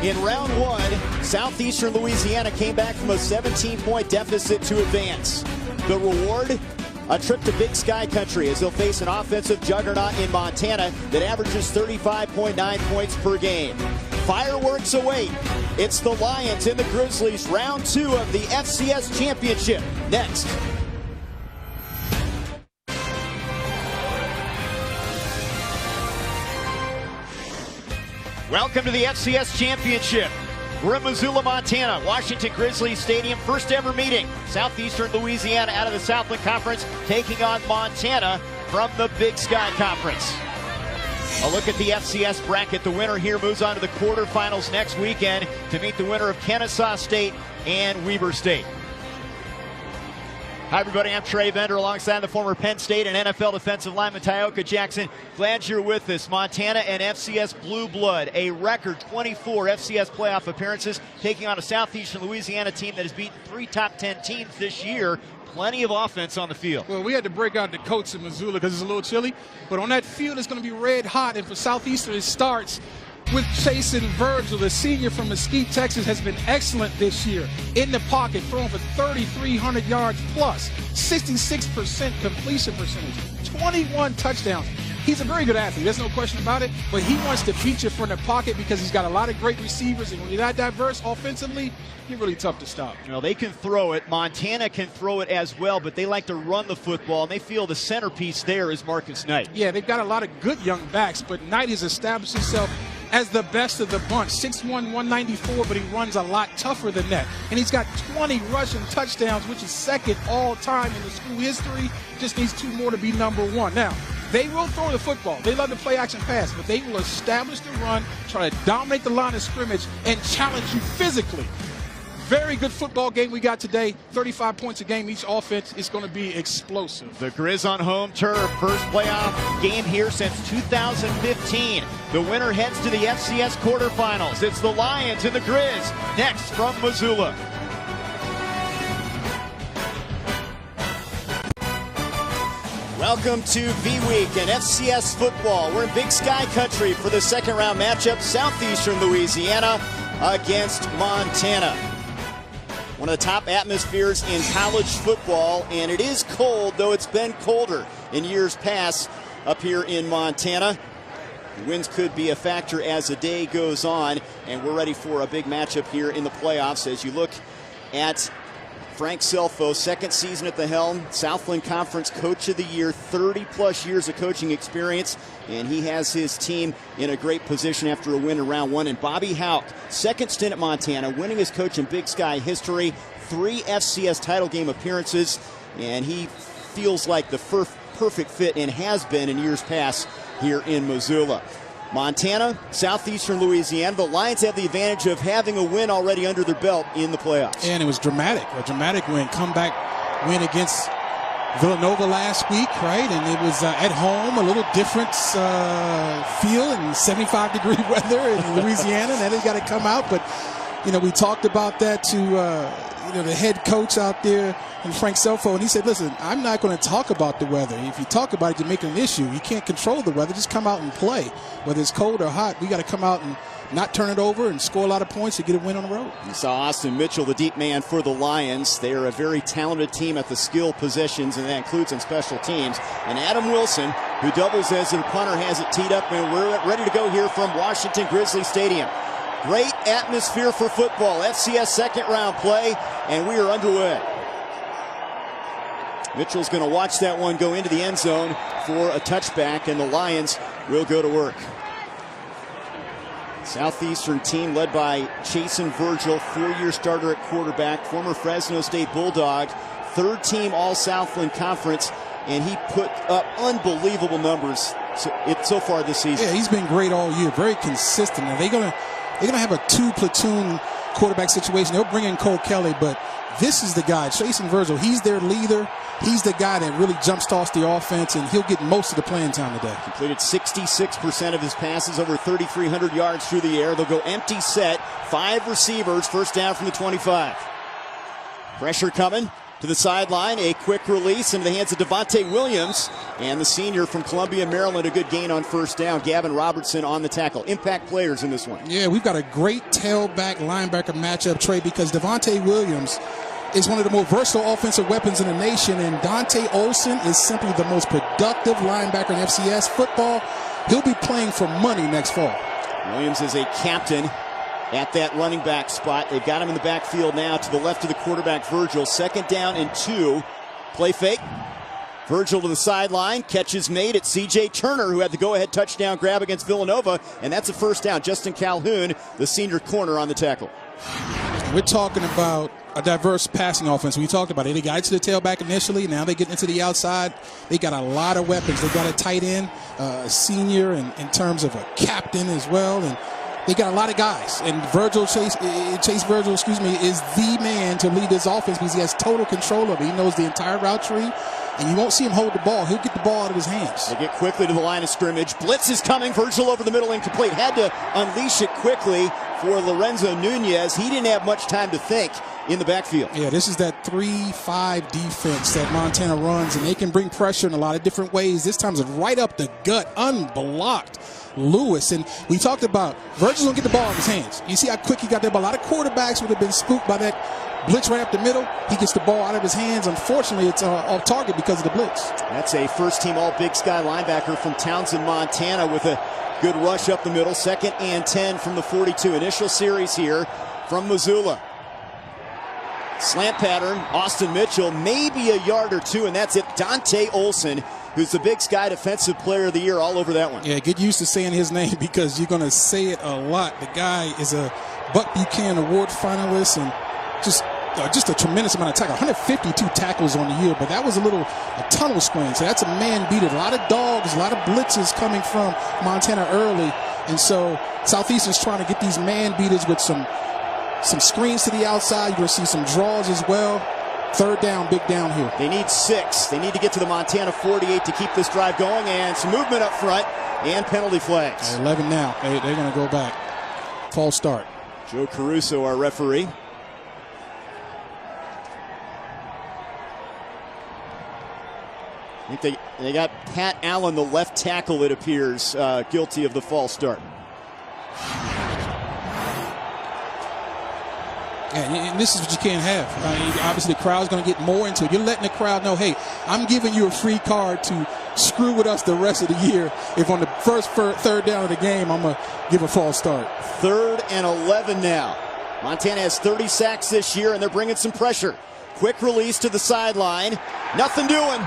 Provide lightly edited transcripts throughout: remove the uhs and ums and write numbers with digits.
In round one, Southeastern Louisiana came back from a 17-point deficit to advance. The reward? A trip to Big Sky Country as they'll face an offensive juggernaut in Montana that averages 35.9 points per game. Fireworks await. It's the Lions and the Grizzlies, round two of the FCS championship. Next. Welcome to the FCS championship. We're in Missoula, Montana, Washington Grizzlies Stadium, first ever meeting. Southeastern Louisiana out of the Southland Conference taking on Montana from the Big Sky Conference. A look at the FCS bracket. The winner here moves on to the quarterfinals next weekend to meet the winner of Kennesaw State and Weber State. Hi everybody, I'm Trey Bender alongside the former Penn State and NFL defensive lineman Tyoka Jackson. Glad you're with us. Montana and FCS Blue Blood, a record 24 FCS playoff appearances, taking on a Southeastern Louisiana team that has beaten 3 top 10 teams this year. Plenty of offense on the field. Well, we had to break out the coats in Missoula because it's a little chilly, but on that field it's going to be red hot, and for Southeastern it starts with Jason Virgil, the senior from Mesquite, Texas, has been excellent this year. In the pocket, throwing for 3,300 yards plus, 66% completion percentage, 21 touchdowns. He's a very good athlete, there's no question about it, but he wants to feature from the pocket because he's got a lot of great receivers, and when you're that diverse offensively, you're really tough to stop. You know, they can throw it. Montana can throw it as well, but they like to run the football, and they feel the centerpiece there is Marcus Knight. Yeah, they've got a lot of good young backs, but Knight has established himself as the best of the bunch. 6'1", 194, but he runs a lot tougher than that. And he's got 20 rushing touchdowns, which is second all time in the school history. Just needs 2 more to be number 1. Now, they will throw the football. They love the play action pass, but they will establish the run, try to dominate the line of scrimmage, and challenge you physically. Very good football game we got today. 35 points a game each offense. Is going to be explosive. The Grizz on home turf. First playoff game here since 2015. The winner heads to the FCS quarterfinals. It's the Lions and the Grizz next from Missoula. Welcome to V-Week and FCS football. We're in Big Sky Country for the second round matchup. Southeastern Louisiana against Montana. One of the top atmospheres in college football, and it is cold, though it's been colder in years past up here in Montana. The winds could be a factor as the day goes on, and we're ready for a big matchup here in the playoffs. As you look at Frank Selfo, second season at the helm, Southland Conference Coach of the Year, 30-plus years of coaching experience, and he has his team in a great position after a win in round one. And Bobby Houck, second stint at Montana, winning as coach in Big Sky history, 3 FCS title game appearances, and he feels like the perfect fit and has been in years past here in Missoula. Montana, Southeastern Louisiana, the Lions have the advantage of having a win already under their belt in the playoffs. And it was dramatic, a dramatic win, comeback win against Villanova last week, right? And it was at home, a little different feel in 75-degree weather in Louisiana. Now they got to come out, but you know, we talked about that to the head coach out there, and Frank Selfo, and he said, listen, I'm not going to talk about the weather. If you talk about it, you make it an issue. You can't control the weather. Just come out and play. Whether it's cold or hot, we got to come out and not turn it over and score a lot of points to get a win on the road. You saw Austin Mitchell, the deep man for the Lions. They are a very talented team at the skill positions, and that includes on special teams. And Adam Wilson, who doubles as the punter, has it teed up, and we're ready to go here from Washington Grizzly Stadium. Great atmosphere for football. FCS second round play, and we are underway. Mitchell's going to watch that one go into the end zone for a touchback, and the Lions will go to work. Southeastern team led by Jason Virgil, 4-year starter at quarterback, former Fresno State Bulldog, third team All-Southland Conference, and he put up unbelievable numbers so far this season. Yeah, he's been great all year, very consistent. And they're gonna have a 2-platoon quarterback situation. They'll bring in Cole Kelly, but this is the guy, Jason Virgil. He's their leader. He's the guy that really jump-starts the offense, and he'll get most of the playing time today. Completed 66% of his passes, over 3,300 yards through the air. They'll go empty set, 5 receivers, first down from the 25. Pressure coming. to the sideline. A quick release into the hands of Devontae Williams. And the senior from Columbia, Maryland, a good gain on first down. Gavin Robertson on the tackle. Impact players in this one. Yeah, we've got a great tailback linebacker matchup, Trey, because Devontae Williams is one of the more versatile offensive weapons in the nation, and Dante Olson is simply the most productive linebacker in FCS football. He'll be playing for money next fall. Williams is a captain at that running back spot. They've got him in the backfield now to the left of the quarterback, Virgil. 2nd down and 2. Play fake. Virgil to the sideline. Catch is made at C.J. Turner, who had the go-ahead touchdown grab against Villanova, and that's a first down. Justin Calhoun, the senior corner, on the tackle. We're talking about a diverse passing offense. We talked about it. They got to the tailback initially. Now they get into the outside. They got a lot of weapons. They got a tight end, a senior in terms of a captain as well. And they got a lot of guys. And Chase Virgil, is the man to lead this offense because he has total control of it. He knows the entire route tree. And you won't see him hold the ball. He'll get the ball out of his hands. They get quickly to the line of scrimmage. Blitz is coming. Virgil over the middle, incomplete. Had to unleash it quickly for Lorenzo Nunez. He didn't have much time to think in the backfield. Yeah, this is that 3-5 defense that Montana runs, and they can bring pressure in a lot of different ways. This time it's right up the gut, unblocked. Lewis, and we talked about Virgil's gonna get the ball out of his hands. You see how quick he got there, but a lot of quarterbacks would have been spooked by that blitz right up the middle. He gets the ball out of his hands. Unfortunately, it's off target because of the blitz. That's a first-team All-Big Sky linebacker from Townsend, Montana, with a good rush up the middle. 2nd and 10 from the 42. Initial series here from Missoula. Slant pattern, Austin Mitchell, maybe a yard or two, and that's it. Dante Olson, who's the Big Sky Defensive Player of the Year, all over that one. Yeah, get used to saying his name because you're going to say it a lot. The guy is a Buck Buchanan Award finalist and just a tremendous amount of tackle. 152 tackles on the year, but that was a tunnel screen. So that's a man beater. A lot of dogs, a lot of blitzes coming from Montana early. And so Southeastern's trying to get these man beaters with some screens to the outside. You're going to see some draws as well. 3rd down, big down here. They need 6. They need to get to the Montana 48 to keep this drive going, and some movement up front and penalty flags. 11 now. They're going to go back. False start. Joe Caruso, our referee. I think they got Pat Allen, the left tackle, it appears, guilty of the false start. Yeah, and this is what you can't have. Obviously, the crowd's going to get more into it. You're letting the crowd know, hey, I'm giving you a free card to screw with us the rest of the year. If on the third down of the game, I'm going to give a false start. 3rd and 11 now. Montana has 30 sacks this year, and they're bringing some pressure. Quick release to the sideline. Nothing doing.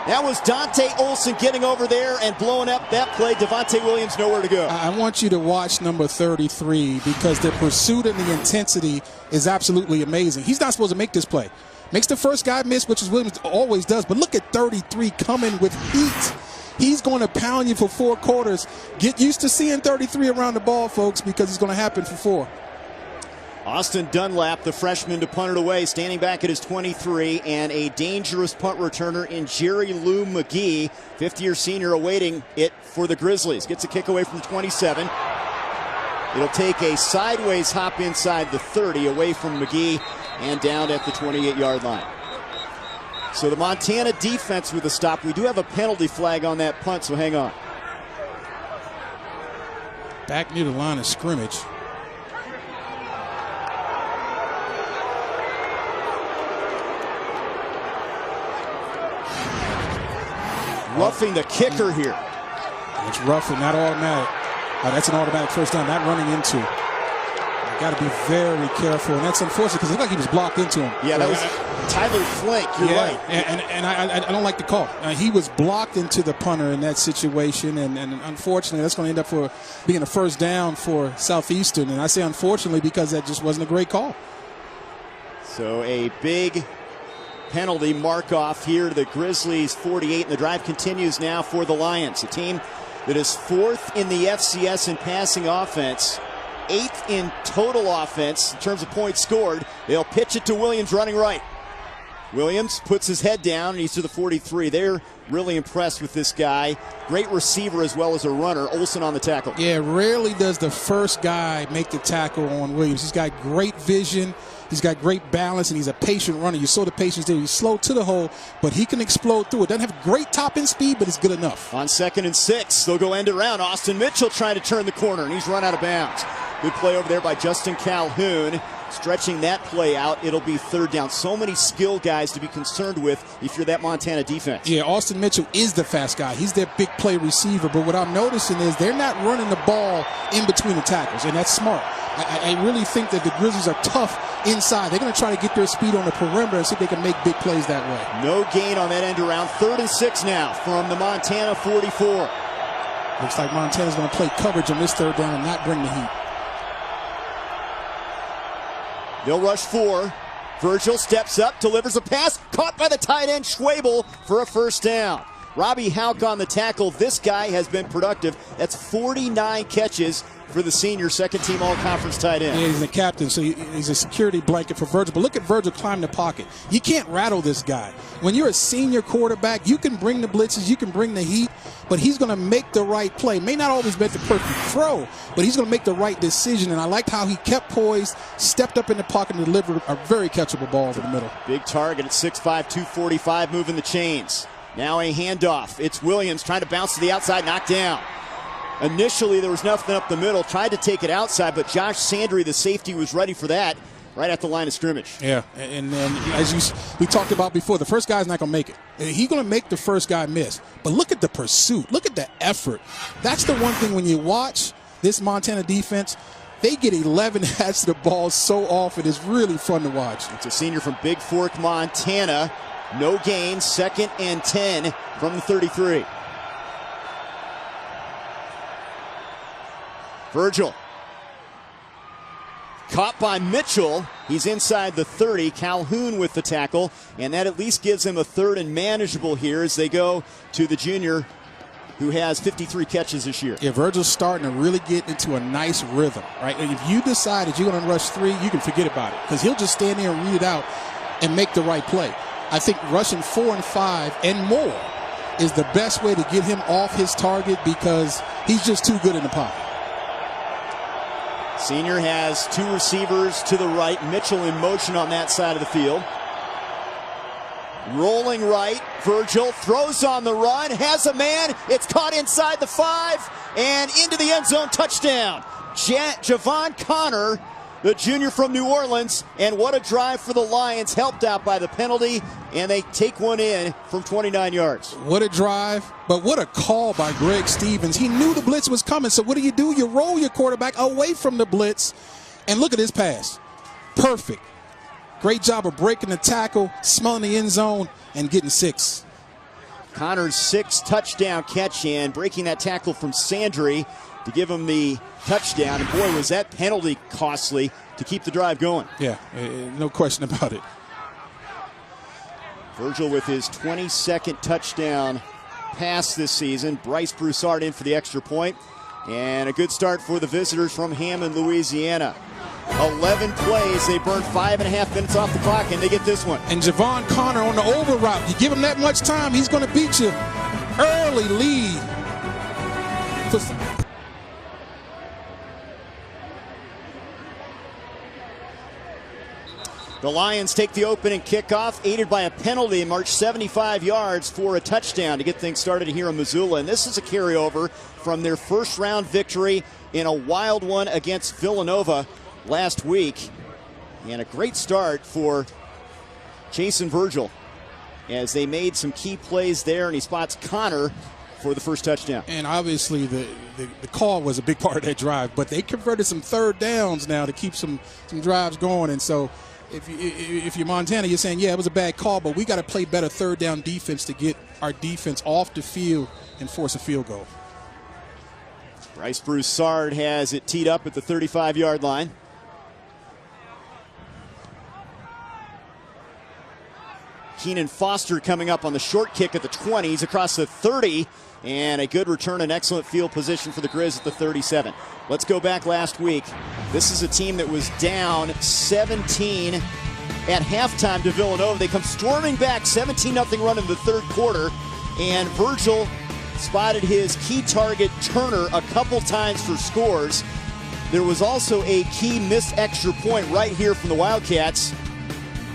That was Dante Olson getting over there and blowing up that play. Devontae Williams nowhere to go. I want you to watch number 33 because the pursuit and the intensity is absolutely amazing. He's not supposed to make this play. Makes the first guy miss, which is Williams always does. But look at 33 coming with heat. He's going to pound you for 4 quarters. Get used to seeing 33 around the ball, folks, because it's going to happen for 4. Austin Dunlap, the freshman, to punt it away, standing back at his 23, and a dangerous punt returner in Jerry Lou McGee, 50-year senior, awaiting it for the Grizzlies. Gets a kick away from 27. It'll take a sideways hop inside the 30, away from McGee, and down at the 28-yard line. So the Montana defense with a stop. We do have a penalty flag on that punt, so hang on. Back near the line of scrimmage. Roughing the kicker here. It's roughing, not automatic. That's an automatic first down. Not running into. You got to be very careful, and that's unfortunate because it looked like he was blocked into him. Yeah, that was Tyler Flink. You're right. And I don't like the call. He was blocked into the punter in that situation, and unfortunately, that's going to end up for being a first down for Southeastern. And I say unfortunately because that just wasn't a great call. So a big penalty mark off here to the Grizzlies 48, and the drive continues now for the Lions, a team that is 4th in the FCS in passing offense, 8th in total offense in terms of points scored. They'll pitch it to Williams running right. Williams puts his head down and he's to the 43. They're really impressed with this guy. Great receiver as well as a runner. Olson on the tackle. Yeah, rarely does the first guy make the tackle on Williams. He's got great vision. He's got great balance, and he's a patient runner. You saw the patience there. He's slow to the hole, but he can explode through it. Doesn't have great top-end speed, but it's good enough. On 2nd and 6, they'll go end around. Austin Mitchell trying to turn the corner, and he's run out of bounds. Good play over there by Justin Calhoun. Stretching that play out, it'll be 3rd down. So many skill guys to be concerned with if you're that Montana defense. Yeah, Austin Mitchell is the fast guy. He's their big play receiver. But what I'm noticing is they're not running the ball in between the tackles, and that's smart. I really think that the Grizzlies are tough inside. They're going to try to get their speed on the perimeter and see if they can make big plays that way. No gain on that end around. 3rd and 6 now from the Montana 44. Looks like Montana's going to play coverage on this 3rd down and not bring the heat. They'll rush 4. Virgil steps up, delivers a pass, caught by the tight end Schwabel for a 1st down. Robbie Hauk on the tackle. This guy has been productive. That's 49 catches for the senior, 2nd-team all-conference tight end. Yeah, he's the captain, so he's a security blanket for Virgil. But look at Virgil climb the pocket. You can't rattle this guy. When you're a senior quarterback, you can bring the blitzes, you can bring the heat, but he's going to make the right play. May not always make the perfect throw, but he's going to make the right decision. And I liked how he kept poised, stepped up in the pocket, and delivered a very catchable ball over the middle. Big target at 6'5", 245, moving the chains. Now a handoff. It's Williams trying to bounce to the outside, knocked down. Initially, there was nothing up the middle. Tried to take it outside, but Josh Sandry, the safety, was ready for that right at the line of scrimmage. Yeah, and then as we talked about before, the first guy's not going to make it. He's going to make the first guy miss. But look at the pursuit. Look at the effort. That's the one thing when you watch this Montana defense, they get 11 hats to the ball so often. It's really fun to watch. It's a senior from Big Fork, Montana. No gain, 2nd and 10 from the 33. Virgil. Caught by Mitchell. He's inside the 30. Calhoun with the tackle. And that at least gives him a 3rd and manageable here as they go to the junior who has 53 catches this year. Yeah, Virgil's starting to really get into a nice rhythm, right? And if you decide that you're going to rush 3, you can forget about it because he'll just stand there and read it out and make the right play. I think rushing 4 and 5 and more is the best way to get him off his target because he's just too good in the pocket. Senior has 2 receivers to the right. Mitchell in motion on that side of the field. Rolling right. Virgil throws on the run. Has a man. It's caught inside the 5 and into the end zone. Touchdown. Javon Connor, the junior from New Orleans. And what a drive for the Lions. Helped out by the penalty. And they take one in from 29 yards. What a drive, but what a call by Greg Stevens. He knew the blitz was coming, so what do? You roll your quarterback away from the blitz, and look at his pass. Perfect. Great job of breaking the tackle, smelling the end zone, and getting 6. Connor's 6th touchdown catch and breaking that tackle from Sandry to give him the touchdown. And boy, was that penalty costly to keep the drive going. Yeah, no question about it. Virgil with his 22nd touchdown pass this season. Bryce Broussard in for the extra point. And a good start for the visitors from Hammond, Louisiana. 11 plays. They burned 5.5 minutes off the clock, and they get this one. And Javon Connor on the over route. You give him that much time, he's going to beat you. Early lead. The Lions take the opening kickoff, aided by a penalty, and march 75 yards for a touchdown to get things started here in Missoula. And this is a carryover from their first-round victory in a wild one against Villanova last week. And a great start for Jason Virgil as they made some key plays there, and he spots Connor for the first touchdown. And obviously the call was a big part of that drive, but they converted some 3rd downs now to keep some drives going. And so if you're Montana, you're saying, yeah, it was a bad call, but we got to play better 3rd down defense to get our defense off the field and force a field goal. Bryce Broussard has it teed up at the 35-yard line. Keenan Foster coming up on the short kick at the 20s across the 30, and a good return and excellent field position for the Grizz at the 37. Let's go back last week. This is a team that was down 17 at halftime to Villanova. They come storming back, 17-0 run in the 3rd quarter, and Virgil spotted his key target Turner a couple times for scores. there was also a key missed extra point right here from the Wildcats,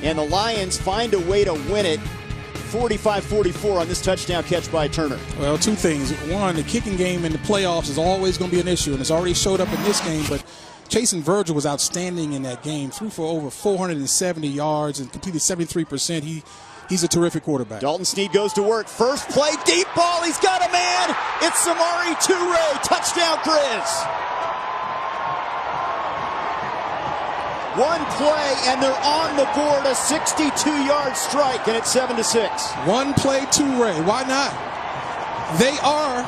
and the Lions find a way to win it 45-44 on this touchdown catch by Turner. Well, two things. One, the kicking game in the playoffs is always going to be an issue, and it's already showed up in this game, but Chase and Virgil was outstanding in that game. Threw for over 470 yards and completed 73%. He's a terrific quarterback. Dalton Snead goes to work. First play, deep ball. He's got a man. It's Samari Toure. Touchdown, Grizz. One play, and they're on the board. A 62-yard strike, and it's 7-6. One play, Toure. Why not? They are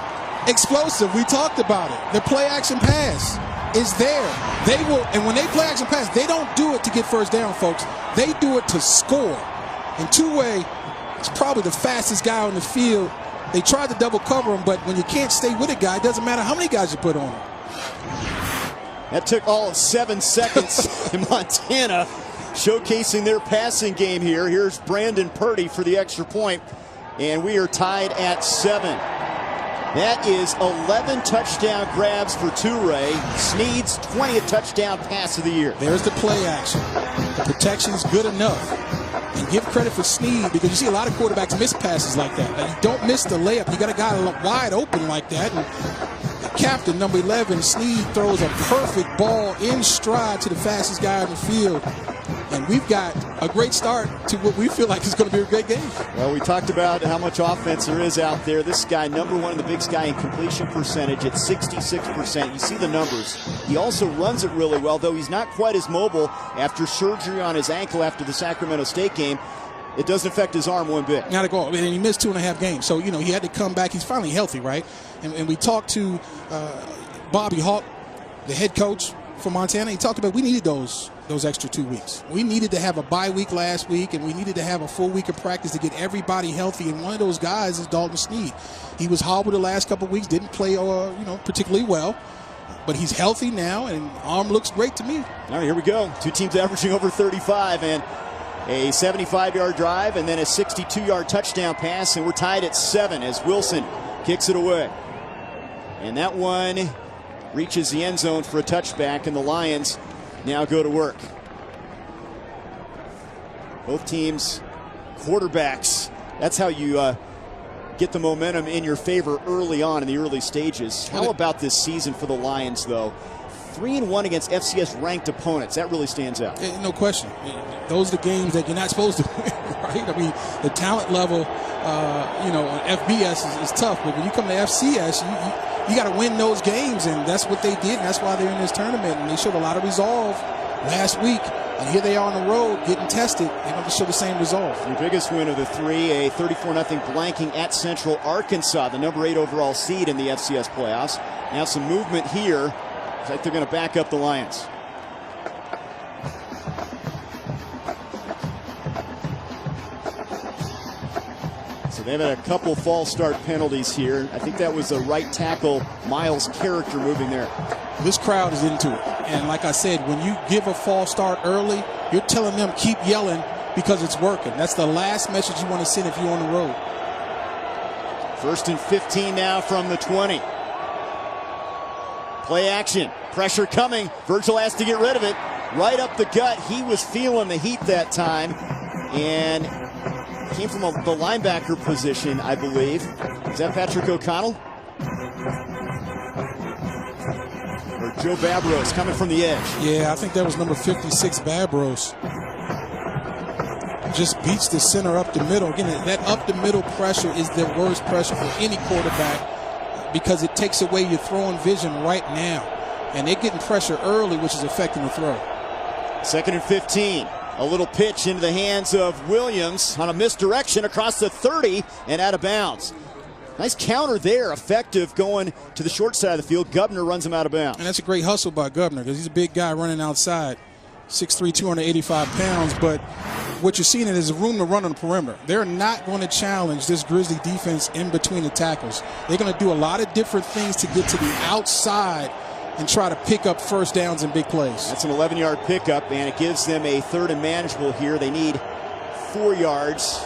explosive. We talked about it. The play-action pass is there. They will, and when they play action pass, they don't do it to get first down, folks. They do it to score. And Toure is probably the fastest guy on the field. They tried to double cover him, but when you can't stay with a guy, it doesn't matter how many guys you put on him. That took all of 7 seconds in Montana, showcasing their passing game here. Here's Brandon Purdy for the extra point, and we are tied at 7. That is 11 touchdown grabs for Toure. Snead's 20th touchdown pass of the year. There's the play action. The protection's good enough. And give credit for Snead, because you see a lot of quarterbacks miss passes like that. Now, you don't miss the layup. You got a guy wide open like that. And the captain, number 11, Snead, throws a perfect ball in stride to the fastest guy on the field. And we've got a great start to what we feel like is going to be a great game. Well, we talked about how much offense there is out there. This guy, number 1 in the Big Sky in completion percentage at 66%. You see the numbers. He also runs it really well, though he's not quite as mobile after surgery on his ankle after the Sacramento State game. It doesn't affect his arm one bit. Not at all. And he missed 2.5 games. So, he had to come back. He's finally healthy, right? And we talked to Bobby Hawk, the head coach for Montana. He talked about we needed those extra 2 weeks. We needed to have a bye week last week, and we needed to have a full week of practice to get everybody healthy. And one of those guys is Dalton Snead. He was hobbled the last couple of weeks, didn't play particularly well, but he's healthy now, and arm looks great to me. All right, here we go. Two teams averaging over 35, and a 75-yard drive, and then a 62-yard touchdown pass, and we're tied at 7 as Wilson kicks it away. And that one reaches the end zone for a touchback, and the Lions now go to work. Both teams, quarterbacks. That's how you get the momentum in your favor early on in the early stages. How about this season for the Lions, though? 3-1 against FCS ranked opponents. That really stands out. No question. Those are the games that you're not supposed to win, right? I mean, the talent level, on FBS is tough, but when you come to FCS, you got to win those games, and that's what they did, and that's why they're in this tournament. And they showed a lot of resolve last week, and here they are on the road getting tested. They want to show the same resolve. Your biggest win of the 3, a 34-0 blanking at Central Arkansas, the number 8 overall seed in the FCS playoffs. Now some movement here. Looks like they're going to back up the Lions. They've had a couple false start penalties here. I think that was the right tackle, Miles' character moving there. This crowd is into it. And like I said, when you give a false start early, you're telling them keep yelling because it's working. That's the last message you want to send if you're on the road. 1st and 15 now from the 20. Play action. Pressure coming. Virgil has to get rid of it. Right up the gut. He was feeling the heat that time. And came from the linebacker position, I believe. Is that Patrick O'Connell? Or Joe Babros coming from the edge? Yeah, I think that was number 56, Babros. Just beats the center up the middle. Again, that up the middle pressure is the worst pressure for any quarterback because it takes away your throwing vision right now. And they're getting pressure early, which is affecting the throw. 2nd and 15. A little pitch into the hands of Williams on a misdirection across the 30 and out of bounds. Nice counter there, effective going to the short side of the field. Gubner runs him out of bounds. And that's a great hustle by Gubner because he's a big guy running outside, 6'3", 285 pounds. But what you're seeing is room to run on the perimeter. They're not going to challenge this Grizzly defense in between the tackles. They're going to do a lot of different things to get to the outside and try to pick up first downs and big plays. That's an 11-yard pickup, and it gives them a 3rd and manageable here. They need 4 yards.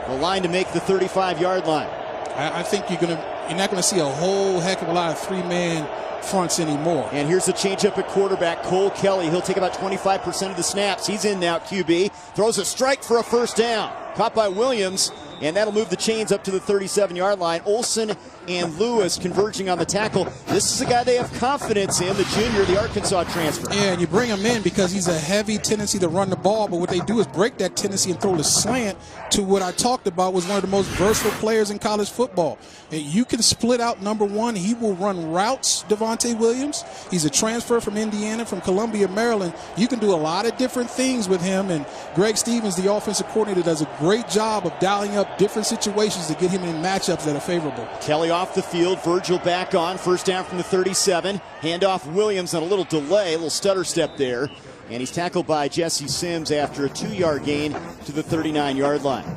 The line to make the 35-yard line. I think you're not going to see a whole heck of a lot of 3-man fronts anymore. And here's the changeup at quarterback, Cole Kelly. He'll take about 25% of the snaps. He's in now, QB. Throws a strike for a first down. Caught by Williams, and that'll move the chains up to the 37-yard line. Olsen and Lewis converging on the tackle. This is a guy they have confidence in, the junior, the Arkansas transfer. Yeah, and you bring him in because he's a heavy tendency to run the ball, but what they do is break that tendency and throw the slant to what I talked about was one of the most versatile players in college football. And you can split out number one. He will run routes, Devontae Williams. He's a transfer from Indiana, from Columbia, Maryland. You can do a lot of different things with him, and Greg Stevens, the offensive coordinator, does a great job of dialing up different situations to get him in matchups that are favorable. Kelly off the field, Virgil back on, first down from the 37. Handoff Williams on a little delay, a little stutter step there. And he's tackled by Jesse Sims after a 2-yard gain to the 39-yard line.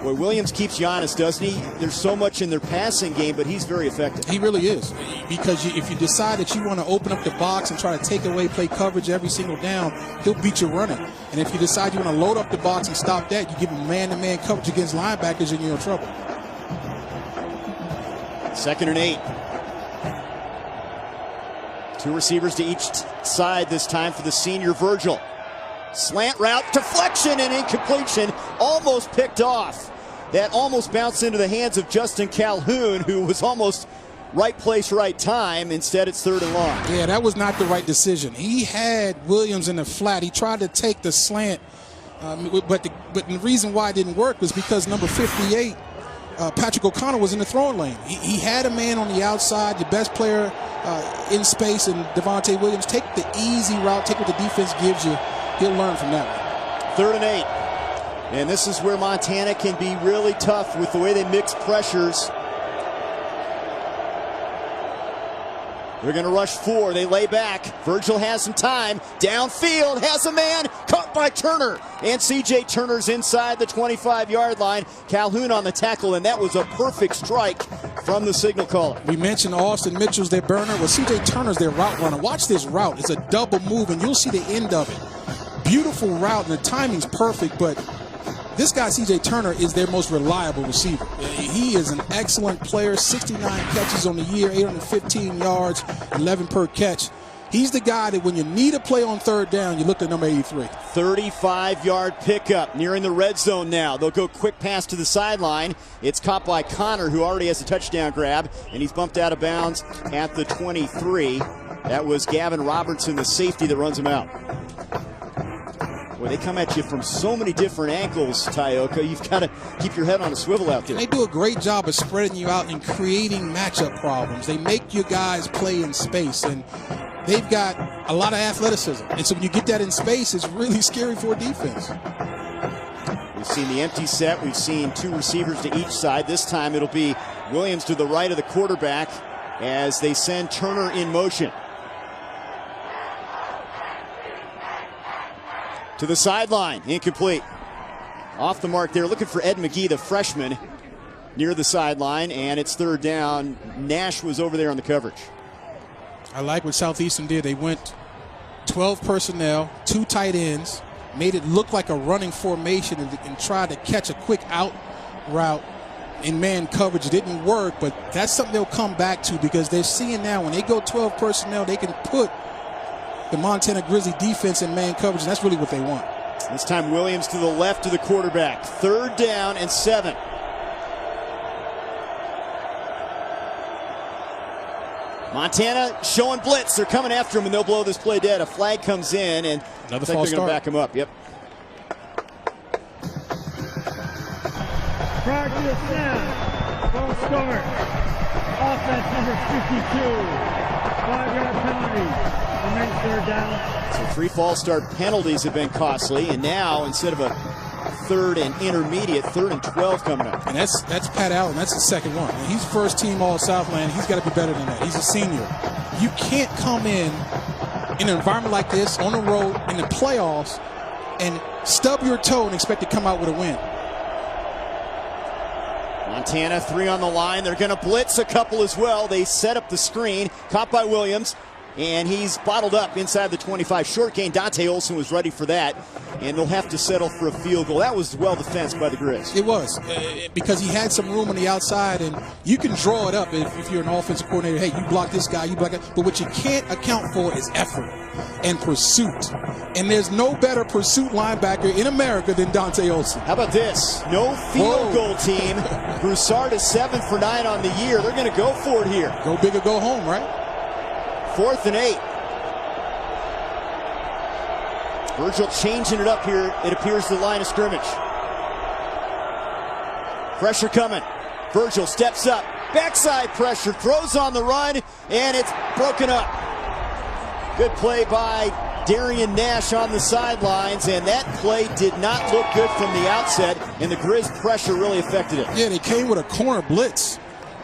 Boy, Williams keeps you honest, doesn't he? There's so much in their passing game, but he's very effective. He really is. Because if you decide that you want to open up the box and try to take away play coverage every single down, he'll beat you running. And if you decide you want to load up the box and stop that, you give him man-to-man coverage against linebackers and you're in trouble. 2nd and 8. 2 receivers to each side this time for the senior Virgil. Slant route, deflection and incompletion, almost picked off. That almost bounced into the hands of Justin Calhoun, who was almost right place, right time. Instead, it's 3rd and long. Yeah, that was not the right decision. He had Williams in the flat. He tried to take the slant, but the reason why it didn't work was because number 58, Patrick O'Connor, was in the throwing lane. He had a man on the outside, the best player in space, and Devontae Williams. Take the easy route, take what the defense gives you. He'll learn from that one. 3rd and 8. And this is where Montana can be really tough with the way they mix pressures. They're going to rush 4. They lay back. Virgil has some time. Downfield, has a man. Caught by Turner. And C.J. Turner's inside the 25-yard line. Calhoun on the tackle, and that was a perfect strike from the signal caller. We mentioned Austin Mitchell's their burner. Well, C.J. Turner's their route runner. Watch this route. It's a double move, and you'll see the end of it. Beautiful route, and the timing's perfect, but this guy, C.J. Turner, is their most reliable receiver. He is an excellent player, 69 catches on the year, 815 yards, 11 per catch. He's the guy that when you need a play on 3rd down, you look at number 83. 35-yard pickup, nearing the red zone now. They'll go quick pass to the sideline. It's caught by Connor, who already has a touchdown grab, and he's bumped out of bounds at the 23. That was Gavin Robertson, the safety that runs him out. Boy, they come at you from so many different angles, Tyoka. You've got to keep your head on a swivel out there. They do a great job of spreading you out and creating matchup problems. They make you guys play in space, and they've got a lot of athleticism. And so when you get that in space, it's really scary for a defense. We've seen the empty set. We've seen 2 receivers to each side. This time it'll be Williams to the right of the quarterback as they send Turner in motion. To the sideline, incomplete. Off the mark there, looking for Ed McGee, the freshman, near the sideline, and it's 3rd down. Nash was over there on the coverage. I like what Southeastern did. They went 12 personnel, 2 tight ends, made it look like a running formation and tried to catch a quick out route in man coverage. It didn't work, but that's something they'll come back to because they're seeing now when they go 12 personnel, they can put the Montana Grizzly defense in man coverage, and that's really what they want. This time Williams to the left of the quarterback. 3rd down and 7. Montana showing blitz. They're coming after him, and they'll blow this play dead. A flag comes in, and another they're false going to start. back him up. Yep. Prior to the snap, false start. Offense number 52. 5-yard penalty. 3rd down. So 3 false start penalties have been costly, and now instead of a 3rd and intermediate, 3rd and 12 coming up. And that's Pat Allen. That's his 2nd one. And he's first team all Southland. He's got to be better than that. He's a senior. You can't come in an environment like this on the road in the playoffs and stub your toe and expect to come out with a win. Montana 3 on the line. They're going to blitz a couple as well. They set up the screen. Caught by Williams. and he's bottled up inside the 25. Short gain. Dante Olson was ready for that, and they'll have to settle for a field goal. That was well defensed by the Grizz. It was, because he had some room on the outside, and you can draw it up if you're an offensive coordinator. Hey, you block this guy, you block that. But what you can't account for is effort and pursuit. And there's no better pursuit linebacker in America than Dante Olson. How about this? No field goal team. Broussard is 7 for 9 on the year. They're going to go for it here. Go big or go home, right? 4th and 8. Virgil changing it up here, it appears, to the line of scrimmage. Pressure coming. Virgil steps up. Backside pressure. Throws on the run, and it's broken up. Good play by Darian Nash on the sidelines, and that play did not look good from the outset, and the Grizz pressure really affected it. Yeah, they came with a corner blitz,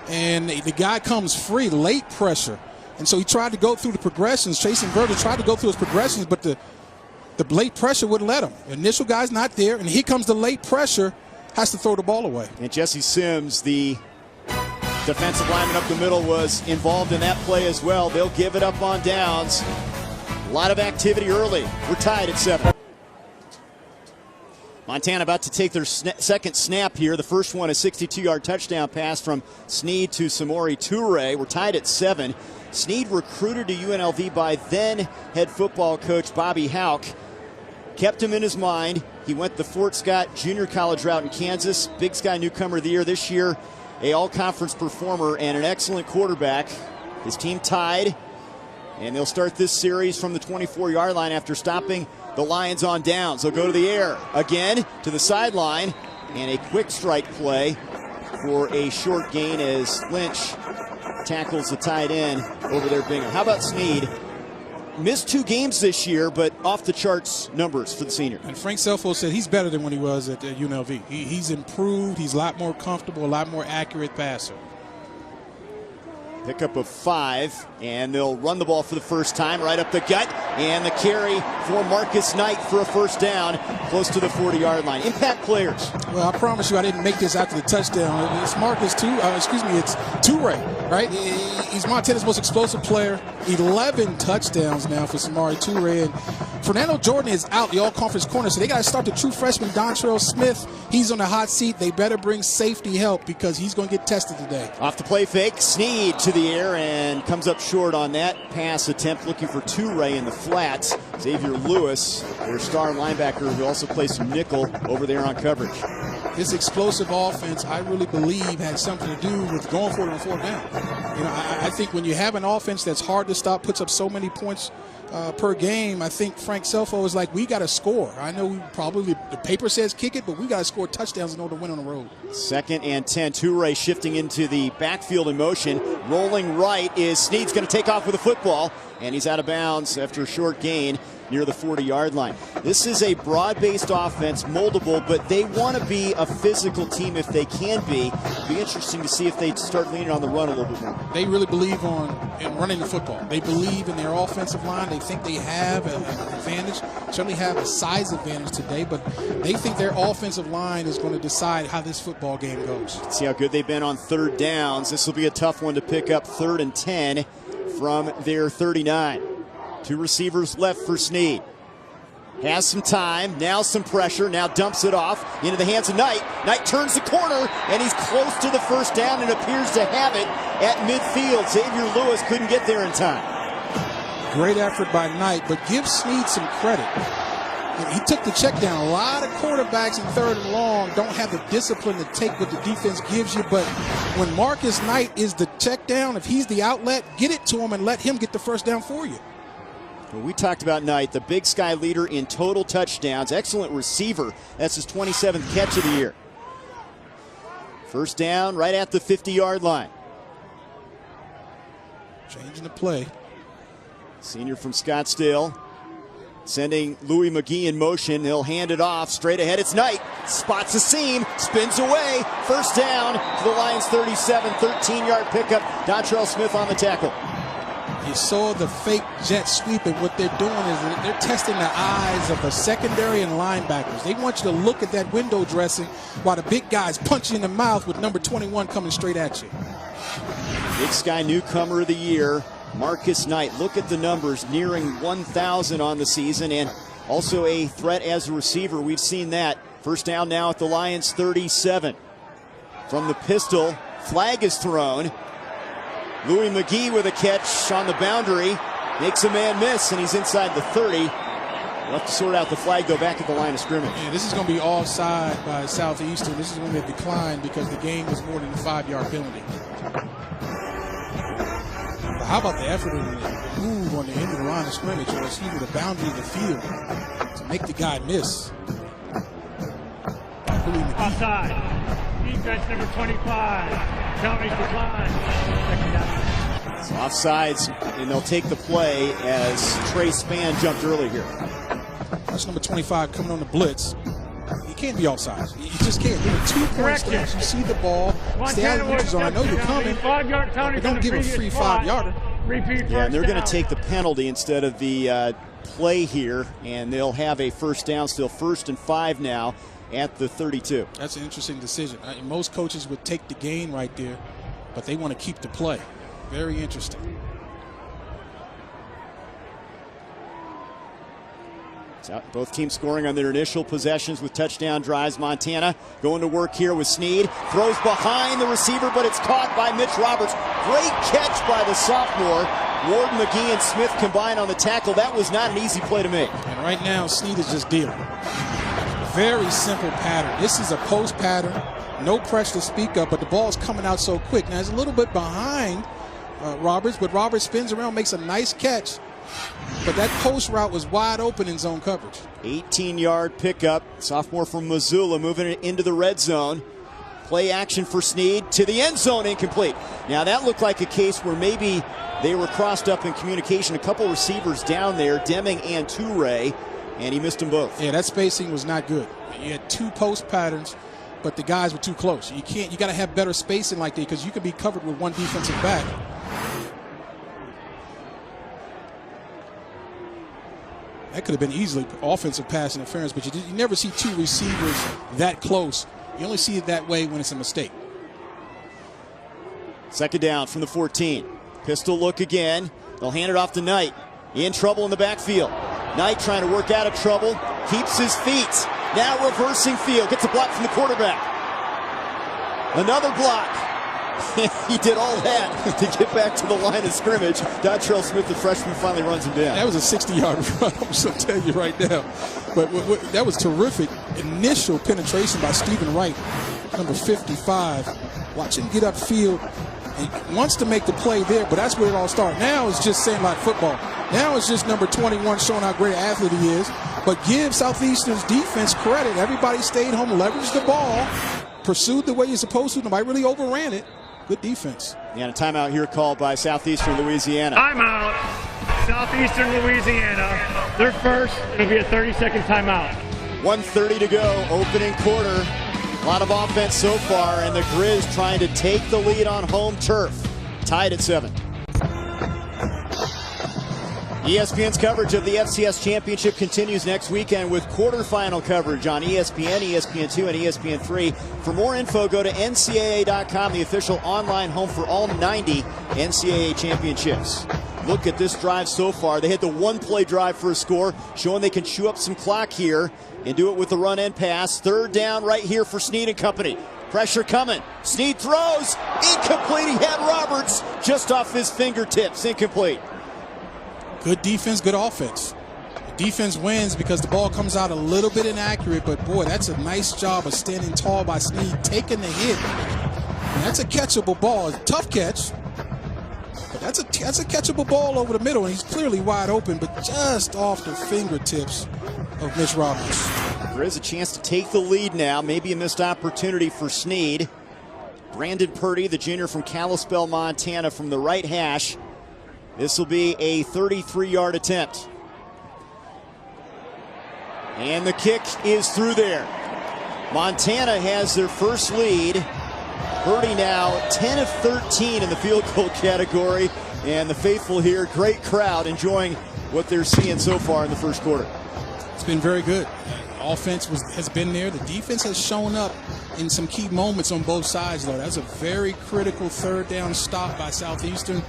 and the guy comes free, late pressure. And so he tried to go through the progressions. Chasing Virgil tried to go through his progressions, but the late pressure wouldn't let him. The initial guy's not there, and here comes the late pressure, has to throw the ball away. And Jesse Sims, the defensive lineman up the middle, was involved in that play as well. They'll give it up on downs. A lot of activity early. We're tied at 7. Montana about to take their second snap here. The first one, a 62-yard touchdown pass from Sneed to Samori Toure. We're tied at 7. Sneed recruited to UNLV by then head football coach Bobby Houck. Kept him in his mind. He went the Fort Scott Junior College route in Kansas. Big Sky Newcomer of the Year this year. A all-conference performer and an excellent quarterback. His team tied, and they'll start this series from the 24-yard line after stopping the Lions on downs. They'll go to the air again, to the sideline, and a quick strike play for a short gain as Lynch tackles the tight end over there, Bingham. How about Sneed? Missed 2 games this year, but off the charts numbers for the senior. And Frank Selfo said he's better than when he was at UNLV. He's improved. He's a lot more comfortable, a lot more accurate passer. Pickup of 5, and they'll run the ball for the first time right up the gut, and the carry for Marcus Knight for a first down close to the 40-yard line. Impact players. Well, I promise you I didn't make this after the touchdown. It's Marcus it's Toure, right? He's Montana's most explosive player. 11 touchdowns now for Samori Toure, and Fernando Jordan is out, the all-conference corner, so they got to start the true freshman Dontrell Smith. He's on the hot seat. They better bring safety help because he's going to get tested today. Off the play fake, Sneed to the air and comes up short on that pass attempt, looking for Toure in the flats. Xavier Lewis, their star linebacker, who also plays some nickel over there on coverage. This explosive offense, I really believe, had something to do with going for it on 4th down. You know, I think when you have an offense that's hard to stop, puts up so many points per game, I think Frank Selfo is like, we got to score. I know the paper says kick it, but we got to score touchdowns in order to win on the road. 2nd and 10. Toure shifting into the backfield in motion. Rolling right is Sneed's going to take off with the football, and he's out of bounds after a short gain near the 40-yard line. This is a broad-based offense, moldable, but they want to be a physical team if they can be. It'll be interesting to see if they start leaning on the run a little bit more. They really believe in running the football. They believe in their offensive line. They think they have an advantage, certainly have a size advantage today, but they think their offensive line is going to decide how this football game goes. Let's see how good they've been on 3rd downs. This will be a tough one to pick up. 3rd and 10 from their 39. 2 receivers left for Sneed. Has some time, now some pressure, now dumps it off into the hands of Knight. Knight turns the corner, and he's close to the first down and appears to have it at midfield. Xavier Lewis couldn't get there in time. Great effort by Knight, but give Sneed some credit. He took the check down. A lot of quarterbacks in 3rd and long don't have the discipline to take what the defense gives you, but when Marcus Knight is the check down, if he's the outlet, get it to him and let him get the first down for you. Well, we talked about Knight, the Big Sky leader in total touchdowns. Excellent receiver. That's his 27th catch of the year. First down right at the 50-yard line. Changing the play. Senior from Scottsdale. Sending Louis McGee in motion. He'll hand it off. Straight ahead, it's Knight. Spots a seam. Spins away. First down to the Lions 37. 13-yard pickup. Dontrell Smith on the tackle. You saw the fake jet sweep, and what they're doing is they're testing the eyes of the secondary and linebackers. They want you to look at that window dressing while the big guys punch you in the mouth with number 21 coming straight at you. Big Sky Newcomer of the Year, Marcus Knight. Look at the numbers, nearing 1,000 on the season, and also a threat as a receiver. We've seen that. First down now at the Lions 37. From the pistol, flag is thrown. Louis McGee with a catch on the boundary. Makes a man miss, and he's inside the 30. We'll have to sort out the flag, though, back at the line of scrimmage. Yeah, this is going to be offside by Southeastern. This is going to be a decline because the game was more than a 5-yard penalty. But how about the effort and the move on the end of the line of scrimmage, or excuse me, the boundary of the field, to make the guy miss? Offside. Defense number 25. Penalty decline. Second down. So offsides, and they'll take the play as Trey Spann jumped early here. That's number 25 coming on the blitz. You can't be offside. You just can't. There are 2 points there. You see the ball, stay out of the neutral zone. I know you're coming, but don't give a free 5-yarder. Yeah, and they're going to take the penalty instead of the play here, and they'll have a first down, still 1st and 5 now at the 32. That's an interesting decision. Most coaches would take the gain right there, but they want to keep the play. Very interesting. So both teams scoring on their initial possessions with touchdown drives. Montana going to work here with Snead. Throws behind the receiver, but it's caught by Mitch Roberts. Great catch by the sophomore. Ward, McGee, and Smith combined on the tackle. That was not an easy play to make. And right now, Snead is just dealing. Very simple pattern. This is a post pattern. No pressure to speak of, but the ball is coming out so quick. Now, it's a little bit behind Roberts, but Roberts spins around, makes a nice catch. But that post route was wide open in zone coverage. 18-yard pickup. Sophomore from Missoula moving it into the red zone. Play action for Snead to the end zone, incomplete. Now that looked like a case where maybe they were crossed up in communication. A couple receivers down there, Deming and Toure, and he missed them both. Yeah, that spacing was not good. You had 2 post patterns, but the guys were too close. You got to have better spacing like that because you could be covered with 1 defensive back. That could have been easily offensive pass interference, but you never see 2 receivers that close. You only see it that way when it's a mistake. Second down from the 14. Pistol look again. They'll hand it off to Knight. In trouble in the backfield. Knight trying to work out of trouble. Keeps his feet. Now reversing field. Gets a block from the quarterback. Another block. He did all that to get back to the line of scrimmage. Dontrell Smith, the freshman, finally runs him down. That was a 60-yard run, I'm just going to tell you right now. But that was terrific initial penetration by Stephen Wright, number 55. Watch him get upfield. He wants to make the play there, but that's where it all starts. Now it's just Sandlot football. Now it's just number 21 showing how great an athlete he is. But give Southeastern's defense credit. Everybody stayed home, leveraged the ball, pursued the way you're supposed to. Nobody really overran it. Good defense. Yeah, and a timeout here called by Southeastern Louisiana. Timeout. Southeastern Louisiana. Their first. It'll be a 30-second timeout. 1:30 to go, opening quarter. A lot of offense so far, and the Grizz trying to take the lead on home turf. Tied at 7. ESPN's coverage of the FCS Championship continues next weekend with quarterfinal coverage on ESPN, ESPN2, and ESPN3. For more info, go to ncaa.com, the official online home for all 90 NCAA championships. Look at this drive so far. They hit the 1-play drive for a score, showing they can chew up some clock here and do it with the run and pass. Third down right here for Snead and company. Pressure coming. Snead throws. Incomplete. He had Roberts just off his fingertips. Incomplete. Good defense, good offense. The defense wins because the ball comes out a little bit inaccurate, but boy, that's a nice job of standing tall by Snead, taking the hit. And that's a catchable ball. It's a tough catch, but that's a catchable ball over the middle, and he's clearly wide open, but just off the fingertips of Mitch Roberts. There is a chance to take the lead now. Maybe a missed opportunity for Snead. Brandon Purdy, the junior from Kalispell, Montana, from the right hash. This will be a 33-yard attempt. And the kick is through there. Montana has their first lead. Purdy now 10 of 13 in the field goal category. And the faithful here, great crowd enjoying what they're seeing so far in the first quarter. It's been very good. Offense has been there. The defense has shown up in some key moments on both sides, though. That's a very critical third down stop by Southeastern.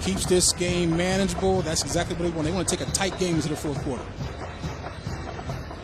keeps this game manageable. That's exactly what they want. They want to take a tight game into the fourth quarter.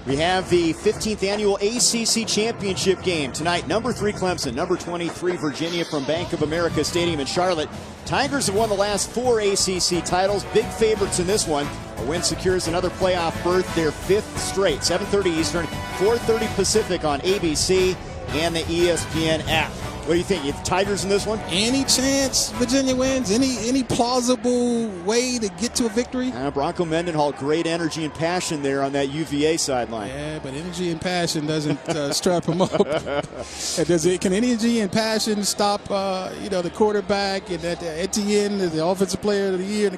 We have the 15th annual ACC championship game tonight. Number 3 Clemson, number 23 Virginia from Bank of America Stadium in Charlotte. Tigers have won the last 4 ACC titles. Big favorites in this one. A win secures another playoff berth, their 5th straight. 7:30 Eastern, 4:30 Pacific on ABC and the ESPN app. What do you think? You have Tigers in this one? Any chance Virginia wins? Any plausible way to get to a victory? Bronco Mendenhall, great energy and passion there on that UVA sideline. Yeah, but energy and passion doesn't strap him up. Can energy and passion stop the quarterback and Etienne, the offensive player of the year?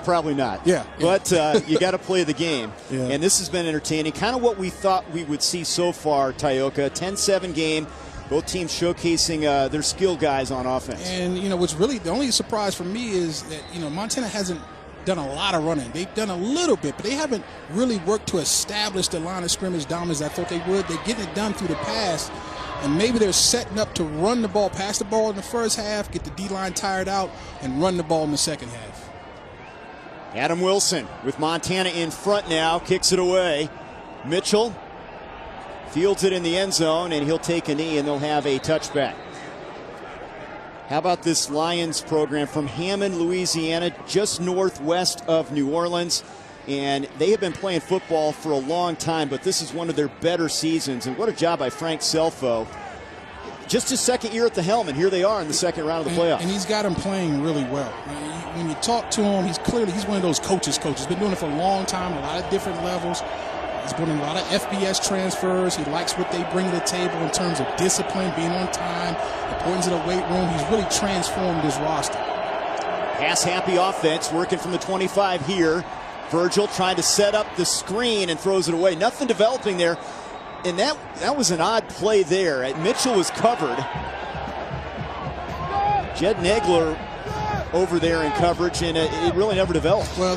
Probably not. Yeah. But you got to play the game. Yeah. And this has been entertaining. Kind of what we thought we would see so far, Tioka. 10-7 game. Both teams showcasing their skill guys on offense. And, what's really the only surprise for me is that, Montana hasn't done a lot of running. They've done a little bit, but they haven't really worked to establish the line of scrimmage dominance I thought they would. They're getting it done through the pass, and maybe they're setting up to run the ball, pass the ball in the first half, get the D-line tired out, and run the ball in the second half. Adam Wilson with Montana in front now, kicks it away. Mitchell fields it in the end zone, and he'll take a knee, and they'll have a touchback. How about this Lions program from Hammond, Louisiana, just northwest of New Orleans? And they have been playing football for a long time, but this is one of their better seasons. And what a job by Frank Selfo. Just his second year at the helm, and here they are in the second round of the playoffs. And he's got him playing really well. When you talk to him, he's one of those coaches. He's been doing it for a long time, a lot of different levels. He's brought in a lot of FBS transfers. He likes what they bring to the table in terms of discipline, being on time, importance of the weight room. He's really transformed his roster. Pass-happy offense working from the 25 here. Virgil trying to set up the screen and throws it away. Nothing developing there. And that was an odd play there. Mitchell was covered. Jed Nagler over there in coverage, and it really never developed. Well,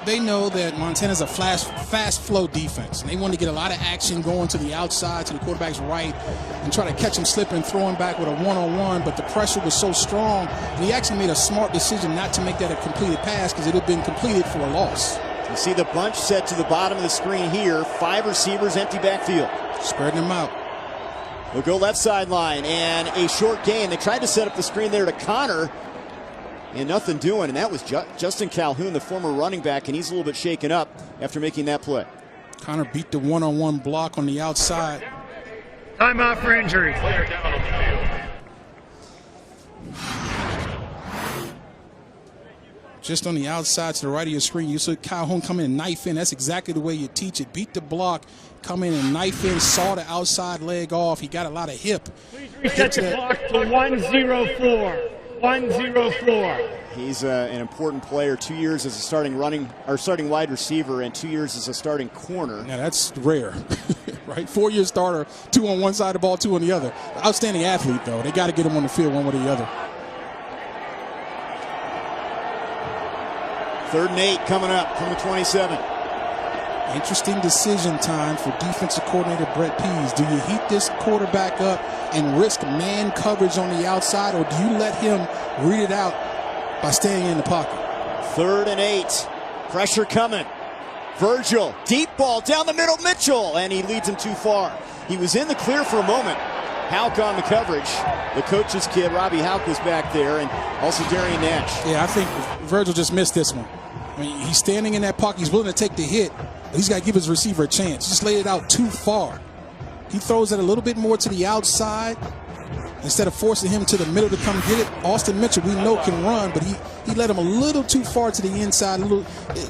they know that Montana's a fast flow defense, and they want to get a lot of action going to the outside, to the quarterback's right, and try to catch him slipping, throw him back with a one-on-one, but the pressure was so strong, and he actually made a smart decision not to make that a completed pass because it had been completed for a loss. You see the bunch set to the bottom of the screen here. 5 receivers, empty backfield. Spreading them out. They'll go left sideline, and a short gain. They tried to set up the screen there to Connor, and nothing doing, and that was Justin Calhoun, the former running back, and he's a little bit shaken up after making that play. Connor beat the one-on-one block on the outside. Timeout for injury. Just on the outside to the right of your screen, you saw Calhoun come in and knife in. That's exactly the way you teach it. Beat the block, come in and knife in, saw the outside leg off. He got a lot of hip. Please reset the clock to 104. 104. He's an important player. 2 years as a starting wide receiver, and 2 years as a starting corner. Now that's rare, right? 4-year starter, 2 on one side of the ball, 2 on the other. Outstanding athlete, though. They got to get him on the field one way or the other. 3rd and 8 coming up from the 27. Interesting decision time for defensive coordinator Brett Pease. Do you heat this quarterback up and risk man coverage on the outside, or do you let him read it out by staying in the pocket? 3rd and 8. Pressure coming. Virgil, deep ball down the middle, Mitchell, and he leads him too far. He was in the clear for a moment. Houck on the coverage. The coach's kid, Robbie Houck, was back there, and also Darian Nash. Yeah, I think Virgil just missed this one. I mean, he's standing in that pocket. He's willing to take the hit, but he's got to give his receiver a chance. He just laid it out too far. He throws it a little bit more to the outside instead of forcing him to the middle to come get it. Austin Mitchell, we know, can run, but he led him a little too far to the inside,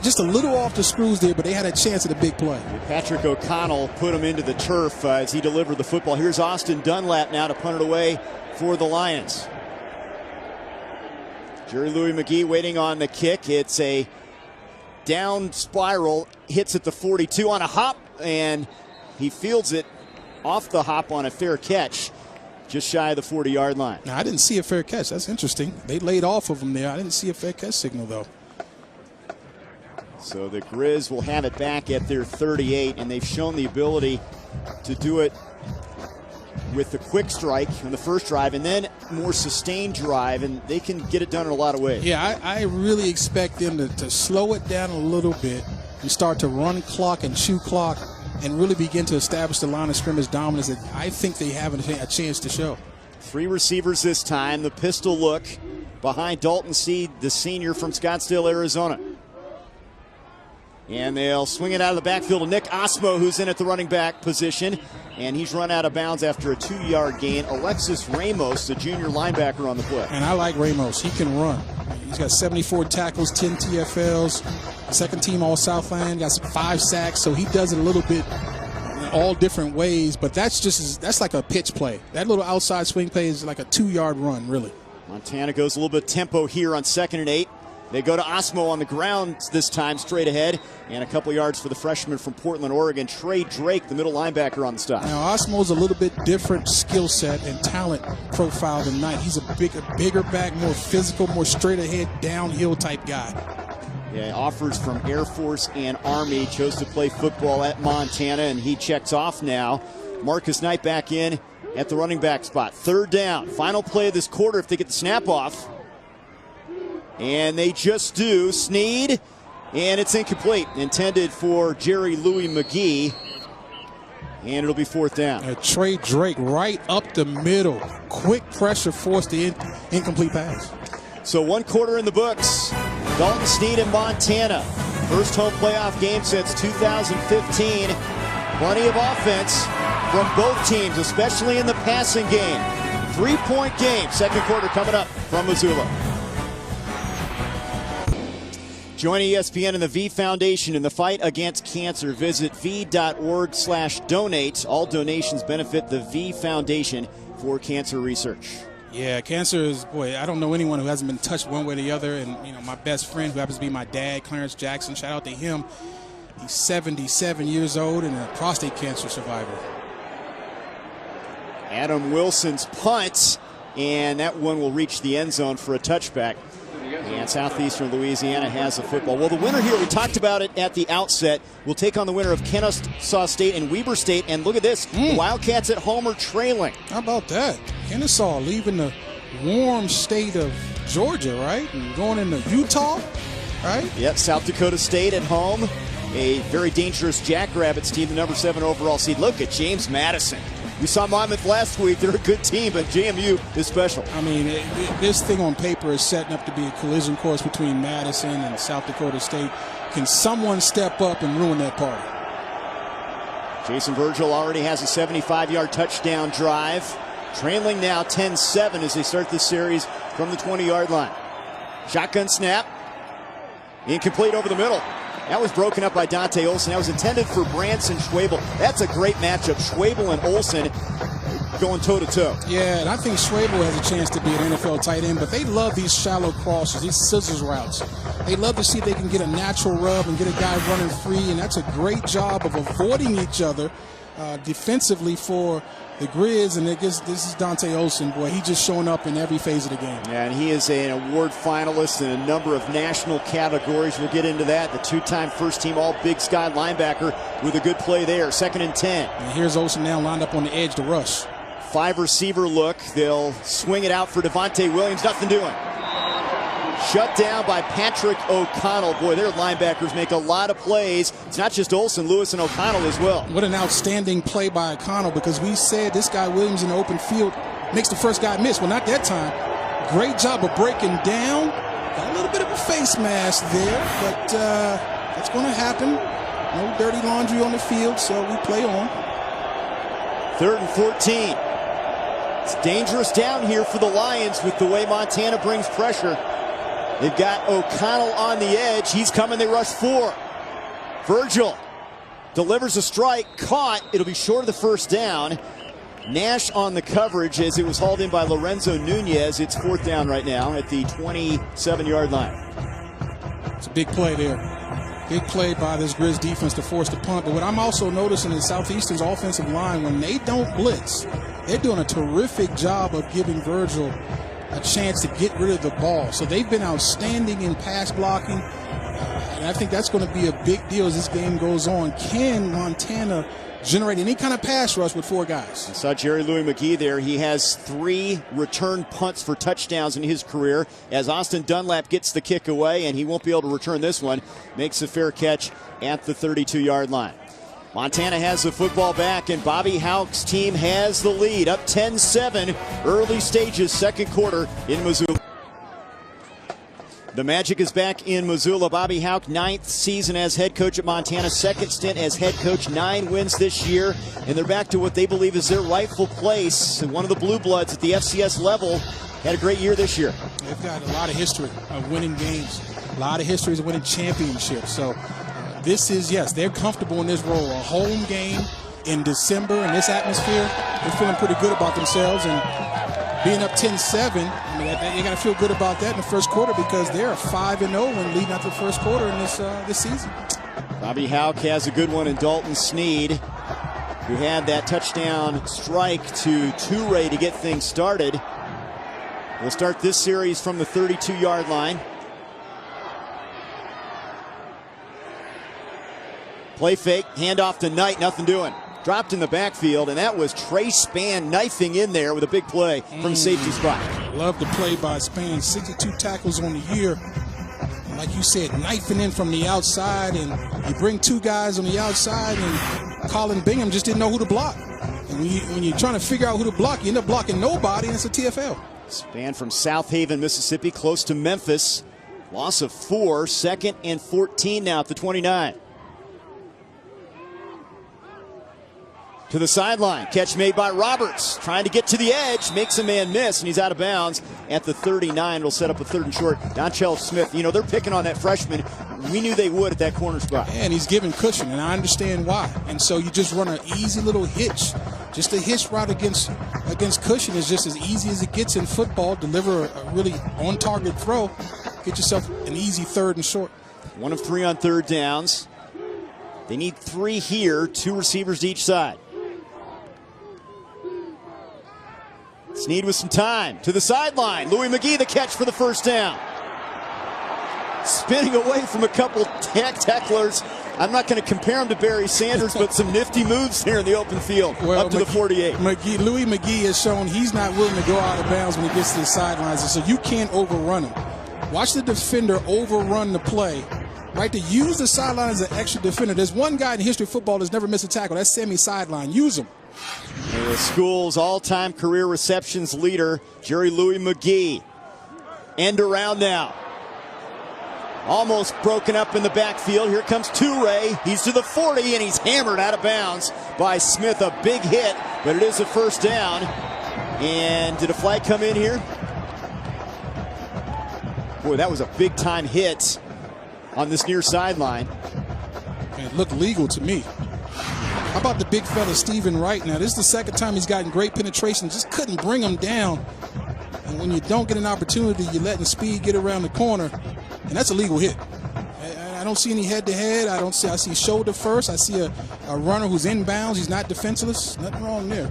just a little off the screws there, but they had a chance at a big play. Patrick O'Connell put him into the turf as he delivered the football. Here's Austin Dunlap now to punt it away for the Lions. Jerry Louis McGee waiting on the kick. It's a down spiral, hits at the 42 on a hop, and he fields it off the hop on a fair catch, just shy of the 40-yard line. Now, I didn't see a fair catch. That's interesting. They laid off of him there. I didn't see a fair catch signal, though. So the Grizz will have it back at their 38, and they've shown the ability to do it with the quick strike on the first drive and then more sustained drive, and they can get it done in a lot of ways. Yeah, I really expect them to slow it down a little bit and start to run clock and chew clock and really begin to establish the line of scrimmage dominance that I think they have a chance to show. 3 receivers this time. The pistol look behind Dalton Seed, the senior from Scottsdale, Arizona. And they'll swing it out of the backfield to Nick Osmo, who's in at the running back position. And he's run out of bounds after a 2-yard gain. Alexis Ramos, the junior linebacker, on the play. And I like Ramos. He can run. He's got 74 tackles, 10 TFLs, second team All-Southland, got 5 sacks. So he does it a little bit in all different ways. But that's like a pitch play. That little outside swing play is like a 2-yard run, really. Montana goes a little bit tempo here on 2nd and 8. They go to Osmo on the ground this time, straight ahead. And a couple yards for the freshman from Portland, Oregon, Trey Drake, the middle linebacker, on the stop. Now, Osmo's a little bit different skill set and talent profile than Knight. He's a bigger back, more physical, more straight ahead, downhill type guy. Yeah, offers from Air Force and Army. Chose to play football at Montana, and he checks off now. Marcus Knight back in at the running back spot. 3rd down. Final play of this quarter if they get the snap off. And they just do. Sneed, and it's incomplete. Intended for Jerry Louis McGee. And it'll be 4th down. Trey Drake right up the middle. Quick pressure forced the incomplete pass. So 1 quarter in the books. Dalton Sneed in Montana. First home playoff game since 2015. Plenty of offense from both teams, especially in the passing game. 3-point game. 2nd quarter coming up from Missoula. Join ESPN and the V Foundation in the fight against cancer. Visit v.org/donate. All donations benefit the V Foundation for cancer research. Yeah, cancer is, boy, I don't know anyone who hasn't been touched one way or the other. And, you know, my best friend, who happens to be my dad, Clarence Jackson, shout out to him. He's 77 years old and a prostate cancer survivor. Adam Wilson's punt, and that one will reach the end zone for a touchback. And Southeastern Louisiana has a football. Well, the winner here, we talked about it at the outset, will take on the winner of Kennesaw State and Weber State. And look at this, the Wildcats at home are trailing. How about that? Kennesaw leaving the warm state of Georgia, right? And going into Utah, right? Yep, South Dakota State at home. A very dangerous Jackrabbits team, the number 7 overall seed. Look at James Madison. We saw Monmouth last week. They're a good team, but JMU is special. I mean, this thing on paper is setting up to be a collision course between Madison and South Dakota State. Can someone step up and ruin that party? Jason Virgil already has a 75-yard touchdown drive. Trailing now 10-7 as they start this series from the 20-yard line. Shotgun snap. Incomplete over the middle. That was broken up by Dante Olson. That was intended for Branson Schwabel. That's a great matchup. Schwabel and Olson going toe-to-toe. Yeah, and I think Schwabel has a chance to be an NFL tight end, but they love these shallow crosses, these scissors routes. They love to see if they can get a natural rub and get a guy running free, and that's a great job of avoiding each other defensively for the Grizz. And this is Dante Olson, boy, he's just showing up in every phase of the game. Yeah, and he is an award finalist in a number of national categories. We'll get into that. The 2-time first-team All-Big Sky linebacker with a good play there. 2nd and 10. And here's Olson now lined up on the edge to rush. 5-receiver look. They'll swing it out for Devontae Williams. Nothing doing. Shut down by Patrick O'Connell. Boy, their linebackers make a lot of plays. It's not just Olson, Lewis, and O'Connell as well. What an outstanding play by O'Connell, because we said this guy Williams in the open field makes the first guy miss. Well, not that time. Great job of breaking down. Got a little bit of a face mask there, but that's going to happen. No dirty laundry on the field, so we play on. 3rd and 14. It's dangerous down here for the Lions with the way Montana brings pressure. They've got O'Connell on the edge. He's coming. They rush 4. Virgil delivers a strike. Caught. It'll be short of the first down. Nash on the coverage as it was hauled in by Lorenzo Nunez. It's 4th down right now at the 27-yard line. It's a big play there. Big play by this Grizz defense to force the punt. But what I'm also noticing is Southeastern's offensive line, when they don't blitz, they're doing a terrific job of giving Virgil a chance to get rid of the ball. So they've been outstanding in pass blocking. And I think that's going to be a big deal as this game goes on. Can Montana generate any kind of pass rush with 4 guys? I saw Jerry Louis McGee there. He has 3 return punts for touchdowns in his career as Austin Dunlap gets the kick away, and he won't be able to return this one. Makes a fair catch at the 32-yard line. Montana has the football back, and Bobby Hauck's team has the lead, up 10-7, early stages, second quarter in Missoula. The Magic is back in Missoula. Bobby Hauck, 9th season as head coach at Montana, 2nd stint as head coach, 9 wins this year, and they're back to what they believe is their rightful place. And one of the Blue Bloods at the FCS level had a great year this year. They've got a lot of history of winning games, a lot of histories of winning championships. So this is, yes, they're comfortable in this role. A home game in December in this atmosphere, they're feeling pretty good about themselves. And being up 10-7, I mean, you got to feel good about that in the first quarter because they're 5-0 when leading out the first quarter in this season. Bobby Hauck has a good one in Dalton Sneed, who had that touchdown strike to Toure to get things started. We'll start this series from the 32-yard line. Play fake, handoff to Knight, nothing doing. Dropped in the backfield, and that was Trey Spann knifing in there with a big play from safety spot. Love the play by Spann, 62 tackles on the year. And like you said, knifing in from the outside, and you bring 2 guys on the outside, and Colin Bingham just didn't know who to block. And when you're trying to figure out who to block, you end up blocking nobody, and it's a TFL. Spann from South Haven, Mississippi, close to Memphis. Loss of 4, 2nd and 14 now at the 29. To the sideline, catch made by Roberts, trying to get to the edge, makes a man miss, and he's out of bounds at the 39. It'll set up a 3rd and short. Donchell Smith, you know, they're picking on that freshman. We knew they would at that corner spot. And he's giving cushion, and I understand why. And so you just run an easy little hitch. Just a hitch route against cushion is just as easy as it gets in football. Deliver a really on-target throw. Get yourself an easy 3rd and short. 1 of 3 on 3rd downs. They need 3 here, 2 receivers to each side. Sneed with some time to the sideline. Louis McGee the catch for the 1st down. Spinning away from a couple tacklers. I'm not going to compare him to Barry Sanders, but some nifty moves there in the open field up to the 48. Louis McGee has shown he's not willing to go out of bounds when he gets to the sidelines, and so you can't overrun him. Watch the defender overrun the play, right, to use the sideline as an extra defender. There's one guy in history of football that's never missed a tackle. That's Sammy Sideline. Use him. And the school's all-time career receptions leader, Jerry Louis McGee. End around now. Almost broken up in the backfield. Here comes Toure. He's to the 40, and he's hammered out of bounds by Smith. A big hit, but it is a 1st down. And did a flag come in here? Boy, that was a big-time hit on this near sideline. And it looked legal to me. How about the big fella Stephen Wright now? This is the 2nd time he's gotten great penetration. Just couldn't bring him down. And when you don't get an opportunity, you're letting speed get around the corner. And that's a legal hit. I don't see any head-to-head. I see shoulder first. I see a runner who's inbounds. He's not defenseless. Nothing wrong there.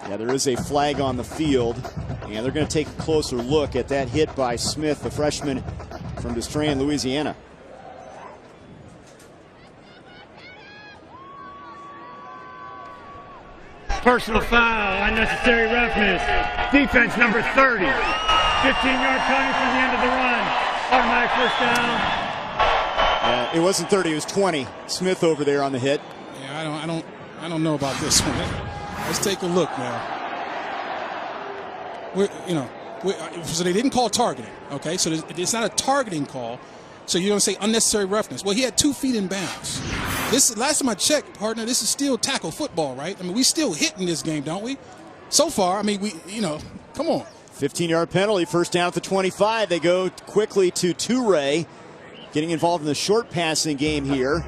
Yeah, there is a flag on the field. And they're going to take a closer look at that hit by Smith, the freshman from Destrain, Louisiana. Personal foul, unnecessary roughness. Defense number 30. 15-yard penalty from the end of the run. Automatic 1st down. It wasn't 30, it was 20. Smith over there on the hit. Yeah, I don't know about this one. Let's take a look now. So they didn't call targeting. Okay, so it's not a targeting call. So you're going to say unnecessary roughness. Well, he had 2 feet in bounds. This last time I checked, partner, this is still tackle football, right? I mean, we still hitting this game, don't we? So far, I mean, come on. 15-yard penalty, 1st down at the 25. They go quickly to Toure, getting involved in the short passing game here.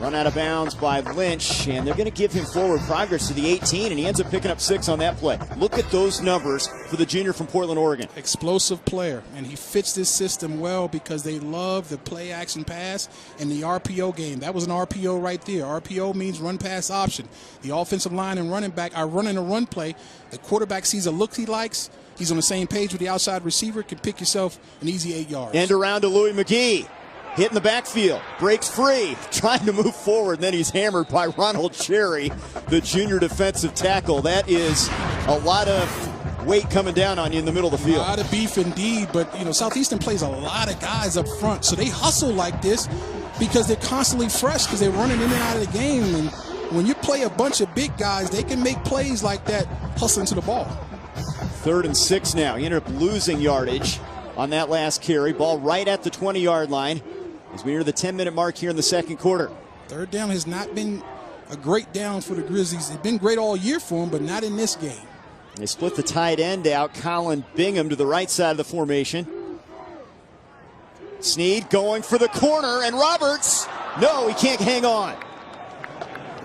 Run out of bounds by Lynch, and they're going to give him forward progress to the 18, and he ends up picking up 6 on that play. Look at those numbers for the junior from Portland, Oregon. Explosive player, and he fits this system well because they love the play-action pass and the RPO game. That was an RPO right there. RPO means run-pass option. The offensive line and running back are running a run play. The quarterback sees a look he likes, he's on the same page with the outside receiver, can pick yourself an easy 8 yards. End around to Louis McGee. Hit in the backfield, breaks free, trying to move forward, and then he's hammered by Ronald Cherry, the junior defensive tackle. That is a lot of weight coming down on you in the middle of the field. A lot of beef indeed, but Southeastern plays a lot of guys up front, so they hustle like this because they're constantly fresh because they're running in and out of the game. And when you play a bunch of big guys, they can make plays like that hustling to the ball. 3rd and 6 now. He ended up losing yardage on that last carry. Ball right at the 20-yard line as we enter the 10-minute mark here in the second quarter. 3rd down has not been a great down for the Grizzlies. It's been great all year for them, but not in this game. They split the tight end out. Colin Bingham to the right side of the formation. Snead going for the corner, and Roberts, no, he can't hang on.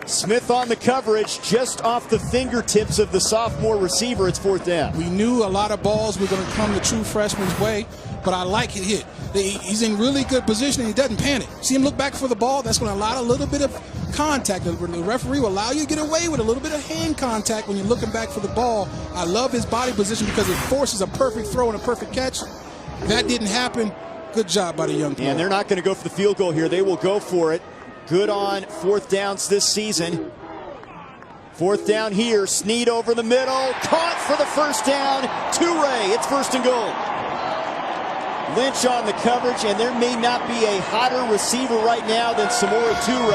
Smith on the coverage, just off the fingertips of the sophomore receiver. It's 4th down. We knew a lot of balls were going to come the true freshman's way, but I like it hit. He's in really good position, and he doesn't panic. See him look back for the ball? That's going to allow a little bit of contact. The referee will allow you to get away with a little bit of hand contact when you're looking back for the ball. I love his body position because it forces a perfect throw and a perfect catch. That didn't happen. Good job by the young player. And they're not going to go for the field goal here. They will go for it. Good on 4th downs this season. 4th down here. Snead over the middle. Caught for the 1st down. Toure. It's 1st and goal. Lynch on the coverage, and there may not be a hotter receiver right now than Samori Toure.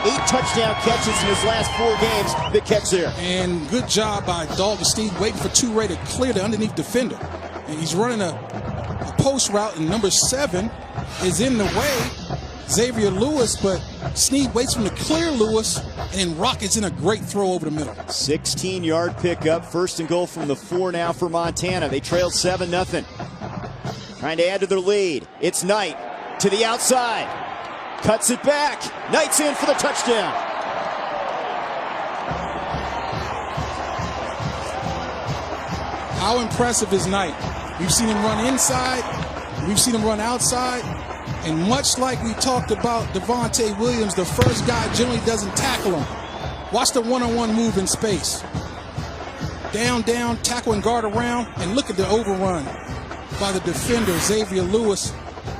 8 touchdown catches in his last 4 games. Big catch there. And good job by Dalton Snead waiting for Toure to clear the underneath defender. And he's running a post route, and number 7 is in the way. Xavier Lewis, but Snead waits for him to clear Lewis, and then rockets in a great throw over the middle. 16-yard pickup. 1st and goal from the 4 now for Montana. They trailed 7-0. Trying to add to their lead. It's Knight to the outside. Cuts it back. Knight's in for the touchdown. How impressive is Knight? We've seen him run inside. We've seen him run outside. And much like we talked about Devontae Williams, the first guy generally doesn't tackle him. Watch the one-on-one move in space. Down, tackle and guard around, and look at the overrun by the defender, Xavier Lewis.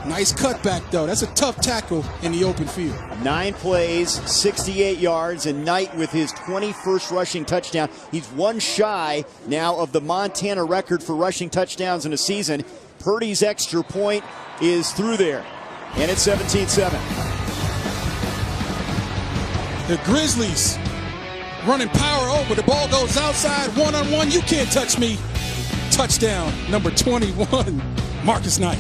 Nice cutback, though. That's a tough tackle in the open field. 9 plays, 68 yards, and Knight with his 21st rushing touchdown. He's 1 shy now of the Montana record for rushing touchdowns in a season. Purdy's extra point is through there, and it's 17-7. The Grizzlies running power over. The ball goes outside, one-on-one. You can't touch me. Touchdown, number 21, Marcus Knight.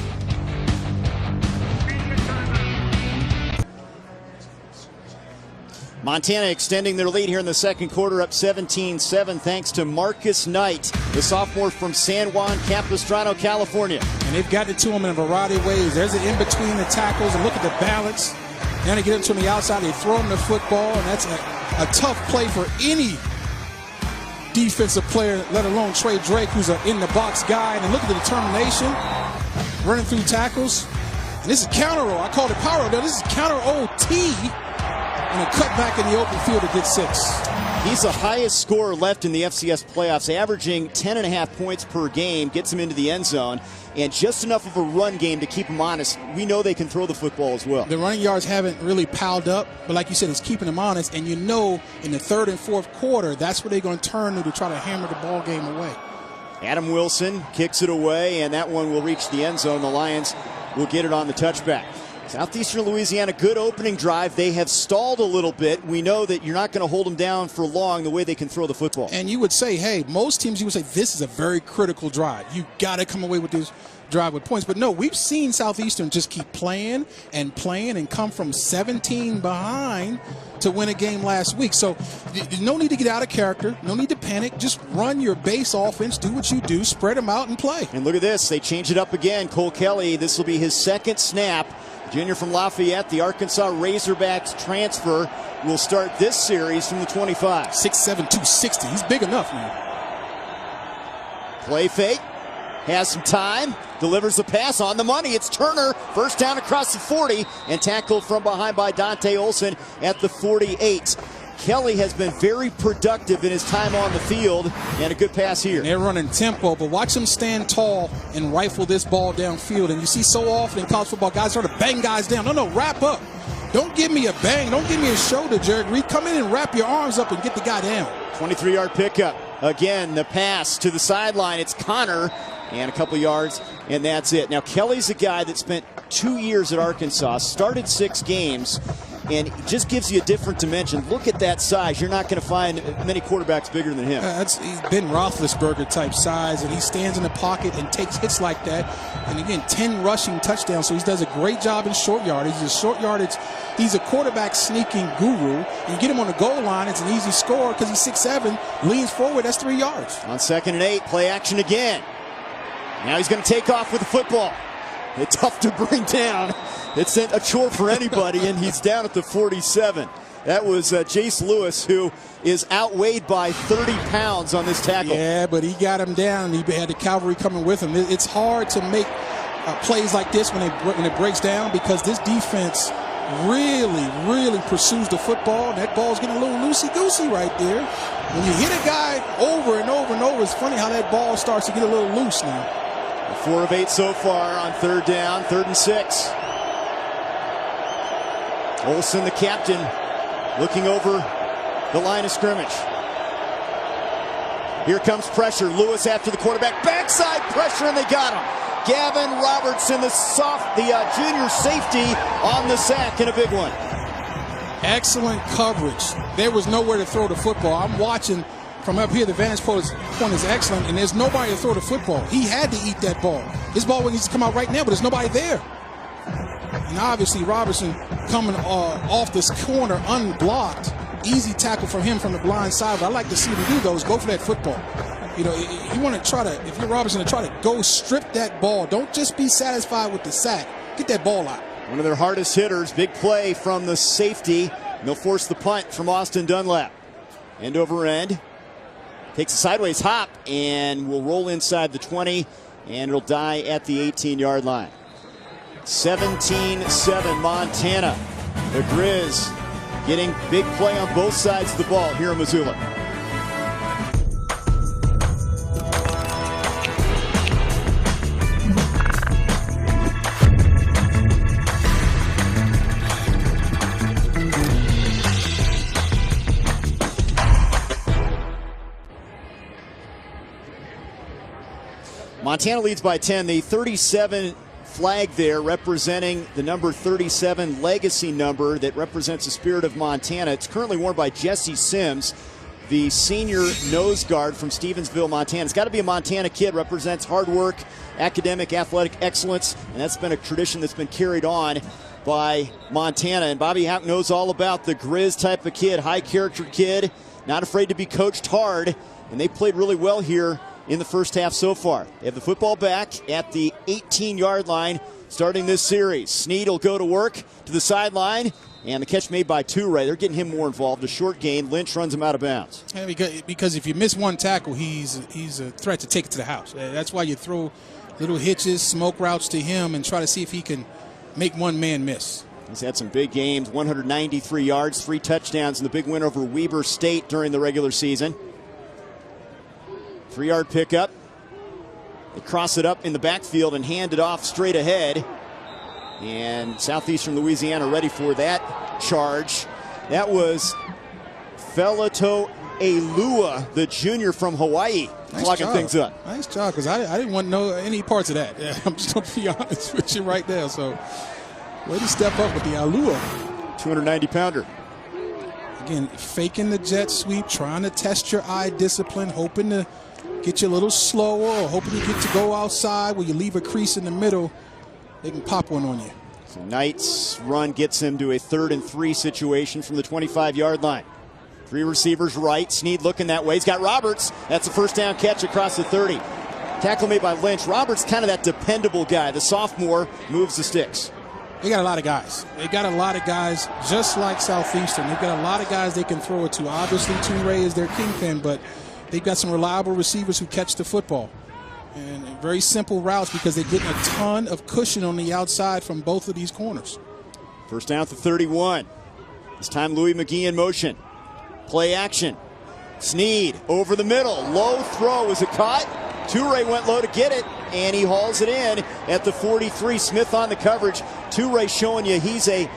Montana extending their lead here in the second quarter, up 17-7 thanks to Marcus Knight, the sophomore from San Juan Capistrano, California. And they've gotten it to him in a variety of ways. There's an in-between the tackles, and look at the balance. Then they get him to the outside, they throw him the football, and that's a tough play for any defensive player, let alone Trey Drake, who's an in-the-box guy. And look at the determination, running through tackles. And this is counter roll. I called it power roll. No, this is counter OT, and a cutback in the open field to get 6. He's the highest scorer left in the FCS playoffs, averaging 10.5 points per game, gets him into the end zone, and just enough of a run game to keep him honest. We know they can throw the football as well. The running yards haven't really piled up, but like you said, it's keeping them honest, and you know in the 3rd and 4th quarter, that's where they're going to turn to try to hammer the ball game away. Adam Wilson kicks it away, and that one will reach the end zone. The Lions will get it on the touchback. Southeastern Louisiana, good opening drive. They have stalled a little bit. We know that you're not going to hold them down for long the way they can throw the football. And you would say, hey, most teams, you would say, this is a very critical drive. You got to come away with this drive with points. But no, we've seen Southeastern just keep playing and come from 17 behind to win a game last week. So there's no need to get out of character, no need to panic. Just run your base offense, do what you do, spread them out and play. And look at this. They change it up again. Cole Kelly, this will be his 2nd snap. Junior from Lafayette, the Arkansas Razorbacks transfer, will start this series from the 25. 6'7", 260. He's big enough, man. Play fake. Has some time. Delivers the pass on the money. It's Turner. First down across the 40 and tackled from behind by Dante Olson at the 48. Kelly has been very productive in his time on the field, and a good pass here. And they're running tempo, but watch him stand tall and rifle this ball downfield. And you see so often in college football, guys sort of bang guys down. No, wrap up. Don't give me a bang. Don't give me a shoulder, Jared Reed. Come in and wrap your arms up and get the guy down. 23-yard pickup. Again, the pass to the sideline. It's Connor, and a couple yards, and that's it. Now, Kelly's a guy that spent 2 years at Arkansas, started 6 games, and it just gives you a different dimension. Look at that size. You're not going to find many quarterbacks bigger than him. He's Ben Roethlisberger type size, and he stands in the pocket and takes hits like that. And again, 10 rushing touchdowns, so he does a great job in short yardage. His short yardage, he's a quarterback sneaking guru. You get him on the goal line, it's an easy score because he's 6'7", leans forward, that's 3 yards. On 2nd and 8, play action again. Now he's going to take off with the football. It's tough to bring down. It's a chore for anybody, and he's down at the 47. That was Jace Lewis, who is outweighed by 30 pounds on this tackle. Yeah, but he got him down. He had the cavalry coming with him. It's hard to make plays like this when it breaks down because this defense really pursues the football. That ball's getting a little loosey-goosey right there. When you hit a guy over and over and over, it's funny how that ball starts to get a little loose now. 4 of 8 so far on 3rd down, 3rd and 6. Olsen, the captain, looking over the line of scrimmage. Here comes pressure. Lewis after the quarterback. Backside pressure, and they got him. Gavin Robertson, the junior safety, on the sack, and a big one. Excellent coverage. There was nowhere to throw the football. I'm watching from up here. The vantage point is excellent, and there's nobody to throw the football. He had to eat that ball. His ball needs to come out right now, but there's nobody there. And obviously Robertson coming off this corner unblocked. Easy tackle for him from the blind side, but I like to see him do those. Go for that football. You know, you want to try to, if you're Robertson, to try to go strip that ball. Don't just be satisfied with the sack. Get that ball out. One of their hardest hitters. Big play from the safety. And they'll force the punt from Austin Dunlap. End over end. Takes a sideways hop and will roll inside the 20, and it'll die at the 18-yard line. 17-7 Montana. The Grizz getting big play on both sides of the ball here in Missoula. Montana leads by 10. The 37 flag there representing the number 37 legacy number that represents the spirit of Montana. It's currently worn by Jesse Sims, the senior nose guard from Stevensville, Montana. It's got to be a Montana kid, represents hard work, academic, athletic excellence, and that's been a tradition that's been carried on by Montana. And Bobby Houck knows all about the Grizz type of kid, high character kid, not afraid to be coached hard, and they played really well here in the first half so far. They have the football back at the 18-yard line starting this series. Snead will go to work to the sideline, and the catch made by Toure. They're getting him more involved. A short gain. Lynch runs him out of bounds. Yeah, because if you miss one tackle, he's a threat to take it to the house. That's why you throw little hitches, smoke routes to him, and try to see if he can make one man miss. He's had some big games, 193 yards, 3 touchdowns in the big win over Weber State during the regular season. 3-yard pickup. They cross it up in the backfield and hand it off straight ahead. And Southeastern Louisiana ready for that charge. That was Felato Elua, the junior from Hawaii, clogging things up. Nice job, because I didn't want to know any parts of that. Yeah, I'm just going to be honest with you right now. So, way to step up with the Elua. 290-pounder. Again, faking the jet sweep, trying to test your eye discipline, hoping to get you a little slower, or hoping you get to go outside where you leave a crease in the middle. They can pop one on you. So Knight's run gets him to a 3rd and 3 situation from the 25-yard line. 3 receivers right. Snead looking that way. He's got Roberts. That's a first down catch across the 30. Tackle made by Lynch. Roberts kind of that dependable guy. The sophomore moves the sticks. They got a lot of guys. They got a lot of guys just like Southeastern. They've got a lot of guys they can throw it to. Obviously, Toure is their kingpin, but they've got some reliable receivers who catch the football. And very simple routes because they're getting a ton of cushion on the outside from both of these corners. First down at the 31. This time Louis McGee in motion. Play action. Sneed over the middle. Low throw. Is it caught? Toure went low to get it, and he hauls it in at the 43. Smith on the coverage. Toure showing you he's a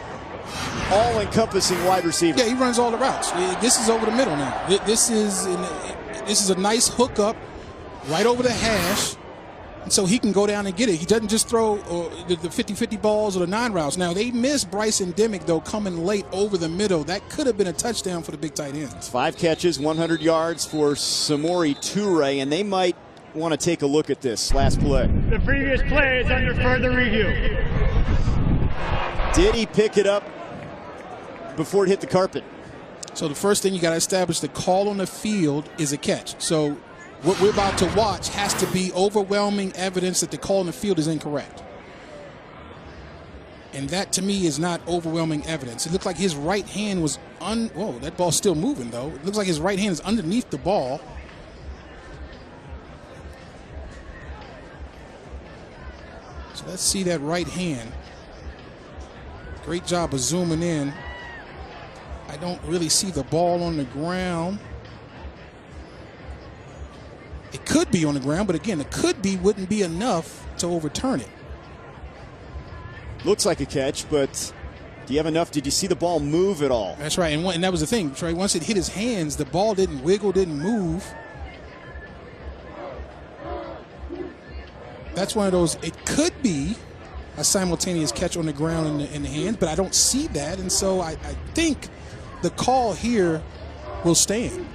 all-encompassing wide receiver. Yeah, he runs all the routes. This is over the middle now. This is a nice hookup right over the hash, and so he can go down and get it. He doesn't just throw the 50-50 balls or the 9 routes. Now, they missed Bryson Dimick, though, coming late over the middle. That could have been a touchdown for the big tight end. 5 catches, 100 yards for Samori Toure, and they might want to take a look at this last play. The previous play is under further review. Did he pick it up before it hit the carpet? So the first thing you got to establish, the call on the field is a catch. So what we're about to watch has to be overwhelming evidence that the call on the field is incorrect. And that, to me, is not overwhelming evidence. It looked like his right hand was whoa, that ball's still moving, though. It looks like his right hand is underneath the ball. So let's see that right hand. Great job of zooming in. I don't really see the ball on the ground. It could be on the ground, but again, it could be wouldn't be enough to overturn it. Looks like a catch, but do you have enough? Did you see the ball move at all? That's right, and that was the thing, Trey. Once it hit his hands, the ball didn't wiggle, didn't move. That's one of those, it could be a simultaneous catch on the ground in the hands, but I don't see that, and so I think the call here will stand.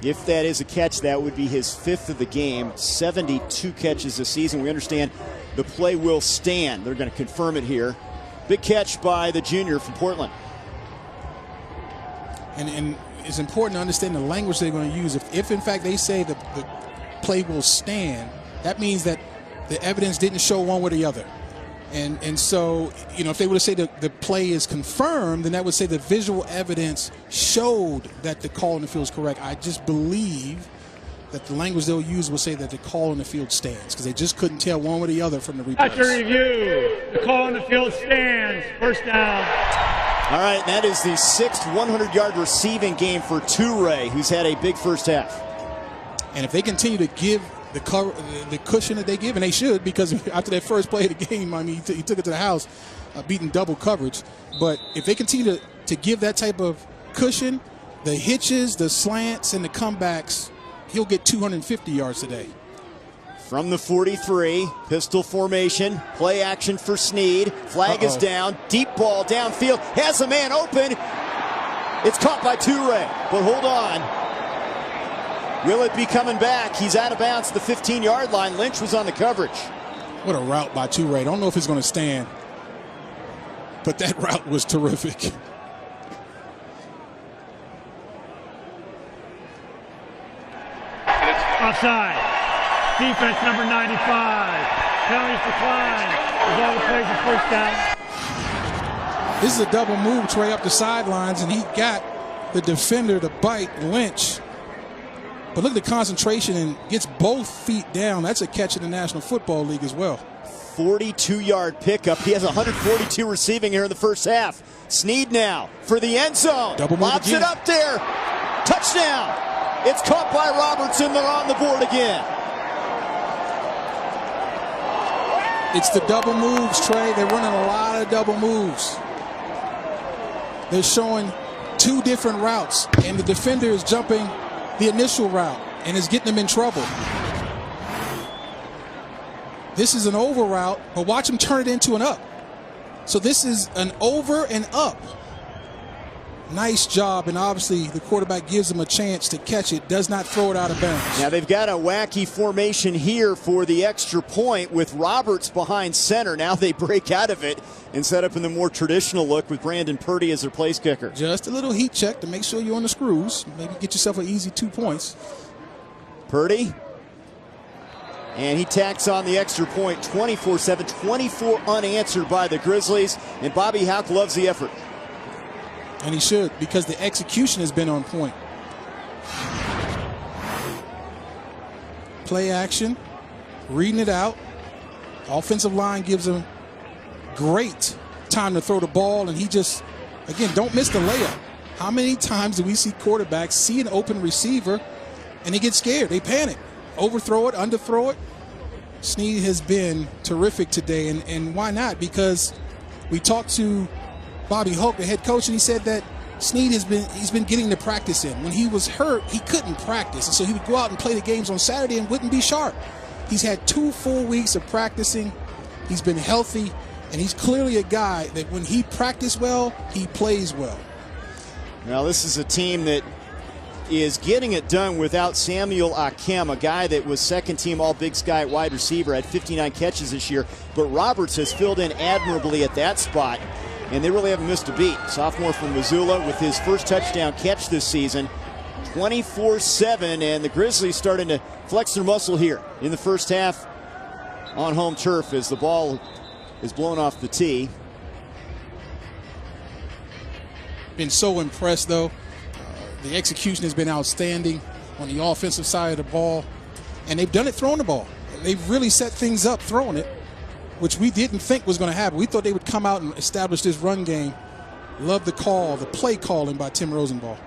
If that is a catch, that would be his 5th of the game, 72 catches this season. We understand the play will stand. They're going to confirm it here. Big catch by the junior from Portland. And it's important to understand the language they're going to use. If in fact they say the play will stand, that means that the evidence didn't show one way or the other. And so, you know, if they were to say the play is confirmed, then that would say the visual evidence showed that the call on the field is correct. I just believe that the language they'll use will say that the call on the field stands, because they just couldn't tell one way or the other from the replays. After review, the call on the field stands. First down. All right, that is the 6th 100-yard receiving game for Toure, who's had a big first half. And if they continue to give the cushion that they give, and they should, because after that first play of the game, I mean, he took it to the house, beating double coverage. But if they continue to give that type of cushion, the hitches, the slants, and the comebacks, he'll get 250 yards today. From the 43, pistol formation, play action for Sneed. Flag is down, deep ball downfield, has a man open. It's caught by Toure, but hold on. Will it be coming back? He's out of bounds at the 15-yard line. Lynch was on the coverage. What a route by Toure. I don't know if it's going to stand, but that route was terrific. Offside. Defense number 95. Penalties decline. As all the plays are first down. This is a double move, Trey, up the sidelines, and he got the defender to bite Lynch. But look at the concentration and gets both feet down. That's a catch in the National Football League as well. 42-yard pickup. He has 142 receiving here in the first half. Sneed now for the end zone. Lobs it up there. Touchdown. It's caught by Robertson. They're on the board again. It's the double moves, Trey. They're running a lot of double moves. They're showing 2 different routes, and the defender is jumping the initial route and is getting them in trouble. This is an over route, but watch him turn it into an up. So this is an over and up. Nice job, and obviously the quarterback gives him a chance to catch it, does not throw it out of bounds. Now they've got a wacky formation here for the extra point with Roberts behind center. Now they break out of it and set up in the more traditional look with Brandon Purdy as their place kicker. Just a little heat check to make sure you're on the screws. Maybe get yourself an easy 2 points. Purdy. And he tacks on the extra point, 24-7, 24 unanswered by the Grizzlies. And Bobby Houck loves the effort. And he should, because the execution has been on point. Play action, reading it out. Offensive line gives him great time to throw the ball, and he just, again, don't miss the layup. How many times do we see quarterbacks see an open receiver and they get scared? They panic. Overthrow it, underthrow it. Snead has been terrific today, and why not? Because we talked to Bobby Hoke, the head coach, and he said that Snead he's been getting the practice in. When he was hurt, he couldn't practice, and so he would go out and play the games on Saturday and wouldn't be sharp. He's had 2 full weeks of practicing. He's been healthy, and he's clearly a guy that when he practices well, he plays well. Now, this is a team that is getting it done without Samuel Akem, a guy that was second-team All-Big Sky at wide receiver, had 59 catches this year. But Roberts has filled in admirably at that spot, and they really haven't missed a beat. Sophomore from Missoula with his first touchdown catch this season, 24-7, and the Grizzlies starting to flex their muscle here in the first half on home turf as the ball is blown off the tee. Been so impressed, though. The execution has been outstanding on the offensive side of the ball, and they've done it throwing the ball. They've really set things up throwing it, which we didn't think was going to happen. We thought they would come out and establish this run game. Love the call, the play calling by Tim Rosenball.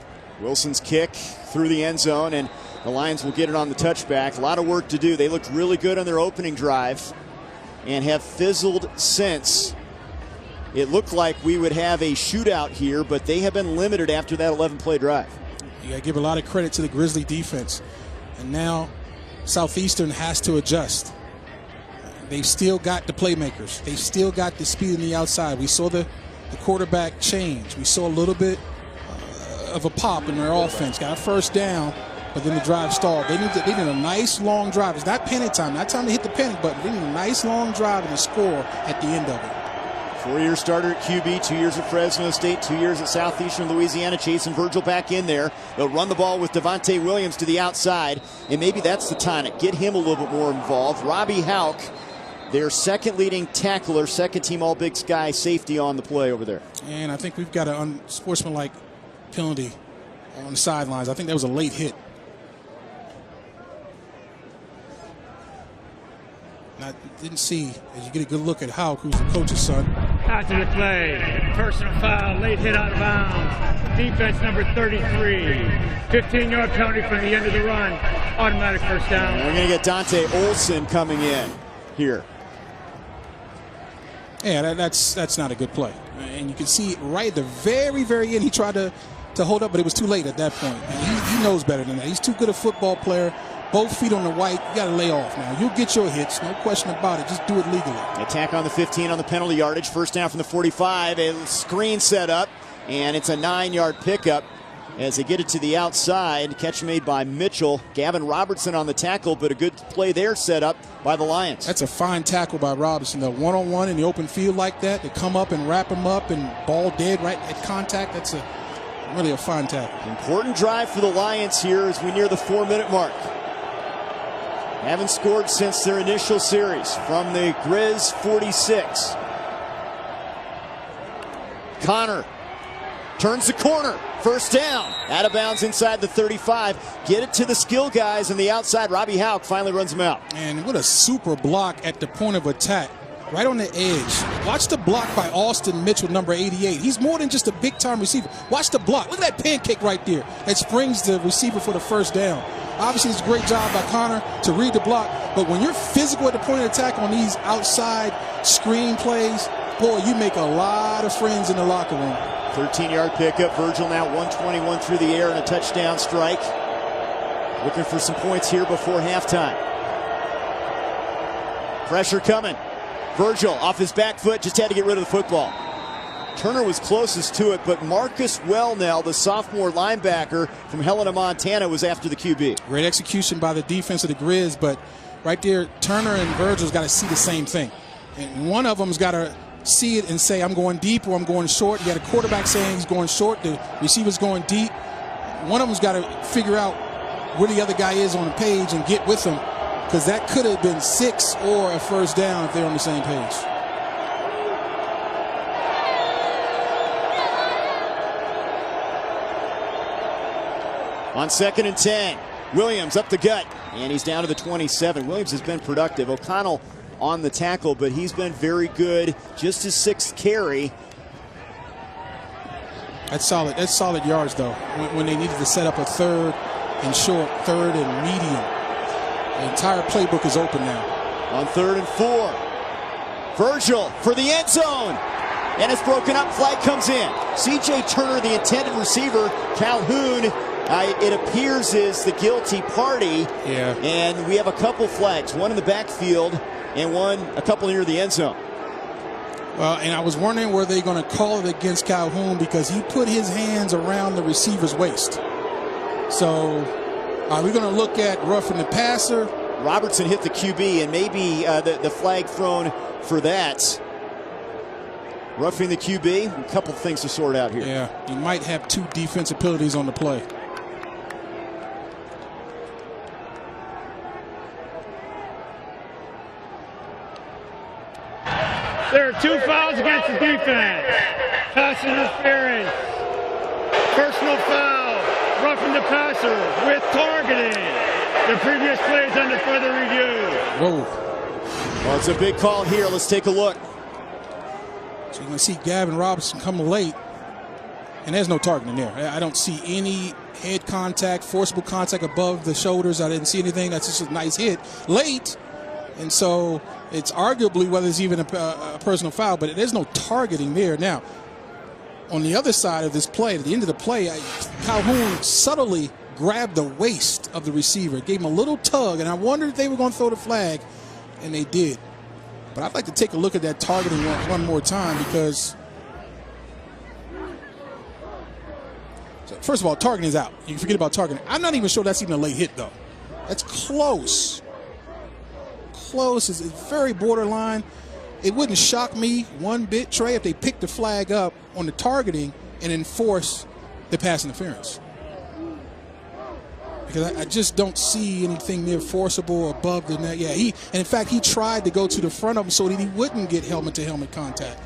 Wilson's kick through the end zone, and the Lions will get it on the touchback. A lot of work to do. They looked really good on their opening drive and have fizzled since. It looked like we would have a shootout here, but they have been limited after that 11-play drive. You got to give a lot of credit to the Grizzly defense. And now Southeastern has to adjust. They've still got the playmakers. They've still got the speed on the outside. We saw the quarterback change. We saw a little bit of a pop in their offense. Got a first down, but then the drive stalled. They need a nice long drive. It's not panic time. Not time to hit the panic button. They need a nice long drive and a score at the end of it. 4-year starter at QB, 2 years at Fresno State, 2 years at Southeastern Louisiana. Chase and Virgil back in there. They'll run the ball with Devontae Williams to the outside, and maybe that's the tonic. Get him a little bit more involved. Robbie Houck, their second leading tackler, second-team All-Big Sky safety on the play over there. And I think we've got an unsportsmanlike penalty on the sidelines. I think that was a late hit. I didn't see, as you get a good look at Houck, who's the coach's son. After the play, personal foul, late hit out of bounds. Defense number 33. 15-yard penalty from the end of the run. Automatic first down. And we're going to get Dante Olson coming in here. Yeah, that's not a good play. And you can see it right at the very, very end. He tried to hold up, but it was too late at that point. And he knows better than that. He's too good a football player. Both feet on the white. You got to lay off now. You'll get your hits. No question about it. Just do it legally. Attack on the 15 on the penalty yardage. First down from the 45. A screen set up, and it's a 9-yard pickup as they get it to the outside. Catch made by Mitchell. Gavin Robertson on the tackle, but a good play there set up by the Lions. That's a fine tackle by Robertson. The one-on-one in the open field like that, to come up and wrap him up and ball dead right at contact, that's really a fine tackle. Important drive for the Lions here as we near the 4-minute mark. Haven't scored since their initial series from the Grizz 46. Connor turns the corner. First down. Out of bounds inside the 35. Get it to the skill guys on the outside. Robbie Houck finally runs him out. And what a super block at the point of attack. Right on the edge. Watch the block by Austin Mitchell, number 88. He's more than just a big-time receiver. Watch the block. Look at that pancake right there. That springs the receiver for the first down. Obviously, it's a great job by Connor to read the block. But when you're physical at the point of attack on these outside screen plays, boy, you make a lot of friends in the locker room. 13-yard pickup. Virgil now 121 through the air and a touchdown strike. Looking for some points here before halftime. Pressure coming. Virgil off his back foot, just had to get rid of the football. Turner was closest to it, but Marcus Wellnell, the sophomore linebacker from Helena, Montana, was after the QB. Great execution by the defense of the Grizz, but right there, Turner and Virgil's got to see the same thing. And one of them's got to see it and say, I'm going deep or I'm going short. You got a quarterback saying he's going short, the receiver's going deep. One of them's got to figure out where the other guy is on the page and get with him, because that could have been 6 or a first down if they're on the same page. On 2nd and 10, Williams up the gut, and he's down to the 27. Williams has been productive. O'Connell on the tackle, but he's been very good. Just his 6th carry. That's solid. That's solid yards, though. When they needed to set up a third and short, third and medium. The entire playbook is open now. On 3rd and 4. Virgil for the end zone. And it's broken up. Flag comes in. C.J. Turner, the intended receiver. Calhoun, it appears, is the guilty party. Yeah. And we have a couple flags. One in the backfield and a couple near the end zone. Well, and I was wondering were they going to call it against Calhoun because he put his hands around the receiver's waist. So are we going to look at roughing the passer? Robertson hit the QB, and maybe the flag thrown for that. Roughing the QB, a couple of things to sort out here. Yeah, you might have 2 defensive penalties on the play. There are 2 fouls against the defense. Pass interference. Personal foul. Roughing the passer with targeting. The previous play is under further review. Whoa. Well, it's a big call here. Let's take a look. So you're going to see Gavin Robinson come late, and there's no targeting there. I don't see any head contact, forcible contact above the shoulders. I didn't see anything. That's just a nice hit late. And so it's arguably whether it's even a personal foul, but there's no targeting there. Now, on the other side of this play, at the end of the play, Calhoun subtly grabbed the waist of the receiver, gave him a little tug, and I wondered if they were going to throw the flag, and they did. But I'd like to take a look at that targeting one more time because, first of all, targeting is out. You can forget about targeting. I'm not even sure that's even a late hit, though. That's close. Close is very borderline. It wouldn't shock me one bit, Trey, if they picked the flag up on the targeting and enforce the pass interference. Because I just don't see anything near forcible above the net. Yeah, and in fact, he tried to go to the front of him so that he wouldn't get helmet-to-helmet contact.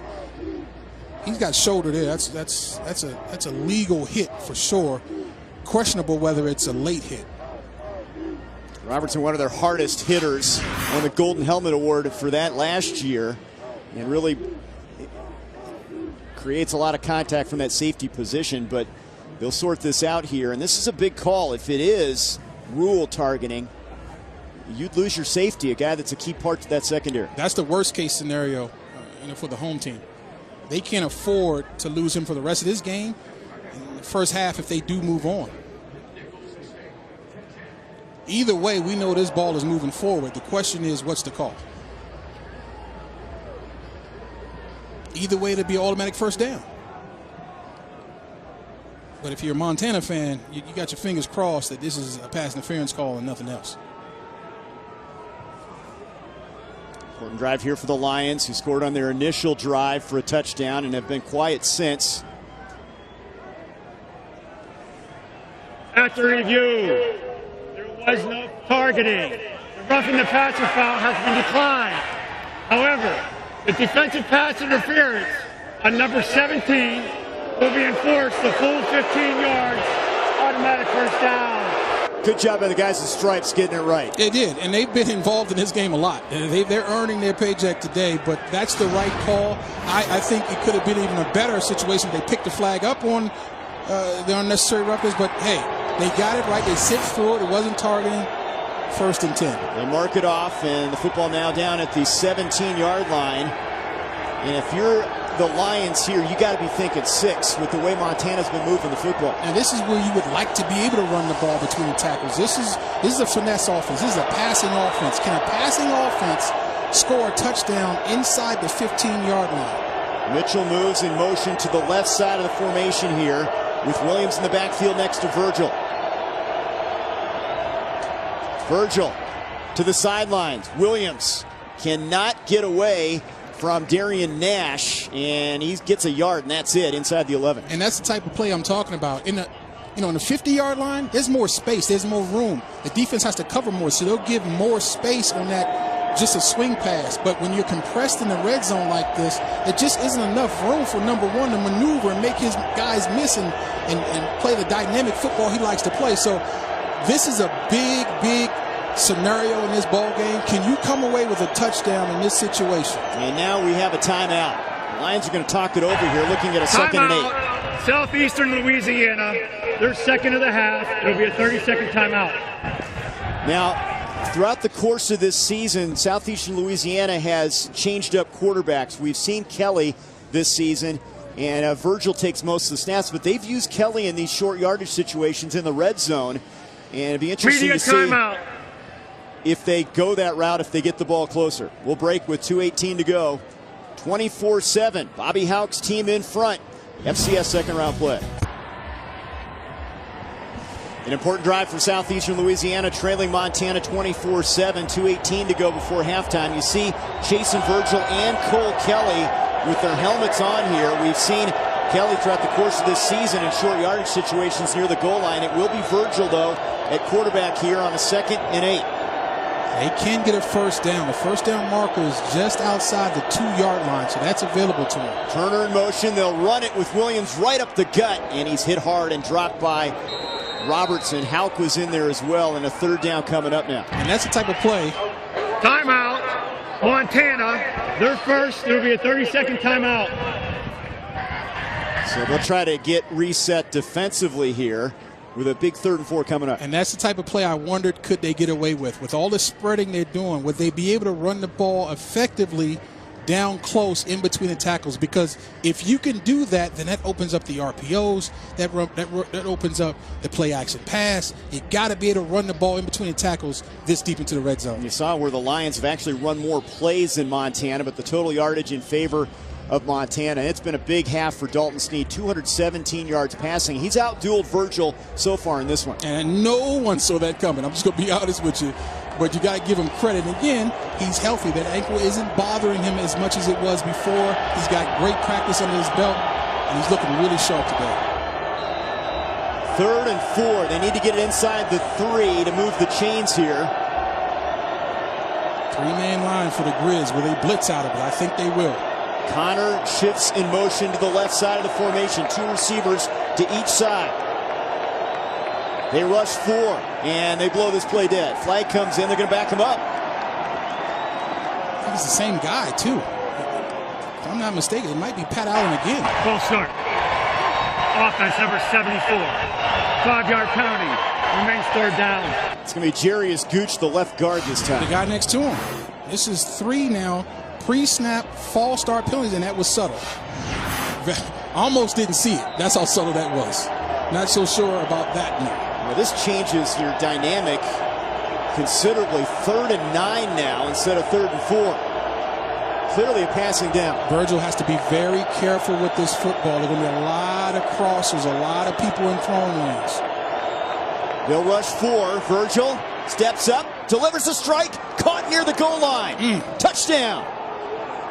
He's got shoulder there. That's a legal hit for sure. Questionable whether it's a late hit. Robertson, one of their hardest hitters, won the Golden Helmet Award for that last year, and really creates a lot of contact from that safety position, but they'll sort this out here, and this is a big call. If it is rule targeting, you'd lose your safety, a guy that's a key part to that secondary. That's the worst case scenario for the home team. They can't afford to lose him for the rest of this game in the first half if they do move on. Either way, we know this ball is moving forward. The question is, what's the call? Either way, it'll be an automatic first down. But if you're a Montana fan, you got your fingers crossed that this is a pass interference call and nothing else. Important drive here for the Lions, who scored on their initial drive for a touchdown and have been quiet since. After review, there was no targeting. The roughing the passer foul has been declined. However, the defensive pass interference on number 17 will be enforced the full 15 yards, automatic first down. Good job by the guys in stripes getting it right. They did, and they've been involved in this game a lot. They're earning their paycheck today, but that's the right call. I think it could have been even a better situation if they picked the flag up on the unnecessary roughness, but hey, they got it right. They sit through it. It wasn't targeting. 1st and 10. They mark it off, and the football now down at the 17-yard line. And if you're the Lions here, you got to be thinking 6 with the way Montana's been moving the football. And this is where you would like to be able to run the ball between the tackles. This is a finesse offense. This is a passing offense. Can a passing offense score a touchdown inside the 15-yard line? Mitchell moves in motion to the left side of the formation here with Williams in the backfield next to Virgil. Virgil to the sidelines. Williams cannot get away from Darian Nash, and he gets a yard, and that's it, inside the 11. And that's the type of play I'm talking about. On the 50-yard line, there's more space, there's more room. The defense has to cover more, so they'll give more space on that, just a swing pass. But when you're compressed in the red zone like this, there just isn't enough room for number one to maneuver and make his guys miss and play the dynamic football he likes to play. So this is a big scenario in this ball game. Can you come away with a touchdown in this situation? And now we have a timeout. The Lions are going to talk it over here, looking at a 2nd and 8. Southeastern Louisiana, they're second of the half. It'll be a 30-second timeout. Now, throughout the course of this season, Southeastern Louisiana has changed up quarterbacks. We've seen Kelly this season, and Virgil takes most of the snaps, but they've used Kelly in these short yardage situations in the red zone, and it'd be interesting to see timeout. If they go that route, if they get the ball closer. We'll break with 2:18 to go. 24-7, Bobby Houck's team in front. FCS second round play. An important drive for Southeastern Louisiana, trailing Montana 24-7, 2:18 to go before halftime. You see Jason Virgil and Cole Kelly with their helmets on here. We've seen Kelly throughout the course of this season in short yardage situations near the goal line. It will be Virgil, though, at quarterback here on a 2nd and 8. They can get a first down. The first down marker is just outside the 2-yard line, so that's available to them. Turner in motion. They'll run it with Williams right up the gut, and he's hit hard and dropped by Robertson. Houck was in there as well, and a 3rd down coming up now. And that's the type of play. Timeout. Montana, they're first. It'll be a 30-second timeout. So they'll try to get reset defensively here with a big 3rd and 4 coming up. And that's the type of play I wondered, could they get away with? With all the spreading they're doing, would they be able to run the ball effectively down close in between the tackles? Because if you can do that, then that opens up the RPOs, that opens up the play action pass. You got to be able to run the ball in between the tackles this deep into the red zone. You saw where the Lions have actually run more plays than Montana, but the total yardage in favor of Montana. It's been a big half for Dalton Snead, 217 yards passing. He's outdueled Virgil so far in this one. And no one saw that coming. I'm just going to be honest with you. But you got to give him credit. Again, he's healthy. That ankle isn't bothering him as much as it was before. He's got great practice under his belt, and he's looking really sharp today. 3rd and 4. They need to get it inside the 3 to move the chains here. 3-man line for the Grizz. Will they blitz out of it? I think they will. Connor shifts in motion to the left side of the formation. 2 receivers to each side. They rush 4, and they blow this play dead. Flag comes in. They're going to back him up. I think it's the same guy, too. If I'm not mistaken, it might be Pat Allen again. Full start. Offense number 74. 5-yard penalty. Remains 3rd down. It's going to be Jarius Gooch, the left guard this time. The guy next to him. This is 3 now. Pre-snap false start penalties, and that was subtle. Almost didn't see it. That's how subtle that was. Not so sure about that now. Well, this changes your dynamic considerably. 3rd and 9 now instead of 3rd and 4. Clearly a passing down. Virgil has to be very careful with this football. There are going to be a lot of crossers, a lot of people in throwing lanes. They'll rush 4. Virgil steps up, delivers a strike, caught near the goal line. Touchdown.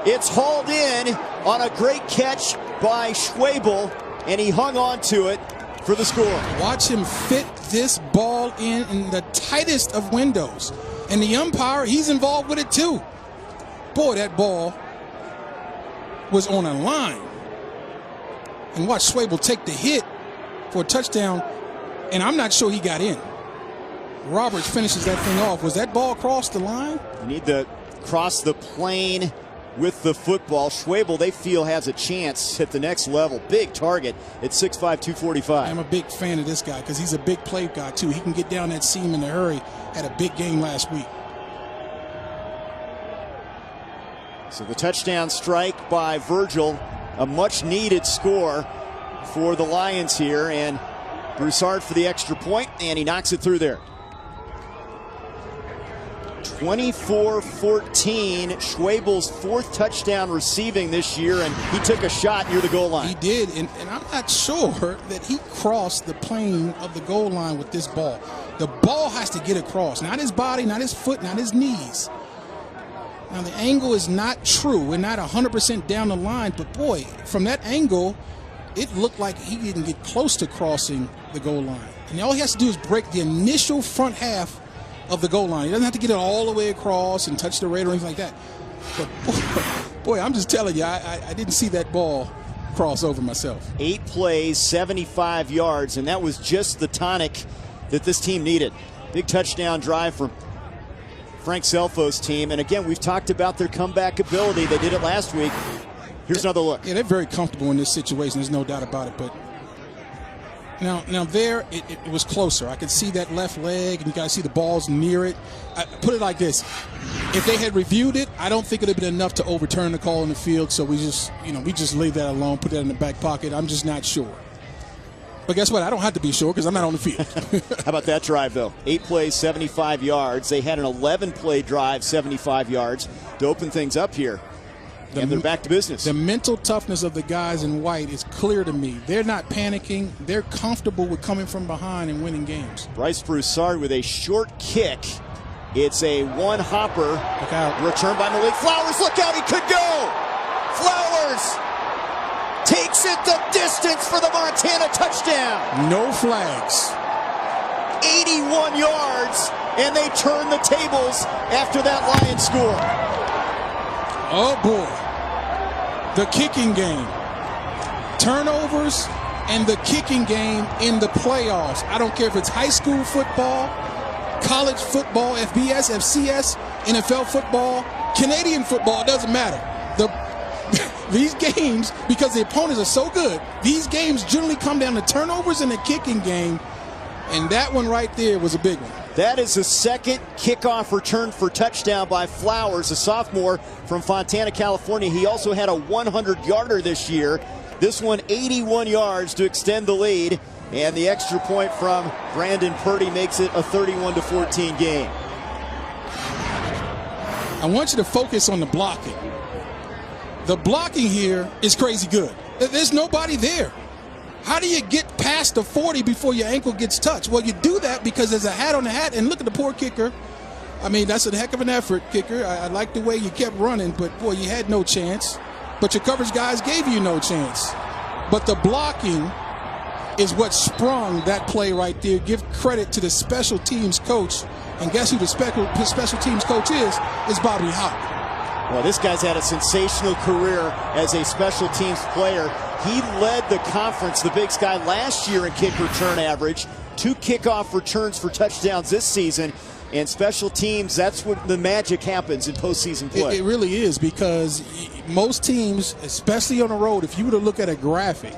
It's hauled in on a great catch by Schwabel, and he hung on to it for the score. Watch him fit this ball in the tightest of windows. And the umpire, he's involved with it too. Boy, that ball was on a line. And watch Schwabel take the hit for a touchdown, and I'm not sure he got in. Roberts finishes that thing off. Was that ball across the line? You need to cross the plane with the football. Schwabel, they feel, has a chance at the next level. Big target at 6'5", 245. I'm a big fan of this guy because he's a big play guy, too. He can get down that seam in a hurry. Had a big game last week. So the touchdown strike by Virgil, a much-needed score for the Lions here, and Broussard for the extra point, and he knocks it through there. 24-14, Schwabel's 4th touchdown receiving this year, and he took a shot near the goal line. He did, and I'm not sure that he crossed the plane of the goal line with this ball. The ball has to get across, not his body, not his foot, not his knees. Now, the angle is not true. We're not 100% down the line, but boy, from that angle, it looked like he didn't get close to crossing the goal line. And all he has to do is break the initial front half of the goal line. He doesn't have to get it all the way across and touch the radar or anything like that. But boy, I'm just telling you, I didn't see that ball cross over myself. 8 plays, 75 yards, and that was just the tonic that this team needed. Big touchdown drive from Frank Selfo's team. And again, we've talked about their comeback ability. They did it last week. Here's another look. Yeah, they're very comfortable in this situation. There's no doubt about it. But Now there, it was closer. I could see that left leg, and you guys see the balls near it. Put it like this. If they had reviewed it, I don't think it would have been enough to overturn the call in the field, so we just leave that alone, put that in the back pocket. I'm just not sure. But guess what? I don't have to be sure because I'm not on the field. How about that drive, though? 8 plays, 75 yards. They had an 11-play drive, 75 yards to open things up here. And they're back to business. The mental toughness of the guys in white is clear to me. They're not panicking. They're comfortable with coming from behind and winning games. Bryce Broussard with a short kick. It's a one-hopper. Look out. Return by Malik Flowers. Look out, he could go. Flowers takes it the distance for the Montana touchdown. No flags. 81 yards, and they turn the tables after that Lions score. Oh, boy. The kicking game. Turnovers and the kicking game in the playoffs. I don't care if it's high school football, college football, FBS, FCS, NFL football, Canadian football, it doesn't matter. These games, because the opponents are so good, these games generally come down to turnovers in the kicking game, and that one right there was a big one. That is the second kickoff return for touchdown by Flowers, a sophomore from Fontana, California. He also had a 100-yarder this year. This one 81 yards to extend the lead, and the extra point from Brandon Purdy makes it a 31-14 game. I want you to focus on the blocking. The blocking here is crazy good. There's nobody there. How do you get past the 40 before your ankle gets touched? Well, you do that because there's a hat on the hat, and look at the poor kicker. I mean, that's a heck of an effort, kicker. I like the way you kept running, but, boy, you had no chance. But your coverage guys gave you no chance. But the blocking is what sprung that play right there. Give credit to the special teams coach. And guess who the special teams coach is? It's Bobby Hauck. Well, this guy's had a sensational career as a special teams player. He led the conference, the Big Sky, last year in kick return average. 2 kickoff returns for touchdowns this season. And special teams, that's what the magic happens in postseason play. It really is, because most teams, especially on the road, if you were to look at a graphic,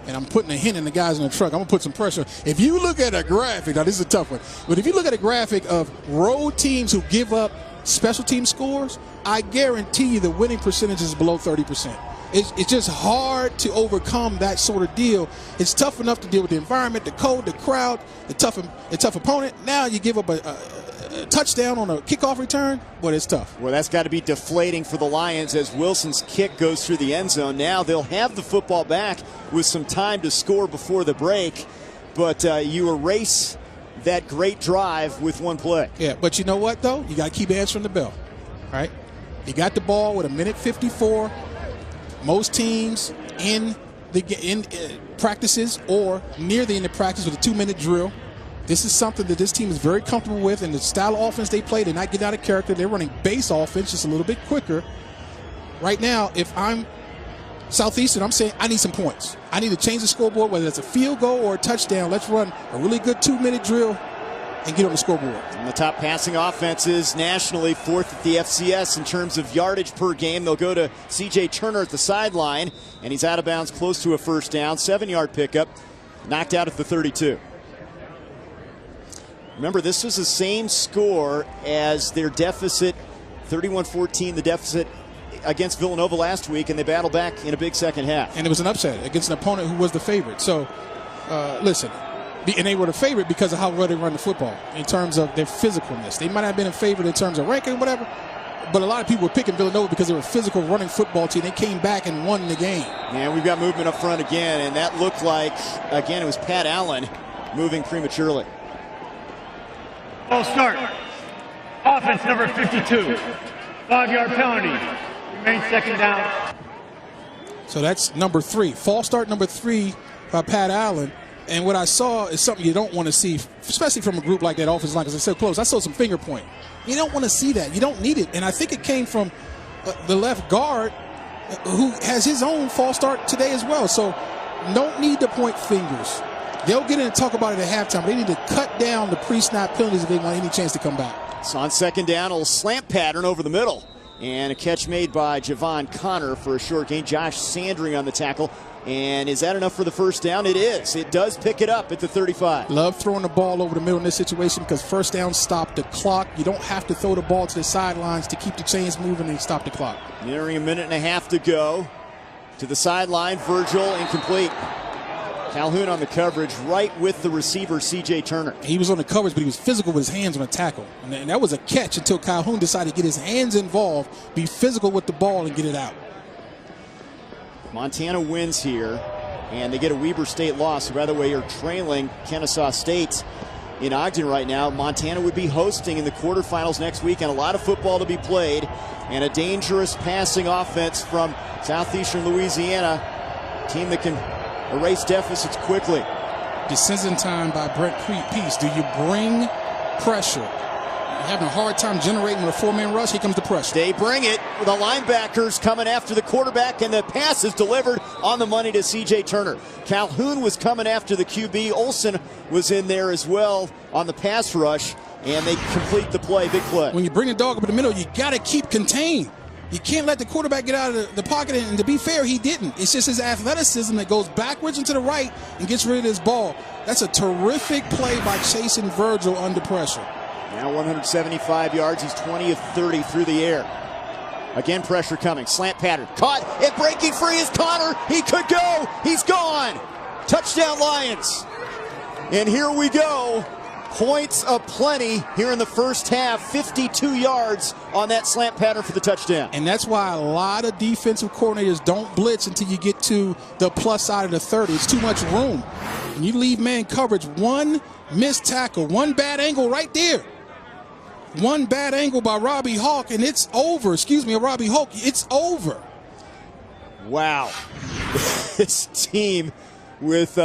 and I'm putting a hint in the guys in the truck, I'm going to put some pressure. If you look at a graphic, now this is a tough one, but if you look at a graphic of road teams who give up special team scores, I guarantee you the winning percentage is below 30%. It's just hard to overcome that sort of deal. It's tough enough to deal with the environment, the cold, the crowd, the tough opponent. Now you give up a touchdown on a kickoff return, but it's tough. Well, that's got to be deflating for the Lions as Wilson's kick goes through the end zone. Now they'll have the football back with some time to score before the break, but you erase that great drive with one play. Yeah, but you know what, though? You got to keep answering the bell, right? You got the ball with 1:54. Most teams in practices or near the end of practice with a 2-minute drill. This is something that this team is very comfortable with, and the style of offense they play, they're not getting out of character. They're running base offense just a little bit quicker. Right now, if I'm Southeastern, I'm saying I need some points. I need to change the scoreboard, whether it's a field goal or a touchdown. Let's run a really good 2-minute drill and get on the scoreboard. And the top passing offenses nationally, 4th at the FCS in terms of yardage per game. They'll go to C.J. Turner at the sideline, and he's out of bounds close to a first down. 7-yard pickup, knocked out at the 32. Remember, this was the same score as their deficit, 31-14, the deficit against Villanova last week, and they battled back in a big second half. And it was an upset against an opponent who was the favorite. So, listen, and they were the favorite because of how well they run the football in terms of their physicalness. They might not have been a favorite in terms of ranking, whatever, but a lot of people were picking Villanova because they were a physical running football team. They came back and won the game. And we've got movement up front again, and that looked like, again, it was Pat Allen moving prematurely. Full start. Offense number 52. 5-yard penalty. Remains second down. So that's number 3. False start number 3 by Pat Allen. And what I saw is something you don't want to see, especially from a group like that offensive line, because they're so close. I saw some finger point. You don't want to see that. You don't need it. And I think it came from the left guard, who has his own false start today as well. So don't need to point fingers. They'll get in and talk about it at halftime. They need to cut down the pre-snap penalties if they want any chance to come back. So on second down, a little slant pattern over the middle. And a catch made by Javon Connor for a short gain. Josh Sandring on the tackle. And is that enough for the first down? It is. It does pick it up at the 35. Love throwing the ball over the middle in this situation because first down stop the clock. You don't have to throw the ball to the sidelines to keep the chains moving and stop the clock. Nearing a minute and a half to go. To the sideline, Virgil, incomplete. Calhoun on the coverage, right with the receiver, C.J. Turner. He was on the coverage, but he was physical with his hands on the tackle. And that was a catch until Calhoun decided to get his hands involved, be physical with the ball, and get it out. Montana wins here, and they get a Weber State loss. By the way, you're trailing Kennesaw State in Ogden right now. Montana would be hosting in the quarterfinals next week, and a lot of football to be played, and a dangerous passing offense from Southeastern Louisiana, team that can erase deficits quickly. Decision time by Brett Peace. Do you bring pressure? You're having a hard time generating with a four-man rush. Here comes the pressure. They bring it. The linebackers coming after the quarterback, and the pass is delivered on the money to C.J. Turner. Calhoun was coming after the QB. Olsen was in there as well on the pass rush, and they complete the play. Big play. When you bring a dog up in the middle, you got to keep contained. You can't let the quarterback get out of the pocket, and to be fair, he didn't. It's just his athleticism that goes backwards and to the right and gets rid of this ball. That's a terrific play by chasing Virgil under pressure. Now 175 yards. He's 20 of 30 through the air. Again, pressure coming. Slant pattern. Caught and breaking free is Connor. He could go. He's gone. Touchdown, Lions. And here we go. Points aplenty here in the first half. 52 yards on that slant pattern for the touchdown. And that's why a lot of defensive coordinators don't blitz until you get to the plus side of the 30. It's too much room. And you leave man coverage, one missed tackle, one bad angle right there. One bad angle by Robbie Hawk, and it's over. Excuse me, Robbie Hawk, it's over. Wow. This team with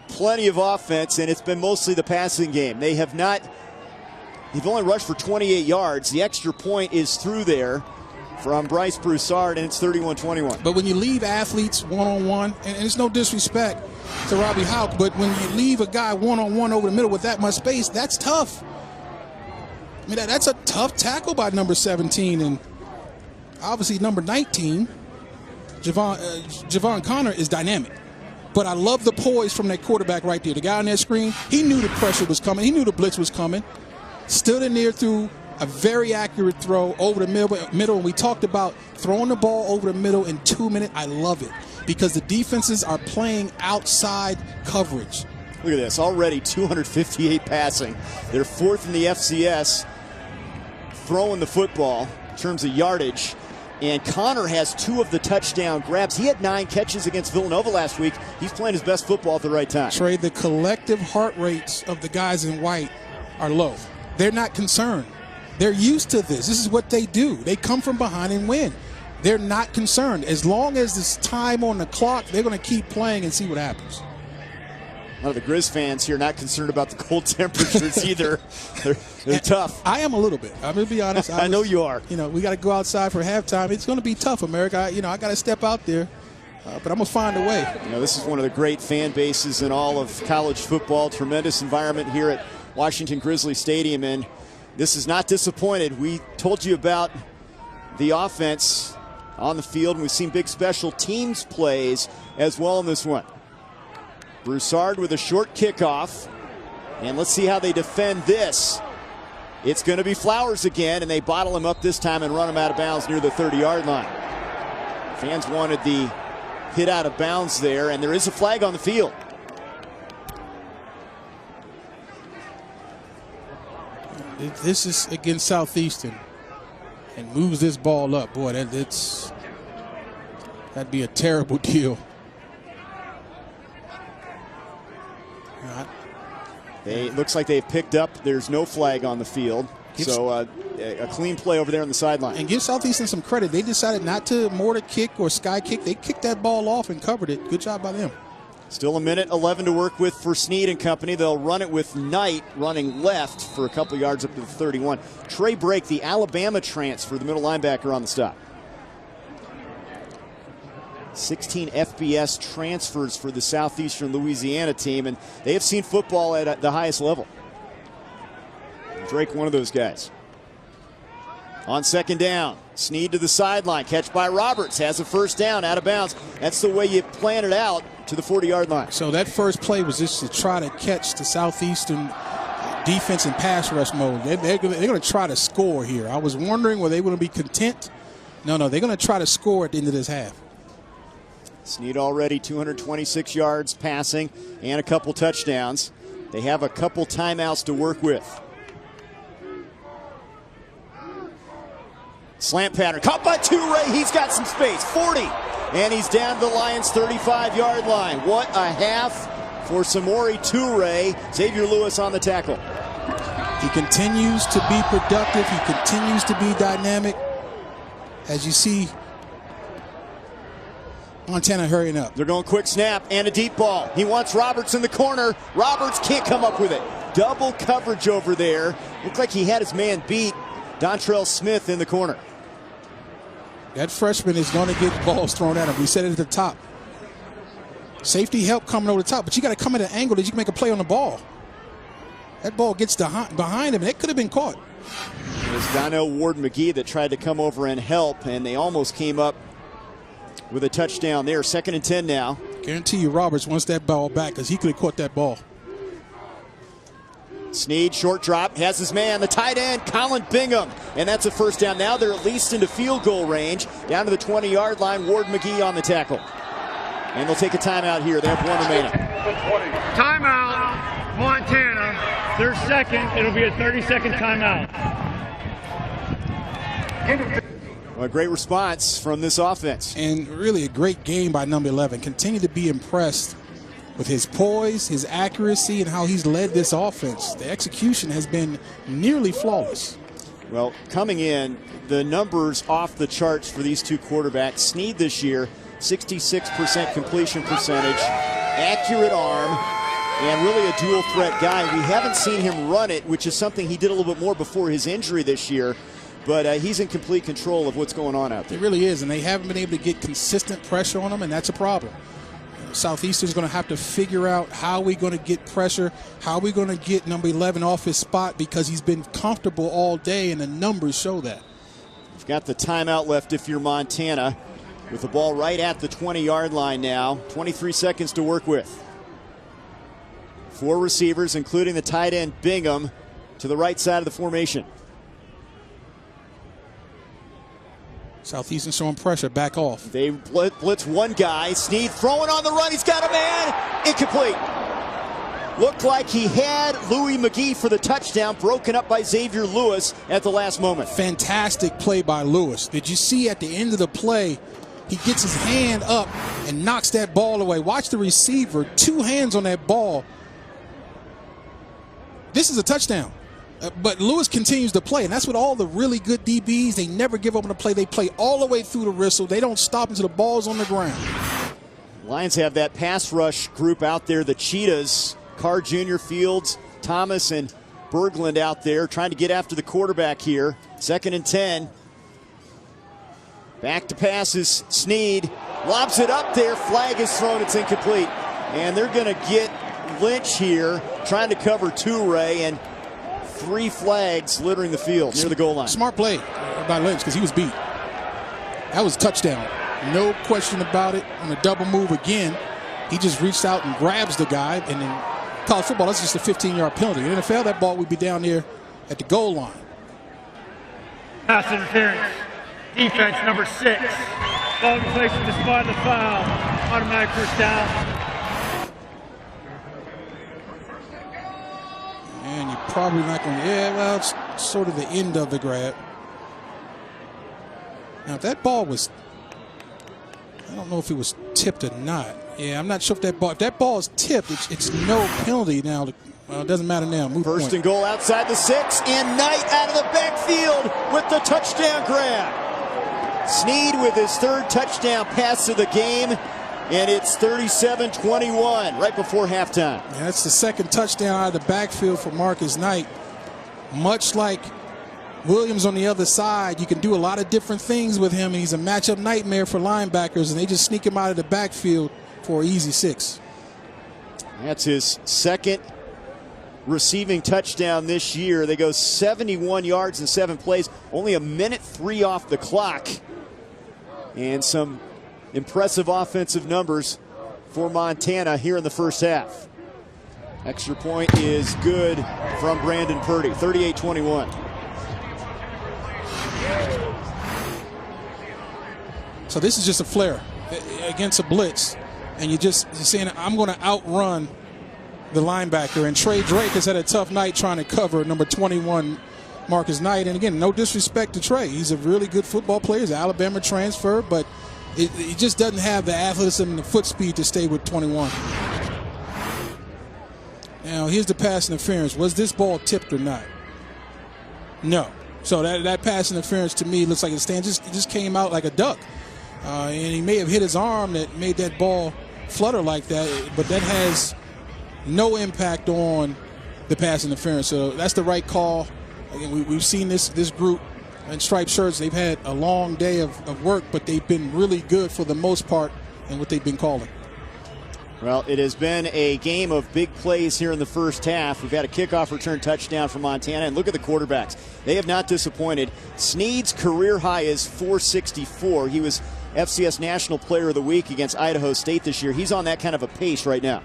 plenty of offense, and it's been mostly the passing game. They've only rushed for 28 yards. The extra point is through there from Bryce Broussard, and it's 31-21. But when you leave athletes one-on-one, and it's no disrespect to Robbie Hawk, but when you leave a guy one-on-one over the middle with that much space, that's tough. I mean, that's a tough tackle by number 17, and obviously number 19, Javon Connor, is dynamic. But I love the poise from that quarterback right there. The guy on that screen, he knew the pressure was coming. He knew the blitz was coming. Stood in there through a very accurate throw over the middle. And we talked about throwing the ball over the middle in 2 minutes. I love it because the defenses are playing outside coverage. Look at this. Already 258 passing. They're fourth in the FCS throwing the football in terms of yardage. And Connor has 2 of the touchdown grabs. He had 9 catches against Villanova last week. He's playing his best football at the right time. Trey, the collective heart rates of the guys in white are low. They're not concerned. They're used to this. This is what they do. They come from behind and win. They're not concerned. As long as there's time on the clock, they're going to keep playing and see what happens. One of the Grizz fans here not concerned about the cold temperatures either. They're tough. I am a little bit. I'm going to be honest. I know you are. You know, we got to go outside for halftime. It's going to be tough, America. I got to step out there, but I'm going to find a way. You know, this is one of the great fan bases in all of college football. Tremendous environment here at Washington Grizzly Stadium, and this is not disappointed. We told you about the offense on the field, and we've seen big special teams plays as well in this one. Broussard with a short kickoff, and let's see how they defend this. It's going to be Flowers again, and they bottle him up this time and run him out of bounds near the 30-yard line. Fans wanted the hit out of bounds there, and there is a flag on the field. This is against Southeastern and moves this ball up. Boy, that'd be a terrible deal. It looks like they've picked up. There's no flag on the field. So a clean play over there on the sideline. And give Southeastern some credit. They decided not to mortar kick or sky kick. They kicked that ball off and covered it. Good job by them. Still a minute 11 to work with for Snead and company. They'll run it with Knight running left for a couple yards up to the 31. Trey Brake, the Alabama transfer, the middle linebacker on the stop. 16 FBS transfers for the Southeastern Louisiana team, and they have seen football at the highest level. Drake, one of those guys. On second down, Snead to the sideline. Catch by Roberts. Has a first down out of bounds. That's the way you plan it out to the 40-yard line. So that first play was just to try to catch the Southeastern defense in pass rush mode. They're going to try to score here. I was wondering, were they going to be content? No, they're going to try to score at the end of this half. Snead already 226 yards passing and a couple touchdowns. They have a couple timeouts to work with. Slant pattern, caught by Toure. He's got some space, 40. And he's down to the Lions' 35-yard line. What a half for Samori Toure. Xavier Lewis on the tackle. He continues to be productive. He continues to be dynamic. As you see, Montana hurrying up. They're going quick snap and a deep ball. He wants Roberts in the corner. Roberts can't come up with it. Double coverage over there. Looked like he had his man beat. Dontrell Smith in the corner. That freshman is going to get balls thrown at him. We said it at the top. Safety help coming over the top, but you got to come at an angle that you can make a play on the ball. That ball gets behind him, and it could have been caught. It was Donnell Ward-McGee that tried to come over and help, and they almost came up with a touchdown there. 2nd and 10 now. Guarantee you Roberts wants that ball back because he could have caught that ball. Snead, short drop, has his man, the tight end, Colin Bingham. And that's a first down. Now they're at least into field goal range. Down to the 20-yard line, Ward-McGee on the tackle. And they'll take a timeout here. They have one remaining. Timeout, Montana. Their second. It'll be a 30-second timeout. Well, a great response from this offense. And really a great game by number 11. Continue to be impressed with his poise, his accuracy, and how he's led this offense. The execution has been nearly flawless. Well, coming in, the numbers off the charts for these two quarterbacks. Snead this year, 66% completion percentage, accurate arm, and really a dual threat guy. We haven't seen him run it, which is something he did a little bit more before his injury this year. But he's in complete control of what's going on out there. It really is, and they haven't been able to get consistent pressure on him, and that's a problem. Southeastern's going to have to figure out how we're going to get pressure, how we're going to get number 11 off his spot, because he's been comfortable all day, and the numbers show that. You've got the timeout left if you're Montana, with the ball right at the 20-yard line now. 23 seconds to work with. 4 receivers, including the tight end Bingham, to the right side of the formation. Southeastern showing pressure, back off. They blitz one guy. Snead throwing on the run. He's got a man. Incomplete. Looked like he had Louis McGee for the touchdown, broken up by Xavier Lewis at the last moment. Fantastic play by Lewis. Did you see at the end of the play, he gets his hand up and knocks that ball away. Watch the receiver, 2 hands on that ball. This is a touchdown. But Lewis continues to play, and that's what all the really good DBs, they never give up on the play. They play all the way through the whistle. They don't stop until the ball's on the ground. Lions have that pass rush group out there, the Cheetahs, Carr Jr., Fields, Thomas, and Berglund out there trying to get after the quarterback here. 2nd and 10. Back to passes. Snead lobs it up there. Flag is thrown. It's incomplete. And they're going to get Lynch here trying to cover Toure, and 3 flags littering the field near the goal line. Smart play by Lynch because he was beat. That was a touchdown. No question about it. On a double move again, he just reached out and grabs the guy. And in college football, that's just a 15-yard penalty. In NFL, that ball would be down there at the goal line. Pass interference. Defense number 6. Ball in place to the spot of the foul. Automatic first down. And you're probably not going to, well, it's sort of the end of the grab. Now, if that ball was, I don't know if it was tipped or not. Yeah, I'm not sure if that ball is tipped, it's no penalty now. Well, it doesn't matter now. Move First point. and goal outside the 6, and Knight out of the backfield with the touchdown grab. Snead with his 3rd touchdown pass of the game, and it's 37-21 right before halftime. Yeah, that's the 2nd touchdown out of the backfield for Marcus Knight. Much like Williams on the other side, you can do a lot of different things with him, and he's a matchup nightmare for linebackers, and they just sneak him out of the backfield for an easy 6. That's his 2nd receiving touchdown this year. They go 71 yards in 7 plays, only 1:03 off the clock. And some impressive offensive numbers for Montana here in the first half. Extra point is good from Brandon Purdy, 38-21. So this is just a flare against a blitz, and you're saying, I'm going to outrun the linebacker. And Trey Drake has had a tough night trying to cover number 21, Marcus Knight. And again, no disrespect to Trey. He's a really good football player. He's an Alabama transfer, but he just doesn't have the athleticism and the foot speed to stay with 21. Now, here's the pass interference. Was this ball tipped or not? No. So that pass interference to me looks like it just came out like a duck. And he may have hit his arm that made that ball flutter like that, but that has no impact on the pass interference. So that's the right call. Again, we've seen this group in striped shirts. They've had a long day of work, but they've been really good for the most part in what they've been calling. Well, it has been a game of big plays here in the first half. We've had a kickoff return touchdown for Montana, and look at the quarterbacks. They have not disappointed. Snead's career high is 464. He was FCS National Player of the Week against Idaho State this year. He's on that kind of a pace right now.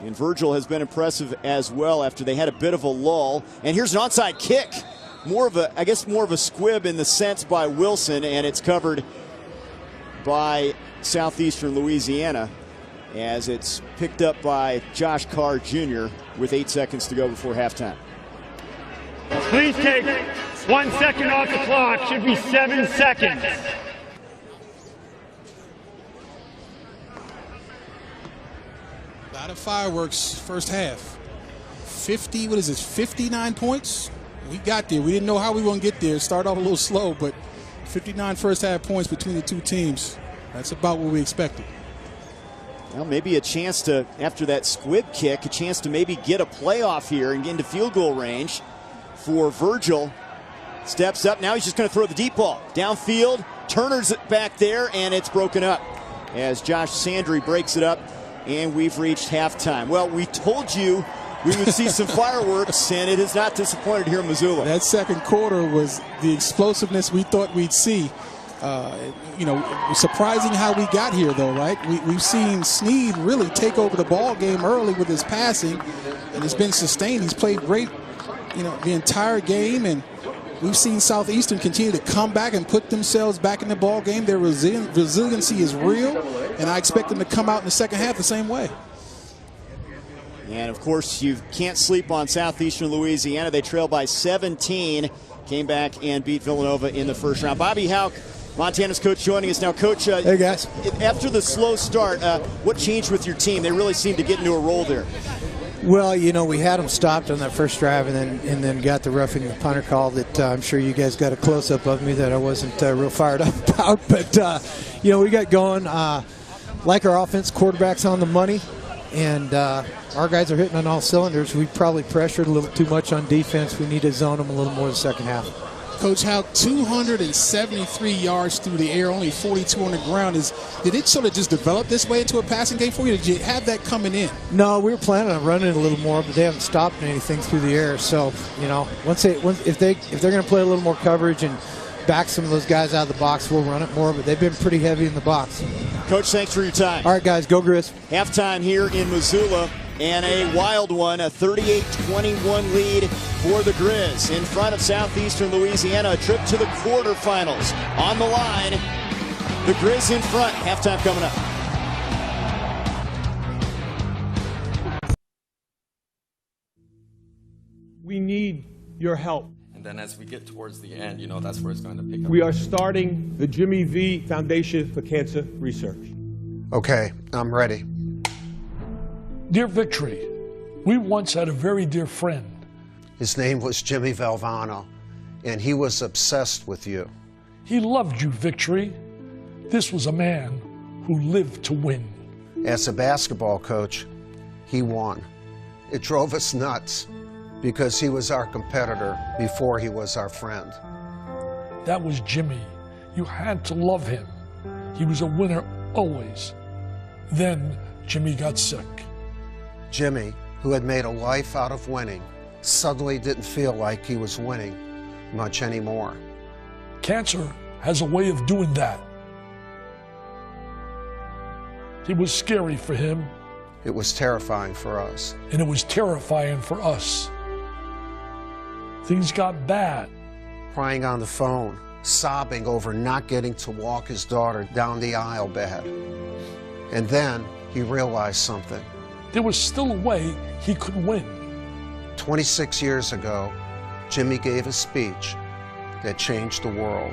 And Virgil has been impressive as well after they had a bit of a lull. And here's an onside kick. More of a squib in the sense by Wilson, and it's covered by Southeastern Louisiana as it's picked up by Josh Carr Jr. with 8 seconds to go before halftime. Please take 1 second off the clock. Should be 7 seconds. A lot of fireworks first half. 59 points? We got there. We didn't know how we were going to get there. Start off a little slow, but 59 first half points between the two teams. That's about what we expected. Well, maybe a chance to, after that squib kick, a chance to maybe get a playoff here and get into field goal range for Virgil. Steps up. Now he's just going to throw the deep ball. Downfield. Turner's back there, and it's broken up as Josh Sandry breaks it up, and we've reached halftime. Well, we told you we would see some fireworks, and it has not disappointed here in Missoula. That second quarter was the explosiveness we thought we'd see. Surprising how we got here, though, right? We've seen Snead really take over the ball game early with his passing, and it's been sustained. He's played great, the entire game, and we've seen Southeastern continue to come back and put themselves back in the ball game. Their resiliency is real, and I expect them to come out in the second half the same way. And, of course, you can't sleep on Southeastern Louisiana. They trail by 17, came back and beat Villanova in the first round. Bobby Houck, Montana's coach, joining us now. Coach, hey guys. After the slow start, what changed with your team? They really seemed to get into a roll there. Well, we had them stopped on that first drive, and then got the roughing the punter call that I'm sure you guys got a close-up of me that I wasn't real fired up about. But, we got going. Like our offense, quarterback's on the money, and our guys are hitting on all cylinders. We probably pressured a little too much on defense. We need to zone them a little more in the second half. Coach, how 273 yards through the air, only 42 on the ground. Did it sort of just develop this way into a passing game for you? Did you have that coming in? No, we were planning on running it a little more, but they haven't stopped anything through the air. So, if they're going to play a little more coverage and back some of those guys out of the box, we'll run it more. But they've been pretty heavy in the box. Coach, thanks for your time. All right, guys, go Grizz. Halftime here in Missoula. And a wild one, a 38-21 lead for the Grizz in front of Southeastern Louisiana. A trip to the quarterfinals on the line. The Grizz in front. Halftime coming up. We need your help. And then as we get towards the end, that's where it's going to pick up. We are starting the Jimmy V Foundation for Cancer Research. Okay, I'm ready. Dear Victory, we once had a very dear friend. His name was Jimmy Valvano, and he was obsessed with you. He loved you, Victory. This was a man who lived to win. As a basketball coach, he won. It drove us nuts because he was our competitor before he was our friend. That was Jimmy. You had to love him. He was a winner always. Then Jimmy got sick. Jimmy who had made a life out of winning, suddenly didn't feel like he was winning much anymore. Cancer has a way of doing that. It was scary for him. It was terrifying for us. And it was terrifying for us. Things got bad. Crying on the phone, sobbing over not getting to walk his daughter down the aisle bed. And then he realized something. There was still a way he could win. 26 years ago, Jimmy gave a speech that changed the world.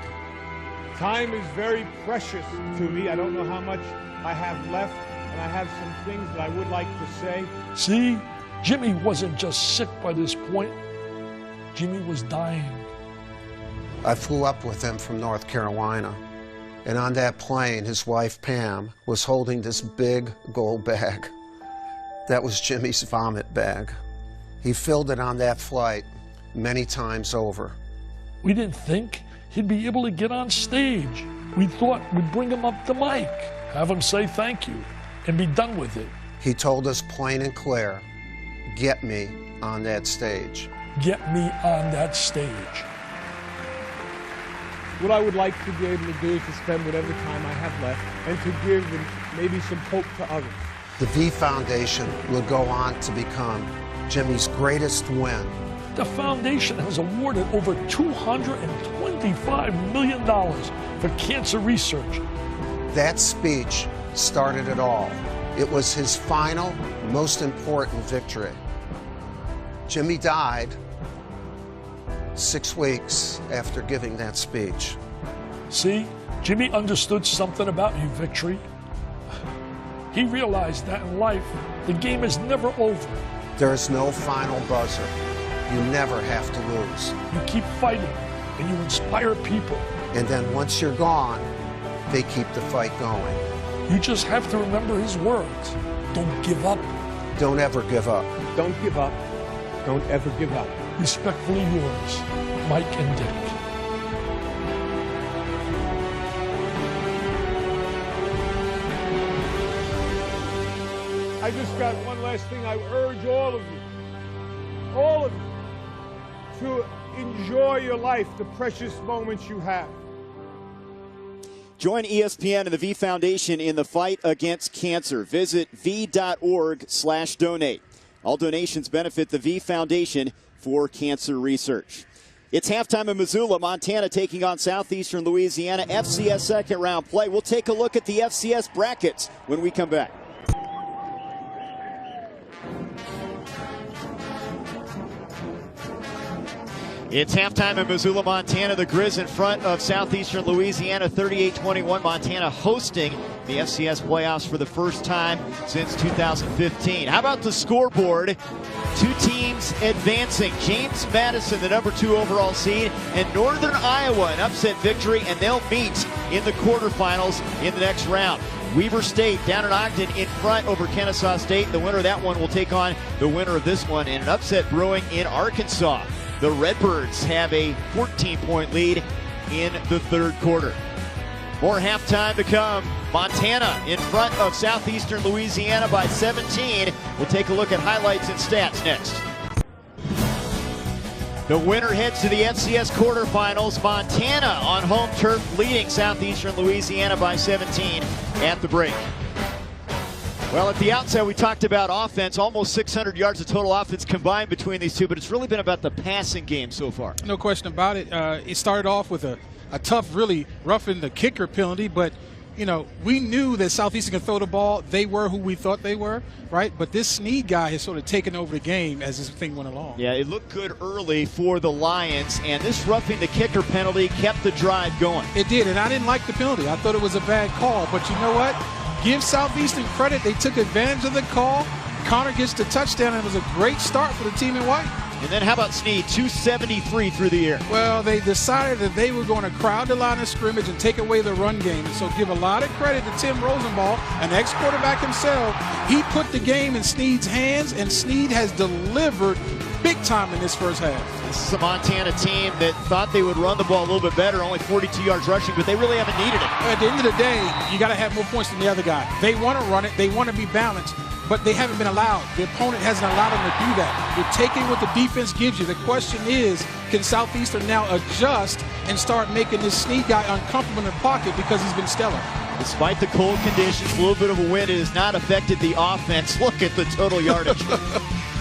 Time is very precious to me. I don't know how much I have left, and I have some things that I would like to say. See, Jimmy wasn't just sick by this point. Jimmy was dying. I flew up with him from North Carolina, and on that plane, his wife Pam was holding this big gold bag. That was Jimmy's vomit bag. He filled it on that flight many times over. We didn't think he'd be able to get on stage. We thought we'd bring him up the mic, have him say thank you, and be done with it. He told us plain and clear, get me on that stage. Get me on that stage. What I would like to be able to do is to spend whatever time I have left and to give maybe some hope to others. The V Foundation will go on to become Jimmy's greatest win. The foundation has awarded over $225 million for cancer research. That speech started it all. It was his final, most important victory. Jimmy died 6 weeks after giving that speech. See, Jimmy understood something about you, Victory. He realized that in life, the game is never over. There is no final buzzer. You never have to lose. You keep fighting, and you inspire people. And then once you're gone, they keep the fight going. You just have to remember his words. Don't give up. Don't ever give up. Don't give up. Don't ever give up. Respectfully yours, Mike and Dick. I just got one last thing. I urge all of you, to enjoy your life, the precious moments you have. Join ESPN and the V Foundation in the fight against cancer. Visit v.org/donate. All donations benefit the V Foundation for Cancer Research. It's halftime in Missoula, Montana, taking on Southeastern Louisiana. FCS second-round play. We'll take a look at the FCS brackets when we come back. It's halftime in Missoula, Montana. The Grizz in front of Southeastern Louisiana, 38-21. Montana hosting the FCS playoffs for the first time since 2015. How about the scoreboard? Two teams advancing. James Madison, the #2 overall seed, and Northern Iowa, an upset victory, and they'll meet in the quarterfinals in the next round. Weber State down in Ogden in front over Kennesaw State. The winner of that one will take on the winner of this one, and an upset brewing in Arkansas. The Redbirds have a 14-point lead in the third quarter. More halftime to come. Montana in front of Southeastern Louisiana by 17. We'll take a look at highlights and stats next. The winner heads to the FCS quarterfinals. Montana on home turf leading Southeastern Louisiana by 17 at the break. Well, at the outset, we talked about offense, almost 600 yards of total offense combined between these two, but it's really been about the passing game so far. No question about it. It started off with a tough, really roughing the kicker penalty, but, you know, we knew that Southeastern could throw the ball. They were who we thought they were, right? But this Snead guy has sort of taken over the game as this thing went along. Yeah, it looked good early for the Lions, and this roughing the kicker penalty kept the drive going. It did, and I didn't like the penalty. I thought it was a bad call, but you know what? Give Southeastern credit. They took advantage of the call. Connor gets the touchdown, and it was a great start for the team in white. And then how about Snead? 273 through the air. Well, they decided that they were going to crowd the line of scrimmage and take away the run game. So give a lot of credit to Tim Rosenball, an ex-quarterback himself. He put the game in Snead's hands, and Snead has delivered big time in this first half. This is a Montana team that thought they would run the ball a little bit better, only 42 yards rushing, but they really haven't needed it. At the end of the day, you got to have more points than the other guy. They want to run it. They want to be balanced. but they haven't been allowed. The opponent hasn't allowed them to do that. You're taking what the defense gives you. The question is, can Southeastern now adjust and start making this Snead guy uncomfortable in the pocket because he's been stellar? Despite the cold conditions, a little bit of a wind, it has not affected the offense. Look at the total yardage.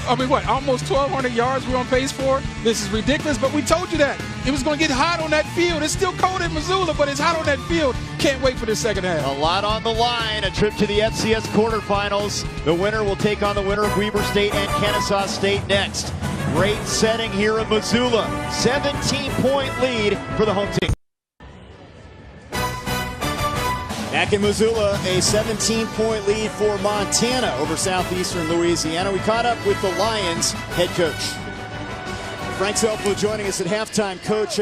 I mean, what, almost 1,200 yards we're on pace for? This is ridiculous, but we told you that. It was going to get hot on that field. It's still cold in Missoula, but it's hot on that field. Can't wait for the second half. A lot on the line. A trip to the FCS quarterfinals. The winner will take on the winner of Weber State and Kennesaw State next. Great setting here in Missoula. 17-point lead for the home team. Back in Missoula, a 17-point lead for Montana over Southeastern Louisiana. We caught up with the Lions head coach. Frank Zelfo joining us at halftime. Coach,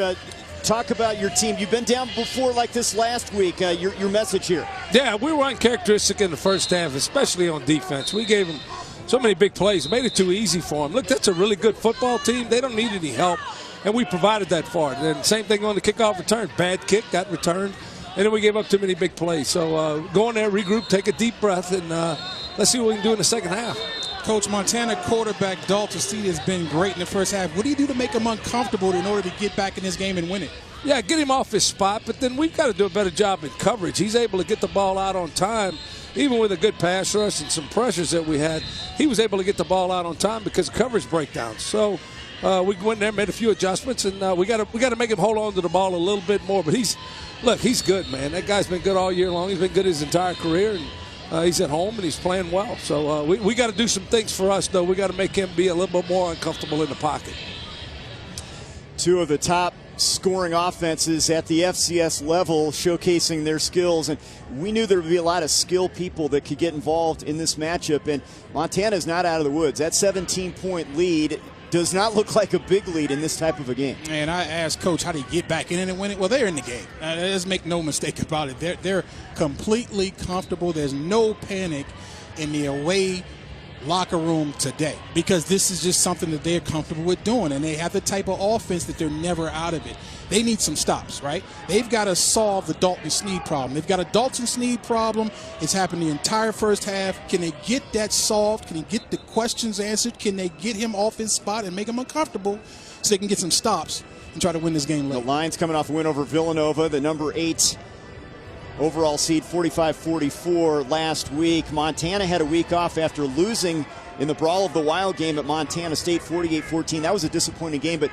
talk about your team. You've been down before like this last week. Your message here. Yeah, we were uncharacteristic in the first half, especially on defense. We gave them so many big plays, made it too easy for them. Look, that's a really good football team. They don't need any help, and we provided that for it. And same thing on the kickoff return. Bad kick, got returned. And then we gave up too many big plays. So go in there, regroup, take a deep breath, and let's see what we can do in the second half. Coach, Montana quarterback Dalton Snead has been great in the first half. What do you do to make him uncomfortable in order to get back in this game and win it? Yeah, get him off his spot, but then we've got to do a better job in coverage. He's able to get the ball out on time, even with a good pass rush and some pressures that we had. He was able to get the ball out on time because of coverage breakdowns. So we went in there, made a few adjustments, and we got to make him hold on to the ball a little bit more. But he's good, man. That guy's been good all year long. He's been good his entire career, and he's at home and he's playing well. So we got to do some things for us, though. We got to make him be a little bit more uncomfortable in the pocket. Two of the top scoring offenses at the FCS level showcasing their skills, and we knew there would be a lot of skilled people that could get involved in this matchup, and Montana's not out of the woods. That 17-point lead does not look like a big lead in this type of a game. And I asked Coach how do you get back in it and win it. Well, they're in the game. Let's make no mistake about it. They're completely comfortable. There's no panic in the away locker room today because this is just something that they're comfortable with doing, and they have the type of offense that they're never out of it. They need some stops, right? They've got to solve the Dalton Snead problem. They've got a Dalton Snead problem. It's happened the entire first half. Can they get that solved? Can they get the questions answered? Can they get him off his spot and make him uncomfortable so they can get some stops and try to win this game late? The Lions coming off a win over Villanova, the number 8 overall seed, 45-44 last week. Montana had a week off after losing in the Brawl of the Wild game at Montana State, 48-14. That was a disappointing game, but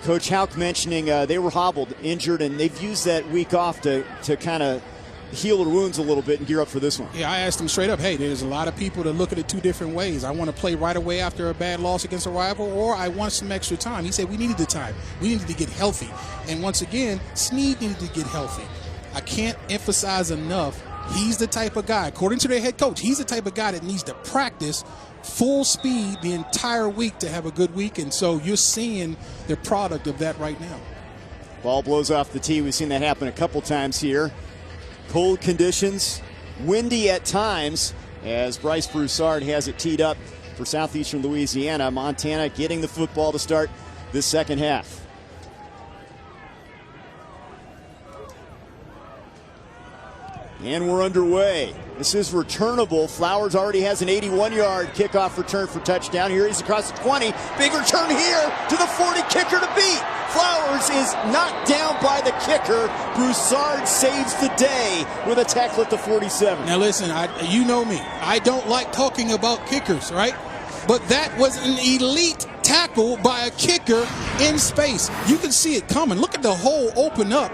Coach Houck mentioning they were hobbled, injured, and they've used that week off to kind of heal their wounds a little bit and gear up for this one. Yeah, I asked him straight up, hey, there's a lot of people that look at it two different ways. I want to play right away after a bad loss against a rival, or I want some extra time. He said we needed the time. We needed to get healthy. And once again, Snead needed to get healthy. I can't emphasize enough, he's the type of guy, according to their head coach, he's the type of guy that needs to practice full speed the entire week to have a good week, and so you're seeing the product of that right now. Ball blows off the tee. We've seen that happen a couple times here. Cold conditions, windy at times, as Bryce Broussard has it teed up for Southeastern Louisiana. Montana getting the football to start this second half. And we're underway. This is returnable. Flowers already has an 81-yard kickoff return for touchdown. Here he's across the 20. Big return here to the 40. Kicker to beat. Flowers is knocked down by the kicker. Broussard saves the day with a tackle at the 47. Now listen, you know me. I don't like talking about kickers, right? But that was an elite tackle by a kicker in space. You can see it coming. Look at the hole open up.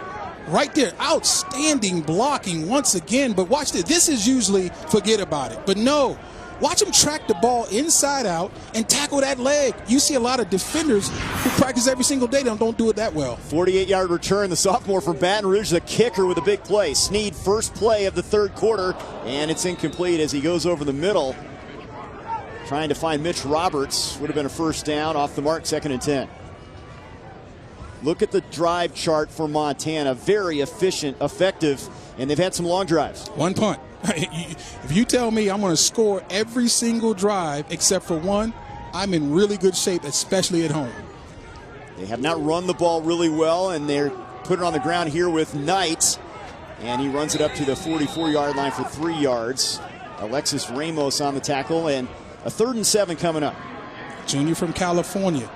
Right there, outstanding blocking once again, but watch this. This is usually forget about it, but no. Watch him track the ball inside out and tackle that leg. You see a lot of defenders who practice every single day don't do it that well. 48-yard return, the sophomore from Baton Rouge, the kicker with a big play. Snead, first play of the third quarter, and it's incomplete as he goes over the middle. Trying to find Mitch Roberts, would have been a first down, off the mark, 2nd and 10. Look at the drive chart for Montana. Very efficient, effective, and they've had some long drives. One punt. If you tell me I'm going to score every single drive except for one, I'm in really good shape, especially at home. They have not run the ball really well, and they're putting it on the ground here with Knight, and he runs it up to the 44-yard line for 3 yards. Alexis Ramos on the tackle, and a 3rd and 7 coming up. Junior from California.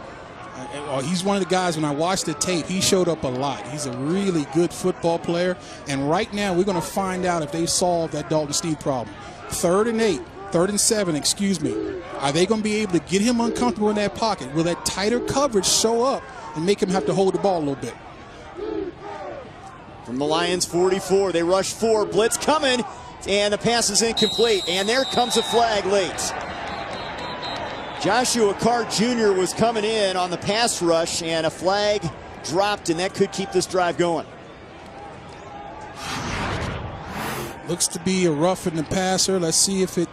He's one of the guys, when I watched the tape, he showed up a lot. He's a really good football player. And right now, we're going to find out if they've solved that Dalton Sneed problem. 3rd and 7, excuse me. Are they going to be able to get him uncomfortable in that pocket? Will that tighter coverage show up and make him have to hold the ball a little bit? From the Lions 44, they rush 4, blitz coming, and the pass is incomplete. And there comes a flag late. Joshua Carr Jr. was coming in on the pass rush, and a flag dropped, and that could keep this drive going. Looks to be a roughing the passer. Let's see if it.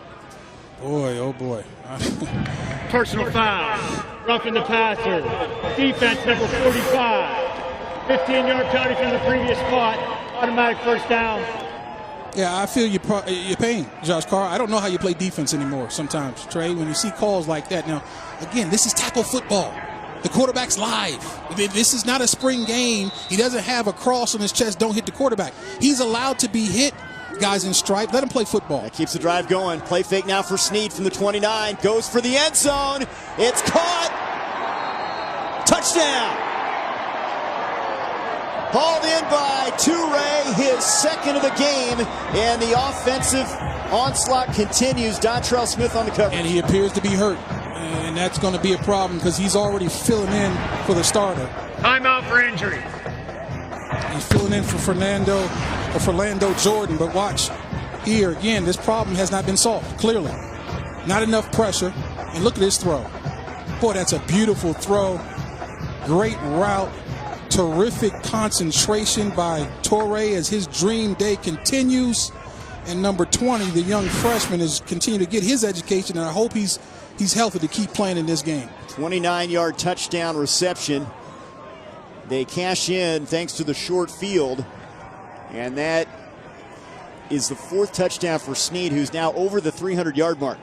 Boy, oh boy. Personal foul. Roughing the passer. Defense number 45. 15-yard penalty from the previous spot. Automatic first down. Yeah, I feel your pain, Josh Carr. I don't know how you play defense anymore sometimes, Trey, when you see calls like that. Now, again, this is tackle football. The quarterback's live. This is not a spring game. He doesn't have a cross on his chest, don't hit the quarterback. He's allowed to be hit. Guys in stripe, let him play football. That keeps the drive going. Play fake now for Sneed from the 29. Goes for the end zone. It's caught. Touchdown. Hauled in by Toure, his 2nd of the game, and the offensive onslaught continues. Dontrell Smith on the cover. And he appears to be hurt, and that's going to be a problem because he's already filling in for the starter. Timeout for injury. He's filling in for Philando Jordan, but watch here again, this problem has not been solved, clearly. Not enough pressure, and look at this throw. Boy, that's a beautiful throw. Great route. Terrific concentration by Toure as his dream day continues. And number 20, the young freshman, is continuing to get his education, and I hope he's healthy to keep playing in this game. 29-yard touchdown reception. They cash in thanks to the short field, and that is the 4th touchdown for Sneed, who's now over the 300-yard mark.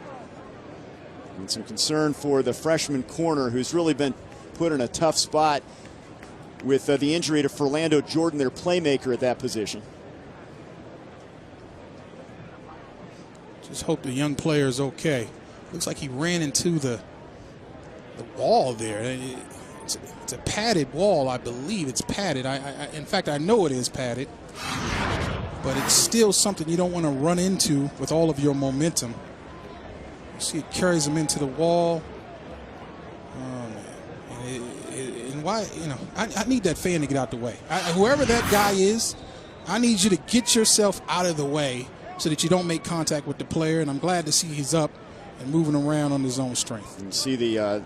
And some concern for the freshman corner, who's really been put in a tough spot with the injury to Philando Jordan, their playmaker at that position. Just hope the young player is okay. Looks like he ran into the wall there. It's a padded wall, I believe. It's padded. In fact, I know it is padded. But it's still something you don't want to run into with all of your momentum. You see it carries him into the wall. Oh, man. And why, I need that fan to get out the way. Whoever that guy is, I need you to get yourself out of the way so that you don't make contact with the player. And I'm glad to see he's up and moving around on his own strength. You see the,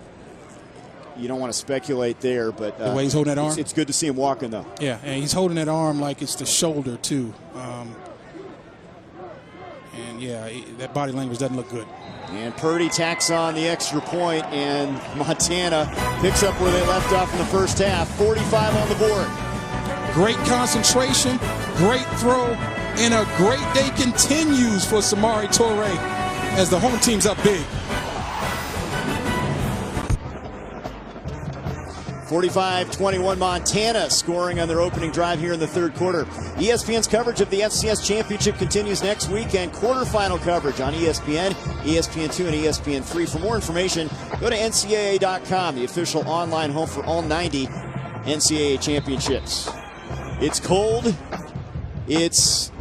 you don't want to speculate there, but the way he's holding that arm? It's good to see him walking, though. Yeah, and he's holding that arm like it's the shoulder, too. And, yeah, that body language doesn't look good. And Purdy tacks on the extra point, and Montana picks up where they left off in the first half. 45 on the board. Great concentration, great throw, and a great day continues for Samori Toure as the home team's up big. 45-21 Montana scoring on their opening drive here in the 3rd quarter. ESPN's coverage of the FCS Championship continues next week, and quarterfinal coverage on ESPN, ESPN2, and ESPN3. For more information, go to NCAA.com, the official online home for all 90 NCAA championships. It's cold. It's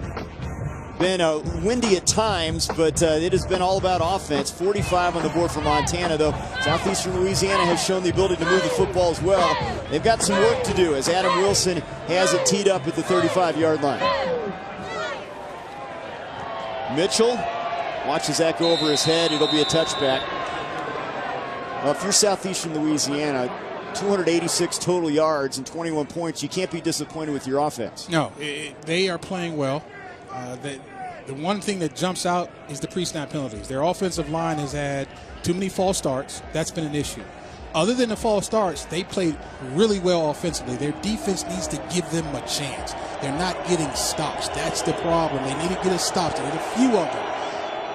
been windy at times, but it has been all about offense. 45 on the board for Montana, though. Southeastern Louisiana has shown the ability to move the football as well. They've got some work to do as Adam Wilson has it teed up at the 35-yard line. Mitchell watches that go over his head. It'll be a touchback. Well, if you're Southeastern Louisiana, 286 total yards and 21 points, you can't be disappointed with your offense. No, they are playing well. The one thing that jumps out is the pre-snap penalties. Their offensive line has had too many false starts. That's been an issue. Other than the false starts, they played really well offensively. Their defense needs to give them a chance. They're not getting stops. That's the problem. They need to get a stop. They need a few of them.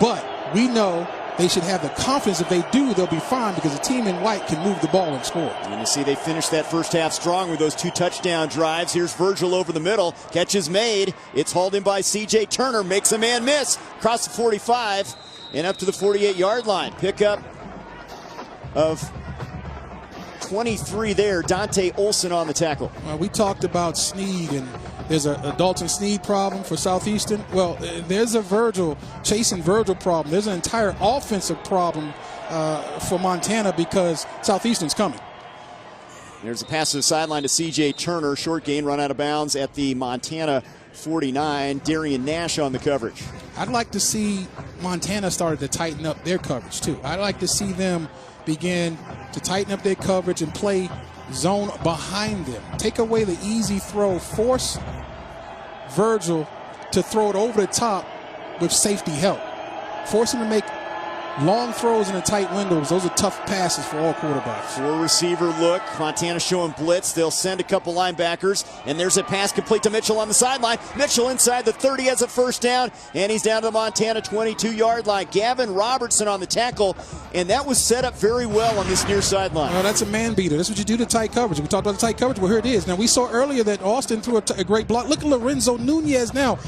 But we know they should have the confidence. If they do, they'll be fine because the team in white can move the ball and score. And you see they finished that first half strong with those 2 touchdown drives. Here's Virgil over the middle. Catch is made. It's hauled in by C.J. Turner. Makes a man miss. Across the 45 and up to the 48-yard line. Pickup of 23 there. Dante Olson on the tackle. We talked about Sneed, and there's a Dalton Sneed problem for Southeastern. Well, there's a chasing Virgil problem. There's an entire offensive problem for Montana because Southeastern's coming. There's a pass to the sideline to C.J. Turner. Short gain, run out of bounds at the Montana 49. Darian Nash on the coverage. I'd like to see Montana started to tighten up their coverage too. I'd like to see them begin to tighten up their coverage and play zone behind them. Take away the easy throw. Force Virgil to throw it over the top with safety help. Force him to make long throws in the tight windows. Those are tough passes for all quarterbacks. 4-receiver look. Montana showing blitz. They'll send a couple linebackers. And there's a pass complete to Mitchell on the sideline. Mitchell inside the 30 has a first down. And he's down to the Montana 22-yard line. Gavin Robertson on the tackle. And that was set up very well on this near sideline. Well, that's a man beater. That's what you do to tight coverage. We talked about the tight coverage. Well, here it is. Now, we saw earlier that Austin threw a great block. Look at Lorenzo Nunez now.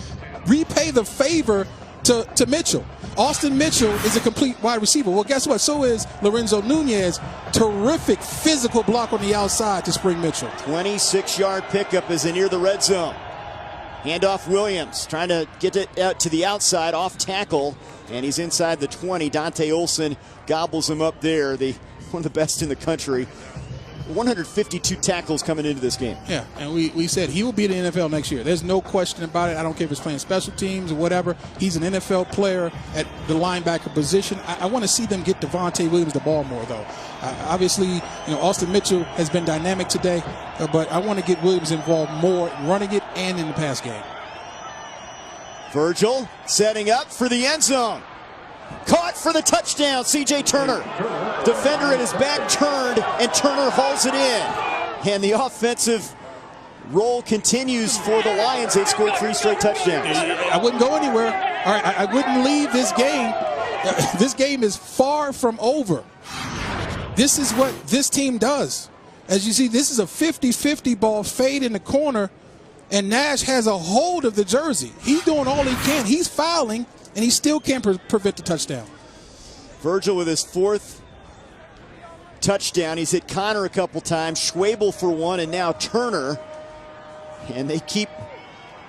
Repay the favor to Mitchell. Austin Mitchell is a complete wide receiver. Well, guess what? So is Lorenzo Nunez. Terrific physical block on the outside to Spring Mitchell. 26-yard pickup as they near the red zone. Handoff Williams trying to get it out to the outside, off tackle, and he's inside the 20. Dante Olson gobbles him up there. One of the best in the country. 152 tackles coming into this game. Yeah, and we said he will be in the NFL next year. There's no question about it. I don't care if he's playing special teams or whatever. He's an NFL player at the linebacker position. I want to see them get Devontae Williams the ball more, though. Obviously, Austin Mitchell has been dynamic today, but I want to get Williams involved more in running it and in the pass game. Virgil setting up for the end zone. Caught for the touchdown, C.J. Turner. Defender at his back turned, and Turner hauls it in. And the offensive roll continues for the Lions. They've scored 3 straight touchdowns. I wouldn't go anywhere. All right, I wouldn't leave this game. This game is far from over. This is what this team does. As you see, this is a 50-50 ball fade in the corner, and Nash has a hold of the jersey. He's doing all he can. He's fouling, and he still can't prevent the touchdown. Virgil with his 4th touchdown. He's hit Connor a couple times, Schwabel for 1, and now Turner. And they keep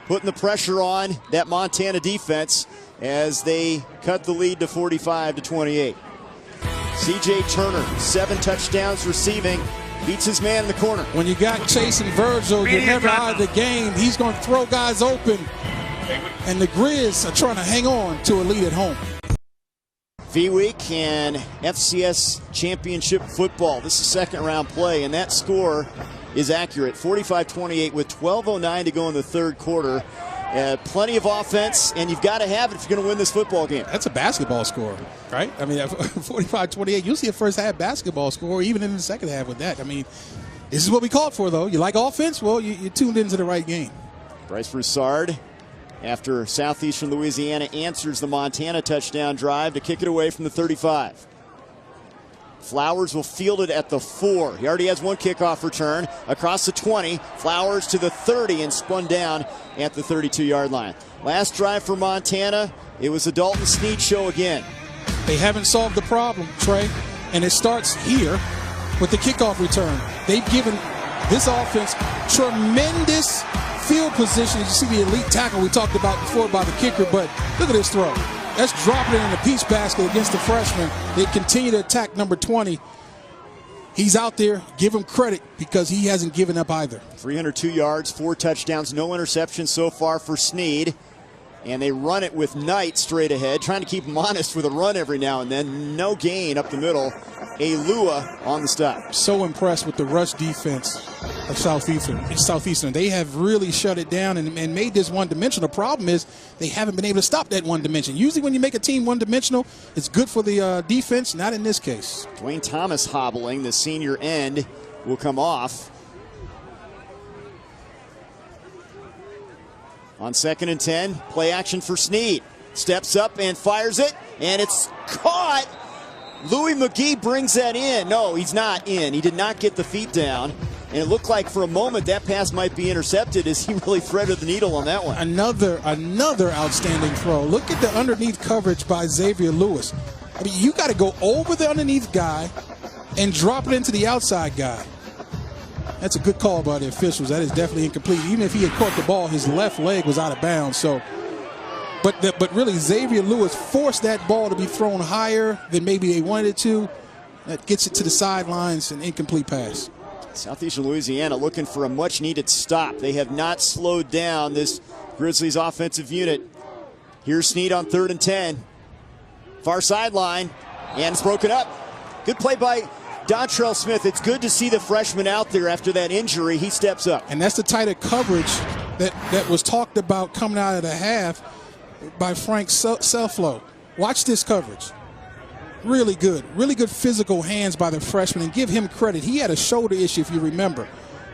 putting the pressure on that Montana defense as they cut the lead to 45-28. C.J. Turner, 7 touchdowns receiving. Beats his man in the corner. When you got chasing Virgil, you're never out of the game. He's going to throw guys open. And the Grizz are trying to hang on to a lead at home. V-Week and FCS championship football. This is second-round play, and that score is accurate. 45-28 with 12:09 to go in the third quarter. Plenty of offense, and you've got to have it if you're going to win this football game. That's a basketball score, right? I mean, 45-28, you'll see a first-half basketball score, even in the second half with that. I mean, this is what we called for, though. You like offense? Well, you tuned into the right game. Bryce Broussard, after Southeastern Louisiana answers the Montana touchdown drive to kick it away from the 35. Flowers will field it at the 4. He already has 1 kickoff return across the 20. Flowers to the 30 and spun down at the 32-yard line. Last drive for Montana, it was the Dalton Sneed show again. They haven't solved the problem, Trey, and it starts here with the kickoff return. They've given this offense tremendous field position. You see the elite tackle we talked about before by the kicker, but look at this throw. That's dropping it in the peach basket against the freshman. They continue to attack number 20. He's out there. Give him credit because he hasn't given up either. 302 yards, 4 touchdowns, no interceptions so far for Sneed. And they run it with Knight straight ahead, trying to keep him honest with a run every now and then. No gain up the middle. Alua on the stop. So impressed with the rush defense of Southeastern. They have really shut it down and made this one-dimensional. The problem is they haven't been able to stop that one dimension. Usually when you make a team one-dimensional, it's good for the defense, not in this case. Dwayne Thomas hobbling. The senior end will come off. On 2nd and 10, play action for Sneed. Steps up and fires it. and it's caught. Louis McGee brings that in. No, he's not in. He did not get the feet down. And it looked like for a moment that pass might be intercepted as he really threaded the needle on that one. Another outstanding throw. Look at the underneath coverage by Xavier Lewis. I mean, you got to go over the underneath guy and drop it into the outside guy. That's a good call by the officials. That is definitely incomplete. Even if he had caught the ball, his left leg was out of bounds. So, but really, Xavier Lewis forced that ball to be thrown higher than maybe they wanted it to. That gets it to the sidelines, an incomplete pass. Southeastern Louisiana looking for a much-needed stop. They have not slowed down this Grizzlies offensive unit. Here's Snead on 3rd and 10. Far sideline, and it's broken up. Good play by Dontrell Smith. It's good to see the freshman out there after that injury. He steps up. And that's the type of coverage that was talked about coming out of the half by Frank Selflow. Watch this coverage. Really good physical hands by the freshman, and give him credit. He had a shoulder issue, if you remember.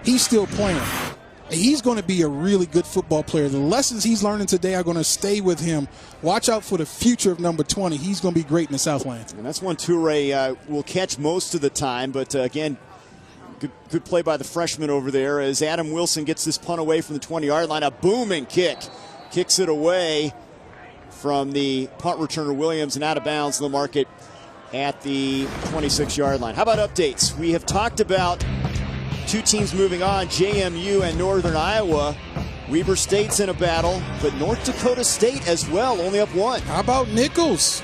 He's still playing. And he's going to be a really good football player. The lessons he's learning today are going to stay with him. Watch out for the future of number 20. He's going to be great in the Southland. And that's one Toure will catch most of the time, but again, good play by the freshman over there as Adam Wilson gets this punt away from the 20-yard line. A booming kick. Kicks it away from the punt returner Williams and out of bounds. Lamarcket at the 26-yard line. How about updates? We have talked about two teams moving on, JMU and Northern Iowa. Weber State's in a battle, but North Dakota State as well, only up 1. How about Nichols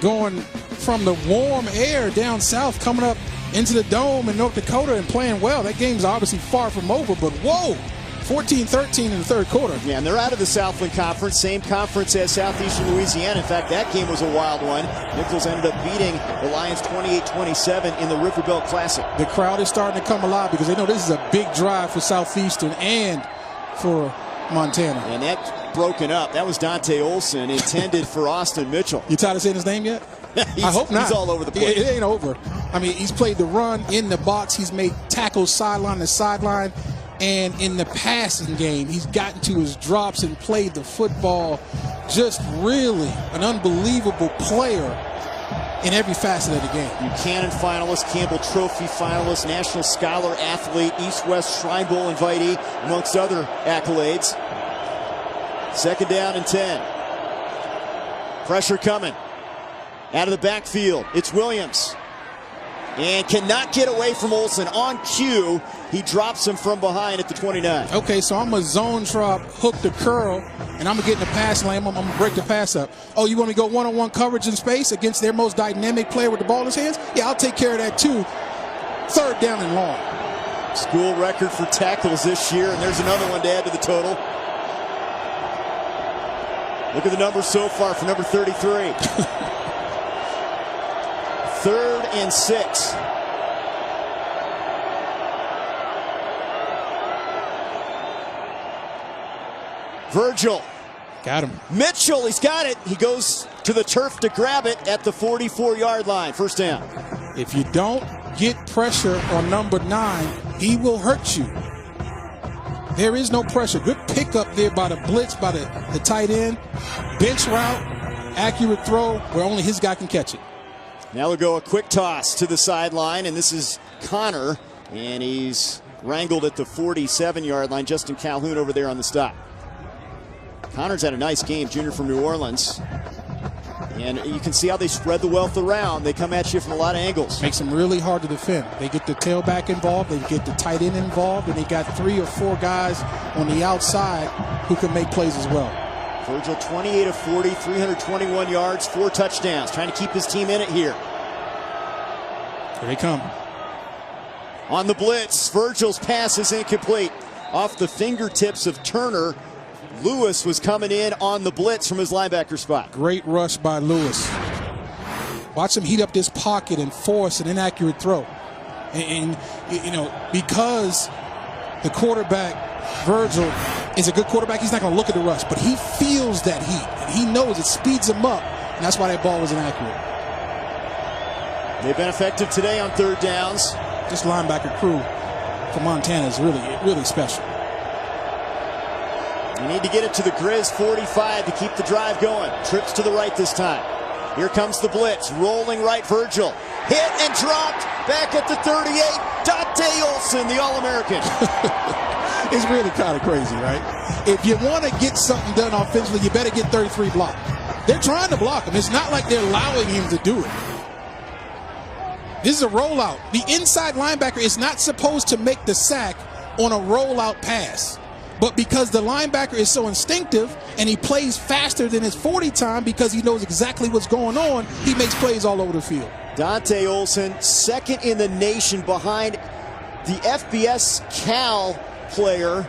going from the warm air down south, coming up into the dome in North Dakota and playing well? That game's obviously far from over, but whoa! 14-13 in the third quarter. Yeah, and they're out of the Southland Conference, same conference as Southeastern Louisiana. In fact, that game was a wild one. Nichols ended up beating the Lions 28-27 in the Riverbelt Classic. The crowd is starting to come alive because they know this is a big drive for Southeastern and for Montana. And that broken up. That was Dante Olson, intended for Austin Mitchell. You tired of saying his name yet? I hope not. He's all over the place. It ain't over. I mean, he's played the run in the box. He's made tackles sideline to sideline. And in the passing game, he's gotten to his drops and played the football. Just really an unbelievable player in every facet of the game. Buchanan finalist, Campbell Trophy finalist, National Scholar Athlete, East-West Shrine Bowl invitee, amongst other accolades. 2nd down and 10. Pressure coming. Out of the backfield, it's Williams. And cannot get away from Olsen. On cue, he drops him from behind at the 29. Okay, so I'm a zone drop, hook the curl, and I'm going to get in the pass lane. I'm going to break the pass up. Oh, you want me to go one-on-one coverage in space against their most dynamic player with the ball in his hands? Yeah, I'll take care of that too. 3rd down and long. School record for tackles this year, and there's another one to add to the total. Look at the numbers so far for number 33. 3rd and 6. Virgil. Got him. Mitchell, he's got it. He goes to the turf to grab it at the 44-yard line. 1st down. If you don't get pressure on number 9, he will hurt you. There is no pressure. Good pickup there by the blitz, by the tight end. Bench route, accurate throw where only his guy can catch it. Now we'll go a quick toss to the sideline, and this is Connor, and he's wrangled at the 47-yard line. Justin Calhoun over there on the stop. Connor's had a nice game, junior from New Orleans. And you can see how they spread the wealth around. They come at you from a lot of angles. Makes them really hard to defend. They get the tailback involved, they get the tight end involved, and they got 3 or 4 guys on the outside who can make plays as well. Virgil 28 of 40, 321 yards, 4 touchdowns. Trying to keep his team in it here. Here they come. On the blitz, Virgil's pass is incomplete. Off the fingertips of Turner. Lewis was coming in on the blitz from his linebacker spot. Great rush by Lewis. Watch him heat up this pocket and force an inaccurate throw. And you know, because the quarterback, Virgil, is a good quarterback, he's not going to look at the rush, but he feels that heat. And he knows it speeds him up, and that's why that ball was inaccurate. They've been effective today on 3rd downs. This linebacker crew for Montana is really special. You need to get it to the Grizz 45 to keep the drive going. Trips to the right this time. Here comes the blitz. Rolling right, Virgil. Hit and dropped. Back at the 38. Dante Olson, the All-American. It's really kind of crazy, right? If you want to get something done offensively, you better get 33 blocked. They're trying to block him. It's not like they're allowing him to do it. This is a rollout. The inside linebacker is not supposed to make the sack on a rollout pass. But because the linebacker is so instinctive and he plays faster than his 40 time because he knows exactly what's going on, he makes plays all over the field. Dante Olson, second in the nation behind the FBS Cal player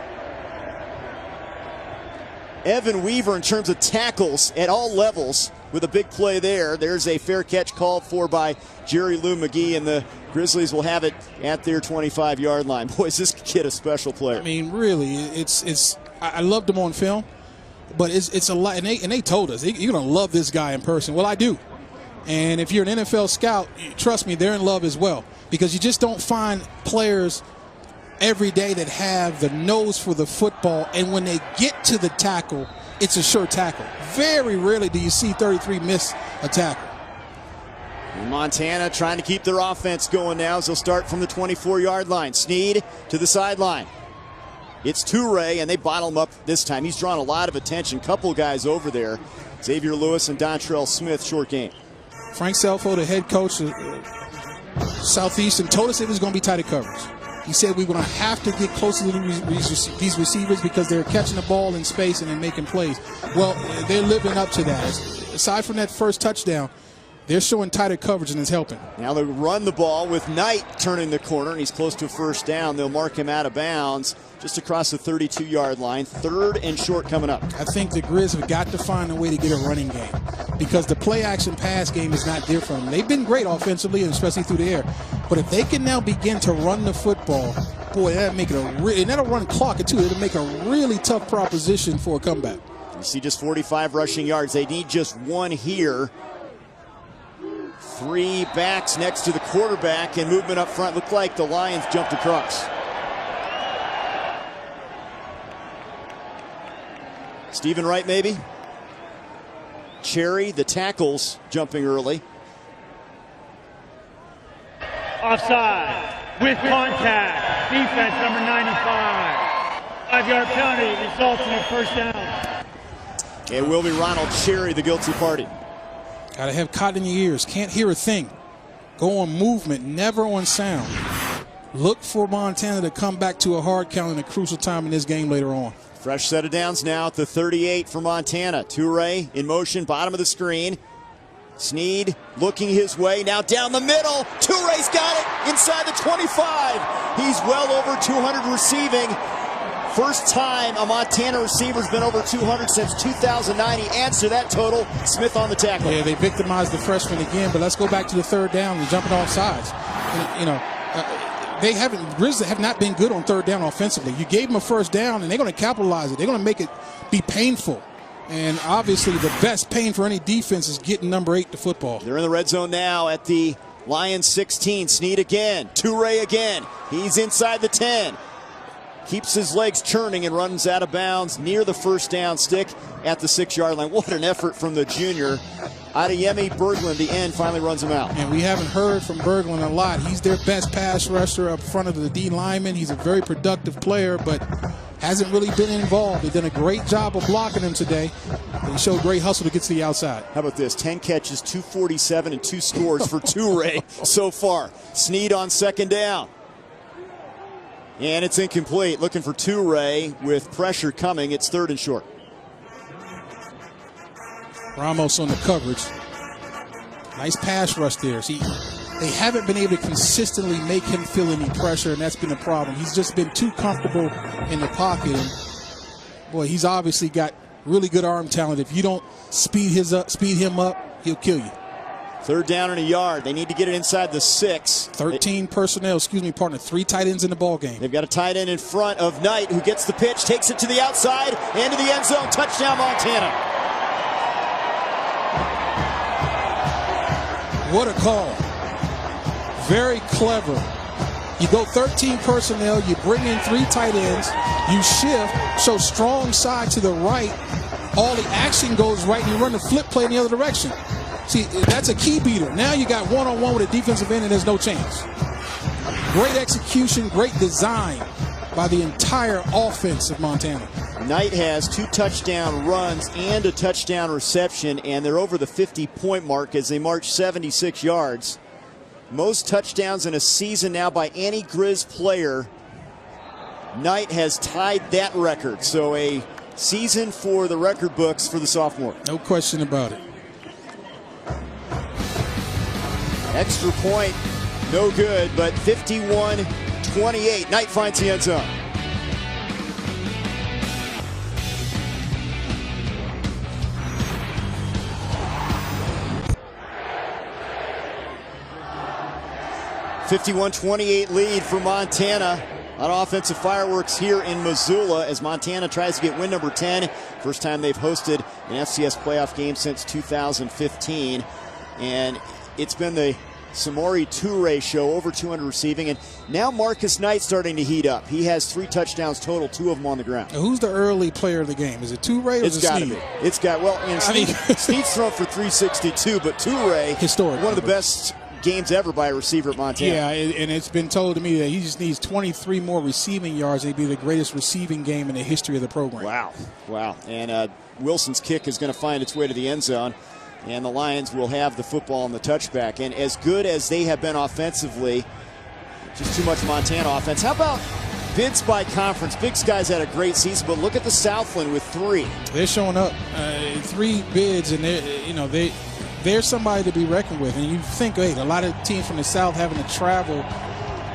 Evan Weaver in terms of tackles at all levels with a big play there. There's a fair catch called for by Jerry Lou McGee, and the Grizzlies will have it at their 25-yard line. Boy, is this kid a special player. I mean, really, I loved him on film, but it's a lot. And they told us, you're going to love this guy in person. Well, I do. And if you're an NFL scout, trust me, they're in love as well, because you just don't find players every day that have the nose for the football, and when they get to the tackle, it's a sure tackle. Very rarely do you see 33 miss a tackle. And Montana trying to keep their offense going now as they'll start from the 24-yard line. Snead to the sideline. It's Toure, and they bottle him up this time. He's drawn a lot of attention. Couple guys over there. Xavier Lewis and Dontrell Smith, short game. Frank Selfo, the head coach of Southeastern, told us it was going to be tighter coverage. He said we're going to have to get closer to these receivers because they're catching the ball in space and they're making plays. Well, they're living up to that. Aside from that first touchdown, they're showing tighter coverage, and it's helping. Now they'll run the ball with Knight turning the corner, and he's close to a first down. They'll mark him out of bounds just across the 32-yard line. Third and short coming up. I think the Grizz have got to find a way to get a running game because the play-action pass game is not there for them. They've been great offensively, and especially through the air. But if they can now begin to run the football, boy, that'll make it and that'll run clock too. It'll make a really tough proposition for a comeback. You see just 45 rushing yards. They need just one here. 3 backs next to the quarterback, and movement up front. Looked like the Lions jumped across. Stephen Wright maybe. Cherry, the tackles jumping early. Offside with contact. Defense number 95. 5-yard penalty results in a first down. It will be Ronald Cherry, the guilty party. Got to have cotton in your ears. Can't hear a thing. Go on movement, never on sound. Look for Montana to come back to a hard count in a crucial time in this game later on. Fresh set of downs now at the 38 for Montana. Toure in motion, bottom of the screen. Snead looking his way, now down the middle. Toure's got it inside the 25. He's well over 200 receiving. First time a Montana receiver's been over 200 since 2009. He adds to that total. Smith on the tackle. Yeah, they victimized the freshman again, but let's go back to the third down and jumping off sides. Grizzlies have not been good on third down offensively. You gave them a first down, and they're going to capitalize it. They're going to make it be painful. And obviously the best pain for any defense is getting number 8 to football. They're in the red zone now at the Lions 16. Snead again. Toure again. He's inside the 10. Keeps his legs churning and runs out of bounds near the first down stick at the 6-yard line. What an effort from the junior. Adeyemi Berglund, the end, finally runs him out. And we haven't heard from Berglund a lot. He's their best pass rusher up front of the D lineman. He's a very productive player, but hasn't really been involved. They've done a great job of blocking him today. They showed great hustle to get to the outside. How about this? 10 catches, 247, and 2 scores for Toure so far. Snead on second down. And it's incomplete. Looking for Toure with pressure coming. It's third and short. Ramos on the coverage. Nice pass rush there. See, they haven't been able to consistently make him feel any pressure, and that's been a problem. He's just been too comfortable in the pocket. And boy, he's obviously got really good arm talent. If you don't speed him up, he'll kill you. Third down and a yard. They need to get it inside the 6. 13 personnel, partner. 3 tight ends in the ball game. They've got a tight end in front of Knight, who gets the pitch, takes it to the outside, into the end zone. Touchdown, Montana. What a call. Very clever. You go 13 personnel, you bring in 3 tight ends, you shift, so strong side to the right. All the action goes right, and you run the flip play in the other direction. See, that's a key beater. Now you got one-on-one with a defensive end, and there's no chance. Great execution, great design by the entire offense of Montana. Knight has 2 touchdown runs and a touchdown reception, and they're over the 50-point mark as they march 76 yards. Most touchdowns in a season now by any Grizz player. Knight has tied that record, so a season for the record books for the sophomore. No question about it. Extra point, no good, but 51-28. Knight finds the end zone. (51-28) lead for Montana. A lot of offensive fireworks here in Missoula as Montana tries to get win number 10. First time they've hosted an FCS playoff game since 2015. And it's been the Samori Toure show, over 200 receiving. And now Marcus Knight starting to heat up. He has 3 touchdowns total, 2 of them on the ground. Now, who's the early player of the game? Is it Toure or is it Sneed? It's got to be. It's got, well, and Sneed's thrown for 362, but Toure, historic, one of the best games ever by a receiver at Montana. Yeah, and it's been told to me that he just needs 23 more receiving yards. It'd be the greatest receiving game in the history of the program. Wow. Wow. And Wilson's kick is going to find its way to the end zone, and the Lions will have the football on the touchback. And as good as they have been offensively, just too much Montana offense. How about bids by conference? Big Sky's had a great season, but look at the Southland with 3. They're showing up. 3 bids, and they're somebody to be reckoned with. And you think, hey, a lot of teams from the South having to travel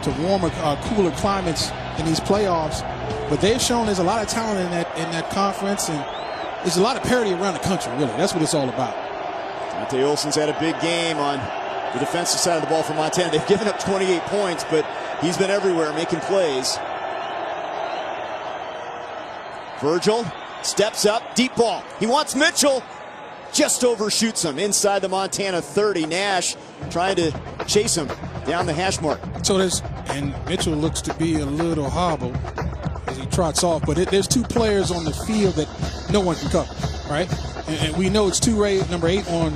to warmer, cooler climates in these playoffs, but they've shown there's a lot of talent in that conference, and there's a lot of parity around the country, really. That's what it's all about. Dante Olson's had a big game on the defensive side of the ball for Montana. They've given up 28 points, but he's been everywhere making plays. Virgil steps up, deep ball. He wants Mitchell. Just overshoots him inside the Montana 30. Nash trying to chase him down the hash mark. So and Mitchell looks to be a little hobbled as he trots off, but there's 2 players on the field that no one can cover, right? And we know it's number 8 on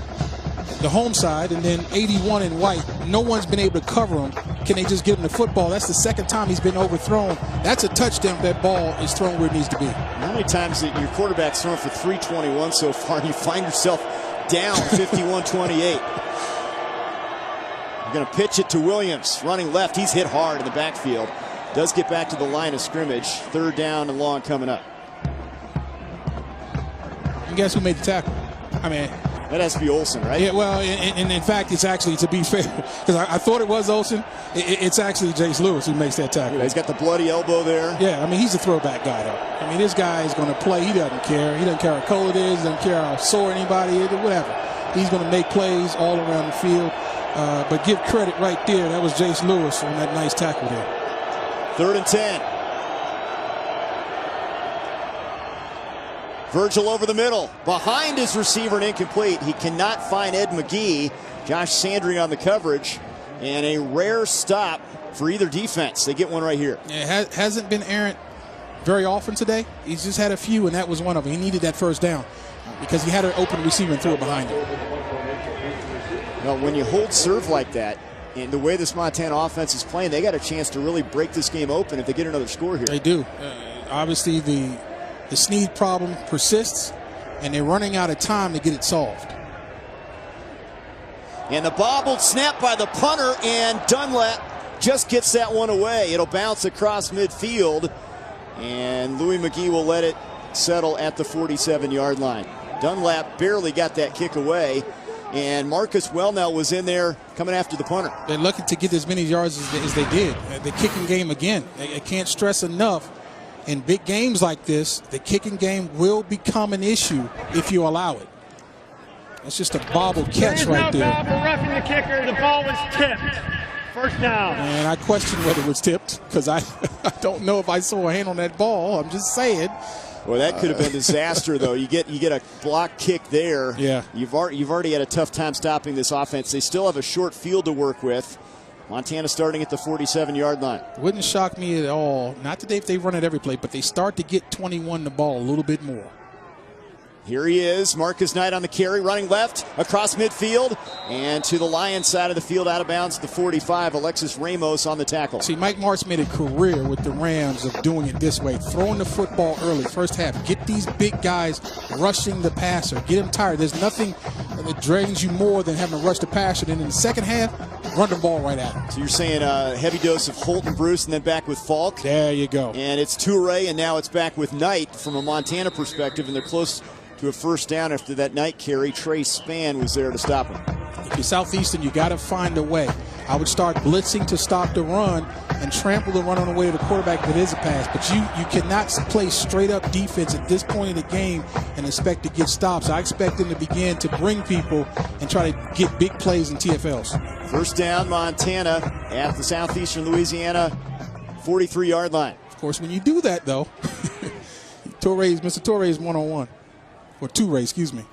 the home side, and then 81 in white. No one's been able to cover him. Can they just give him the football? That's the second time he's been overthrown. That's a touchdown if that ball is thrown where it needs to be. How many times that your quarterback's thrown for 321 so far, and you find yourself down 51-28? You're going to pitch it to Williams, running left. He's hit hard in the backfield. Does get back to the line of scrimmage. 3rd down and long coming up. And guess who made the tackle? I mean, that has to be Olson, right? Yeah, well, and in fact, it's actually, to be fair, because I thought it was Olson, it's actually Jace Lewis who makes that tackle. Yeah, he's got the bloody elbow there. Yeah, I mean, he's a throwback guy, though. I mean, this guy is going to play. He doesn't care. He doesn't care how cold it is. He doesn't care how sore anybody is, whatever. He's going to make plays all around the field. But give credit right there. That was Jace Lewis on that nice tackle there. 3rd and 10. Virgil over the middle, behind his receiver and incomplete. He cannot find Ed McGee. Josh Sandry on the coverage, and a rare stop for either defense. They get one right here. It hasn't been errant very often today. He's just had a few, and that was one of them. He needed that 1st down because he had an open receiver and threw it behind him. Well, when you hold serve like that, and the way this Montana offense is playing, they got a chance to really break this game open if they get another score here. They do. Obviously, the Sneed problem persists, and they're running out of time to get it solved. And the bobbled snap by the punter, and Dunlap just gets that one away. It'll bounce across midfield, and Louis McGee will let it settle at the 47-yard line. Dunlap barely got that kick away, and Marcus Wellnell was in there coming after the punter. They're lucky to get as many yards as they did. The kicking game, again, I can't stress enough. In big games like this, the kicking game will become an issue if you allow it. It's just a bobble catch right there. There is no foul for roughing the kicker. The ball was tipped. 1st down. And I question whether it was tipped because I don't know if I saw a hand on that ball. I'm just saying. Well, that could have been disaster, though. You get a block kick there. Yeah. You've already had a tough time stopping this offense. They still have a short field to work with. Montana starting at the 47-yard line. Wouldn't shock me at all. Not today if they run it every play, but they start to get 21 the ball a little bit more. Here he is, Marcus Knight on the carry, running left, across midfield, and to the Lions side of the field, out of bounds at the 45, Alexis Ramos on the tackle. See, Mike Martz made a career with the Rams of doing it this way, throwing the football early, first half. Get these big guys rushing the passer, get them tired. There's nothing that drains you more than having to rush the passer. Then in the second half, run the ball right at him. So you're saying a heavy dose of Holt and Bruce and then back with Falk? There you go. And it's Toure, and now it's back with Knight from a Montana perspective, and they're close to a first down after that Knight carry. Trey Spann was there to stop him. If you're Southeastern, you got to find a way. I would start blitzing to stop the run and trample the run on the way to the quarterback if it is a pass. But you cannot play straight-up defense at this point in the game and expect to get stops. I expect them to begin to bring people and try to get big plays in TFLs. First down, Montana at the Southeastern Louisiana 43-yard line. Of course, when you do that, though, Mr. Torres one-on-one. Or Toure, excuse me.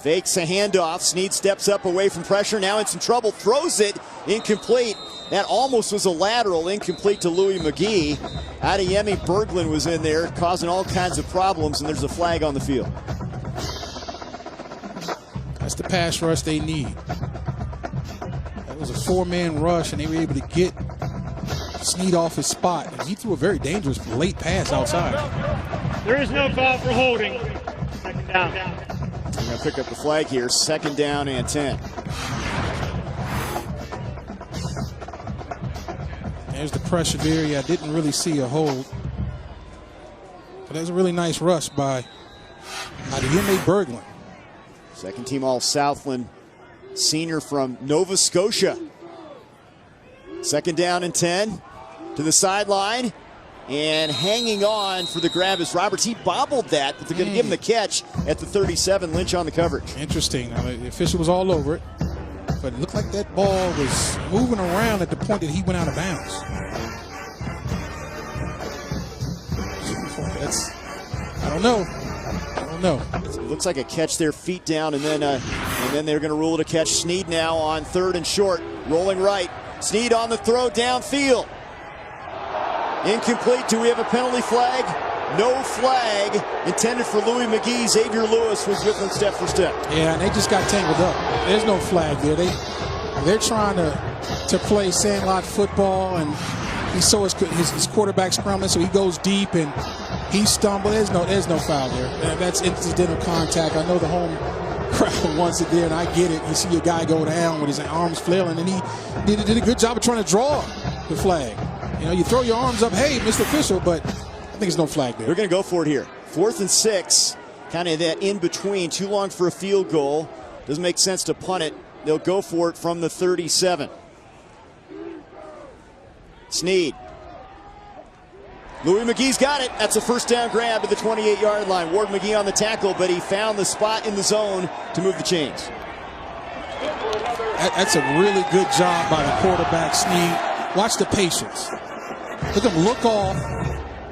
Fakes a handoff. Snead steps up away from pressure. Now in some trouble. Throws it. Incomplete. That almost was a lateral. Incomplete to Louis McGee. Adeyemi Berglund was in there, causing all kinds of problems, and there's a flag on the field. That's the pass rush they need. That was a four-man rush, and they were able to get Snead off his spot. And he threw a very dangerous late pass outside. There is no call for holding. Second down. We're going to pick up the flag here. Second down and 10. There's the pressure there. Yeah, I didn't really see a hold. But that was a really nice rush by Adeyemi Berglund. Second team All-Southland senior from Nova Scotia. Second down and 10 to the sideline. And hanging on for the grab is Roberts. He bobbled that, but they're going to give him the catch at the 37. Lynch on the coverage. Interesting. Now, the official was all over it, but it looked like that ball was moving around at the point that he went out of bounds. I don't know. It looks like a catch there, feet down, and then they're going to rule it a catch. Snead now on third and short, rolling right. Snead on the throw downfield. Incomplete. Do we have a penalty flag? No flag intended for Louis McGee. Xavier Lewis was with them step for step. Yeah, and they just got tangled up. There's no flag there. They're trying to play sandlot football, and he saw his quarterback scrambling, so he goes deep and he stumbled. There's no foul there. That's incidental contact. I know the home crowd wants it there, and I get it. You see a guy go down with his arms flailing, and he did a good job of trying to draw the flag. You know, you throw your arms up, hey, Mr. Official, but I think there's no flag there. They're going to go for it here. 4th and 6, kind of that in between. Too long for a field goal. Doesn't make sense to punt it. They'll go for it from the 37. Snead. Louis McGee's got it. That's a first down grab to the 28-yard line. Ward McGee on the tackle, but he found the spot in the zone to move the chains. That's a really good job by the quarterback, Snead. Watch the patience. Look at him look off.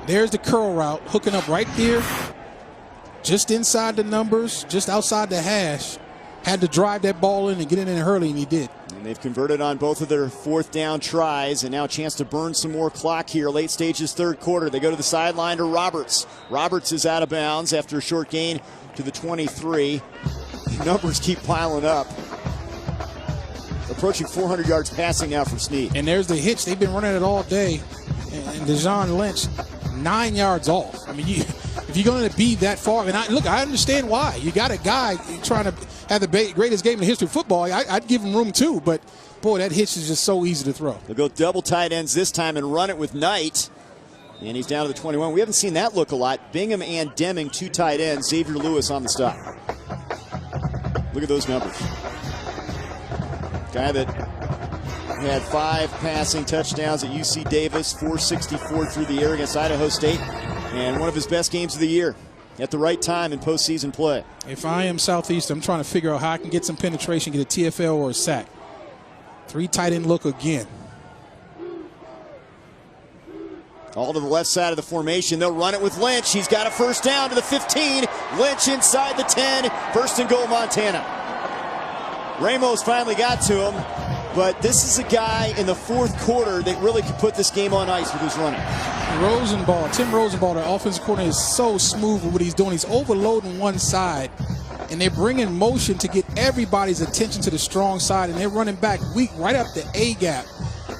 There's the curl route, hooking up right there, just inside the numbers, just outside the hash. Had to drive that ball in and get it in early, and he did. And they've converted on both of their 4th down tries, and now a chance to burn some more clock here. Late stages, third quarter. They go to the sideline to Roberts. Roberts is out of bounds after a short gain to the 23. The numbers keep piling up. Approaching 400 yards passing now for Snead. And there's the hitch. They've been running it all day. And Dejon Lynch, 9 yards off. I mean, if you're going to be that far, and I understand why. You got a guy trying to have the greatest game in the history of football. I'd give him room too, but boy, that hitch is just so easy to throw. They'll go double tight ends this time and run it with Knight. And he's down to the 21. We haven't seen that look a lot. Bingham and Deming, 2 tight ends. Xavier Lewis on the stop. Look at those numbers. Guy that had 5 passing touchdowns at UC Davis, 464 through the air against Idaho State, and one of his best games of the year at the right time in postseason play. If I am Southeastern, I'm trying to figure out how I can get some penetration, get a TFL or a sack. 3 tight end look again. All to the left side of the formation. They'll run it with Lynch. He's got a first down to the 15. Lynch inside the 10. First and goal, Montana. Ramos finally got to him. but this is a guy in the fourth quarter that really could put this game on ice with his running. Tim Rosenball, the offensive coordinator, is so smooth with what he's doing. He's overloading one side, and they're bringing motion to get everybody's attention to the strong side, and they're running back weak right up the A gap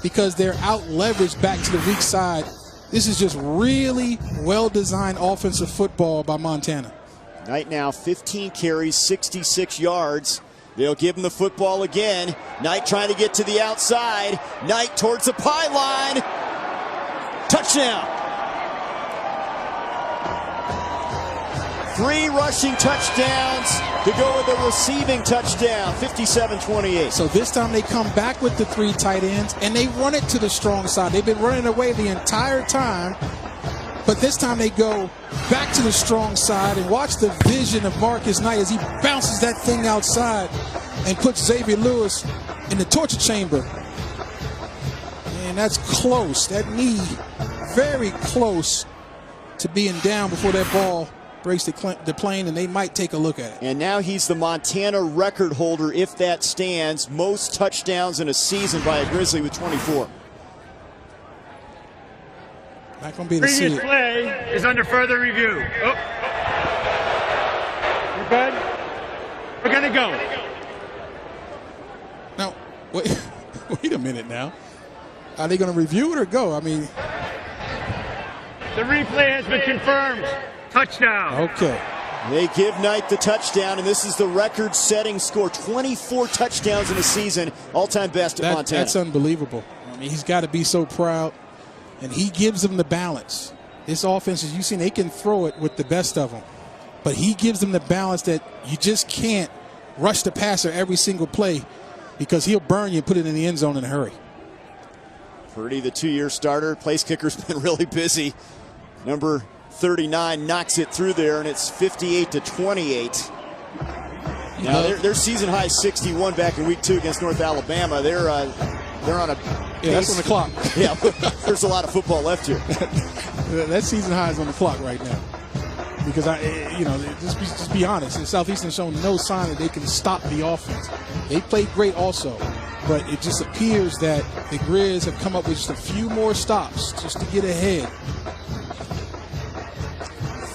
because they're out leveraged back to the weak side. This is just really well-designed offensive football by Montana. Knight now 15 carries, 66 yards. They'll give him the football again. Knight trying to get to the outside. Knight towards the pylon. Touchdown. 3 rushing touchdowns to go with a receiving touchdown, 57-28. So this time they come back with the 3 tight ends, and they run it to the strong side. They've been running away the entire time, but this time they go back to the strong side, and watch the vision of Marcus Knight as he bounces that thing outside and puts Xavier Lewis in the torture chamber. And that's close. That knee very close to being down before that ball breaks the plane, and they might take a look at it. And now he's the Montana record holder, if that stands, most touchdowns in a season by a Grizzly with 24. Not going to be able to see it. Previous play is under further review. Oh. We're good? We're going to go. Now, wait a minute now. Are they going to review it or go? I mean, the replay has been confirmed. Touchdown. Okay. They give Knight the touchdown, and this is the record-setting score. 24 touchdowns in a season, all-time best at Montana. That's unbelievable. I mean, he's got to be so proud, and he gives them the balance. This offense, as you've seen, they can throw it with the best of them, but he gives them the balance that you just can't rush the passer every single play because he'll burn you and put it in the end zone in a hurry. Purdy, the 2-year starter. Place kicker's been really busy. Number 39 knocks it through there, and it's 58-28. Now their season high 61 back in week 2 against North Alabama. They're on a that's on the clock. Yeah, there's a lot of football left here. That season high is on the clock right now. Because just be honest, Southeastern shown no sign that they can stop the offense. They played great also, but it just appears that the Grizz have come up with just a few more stops just to get ahead.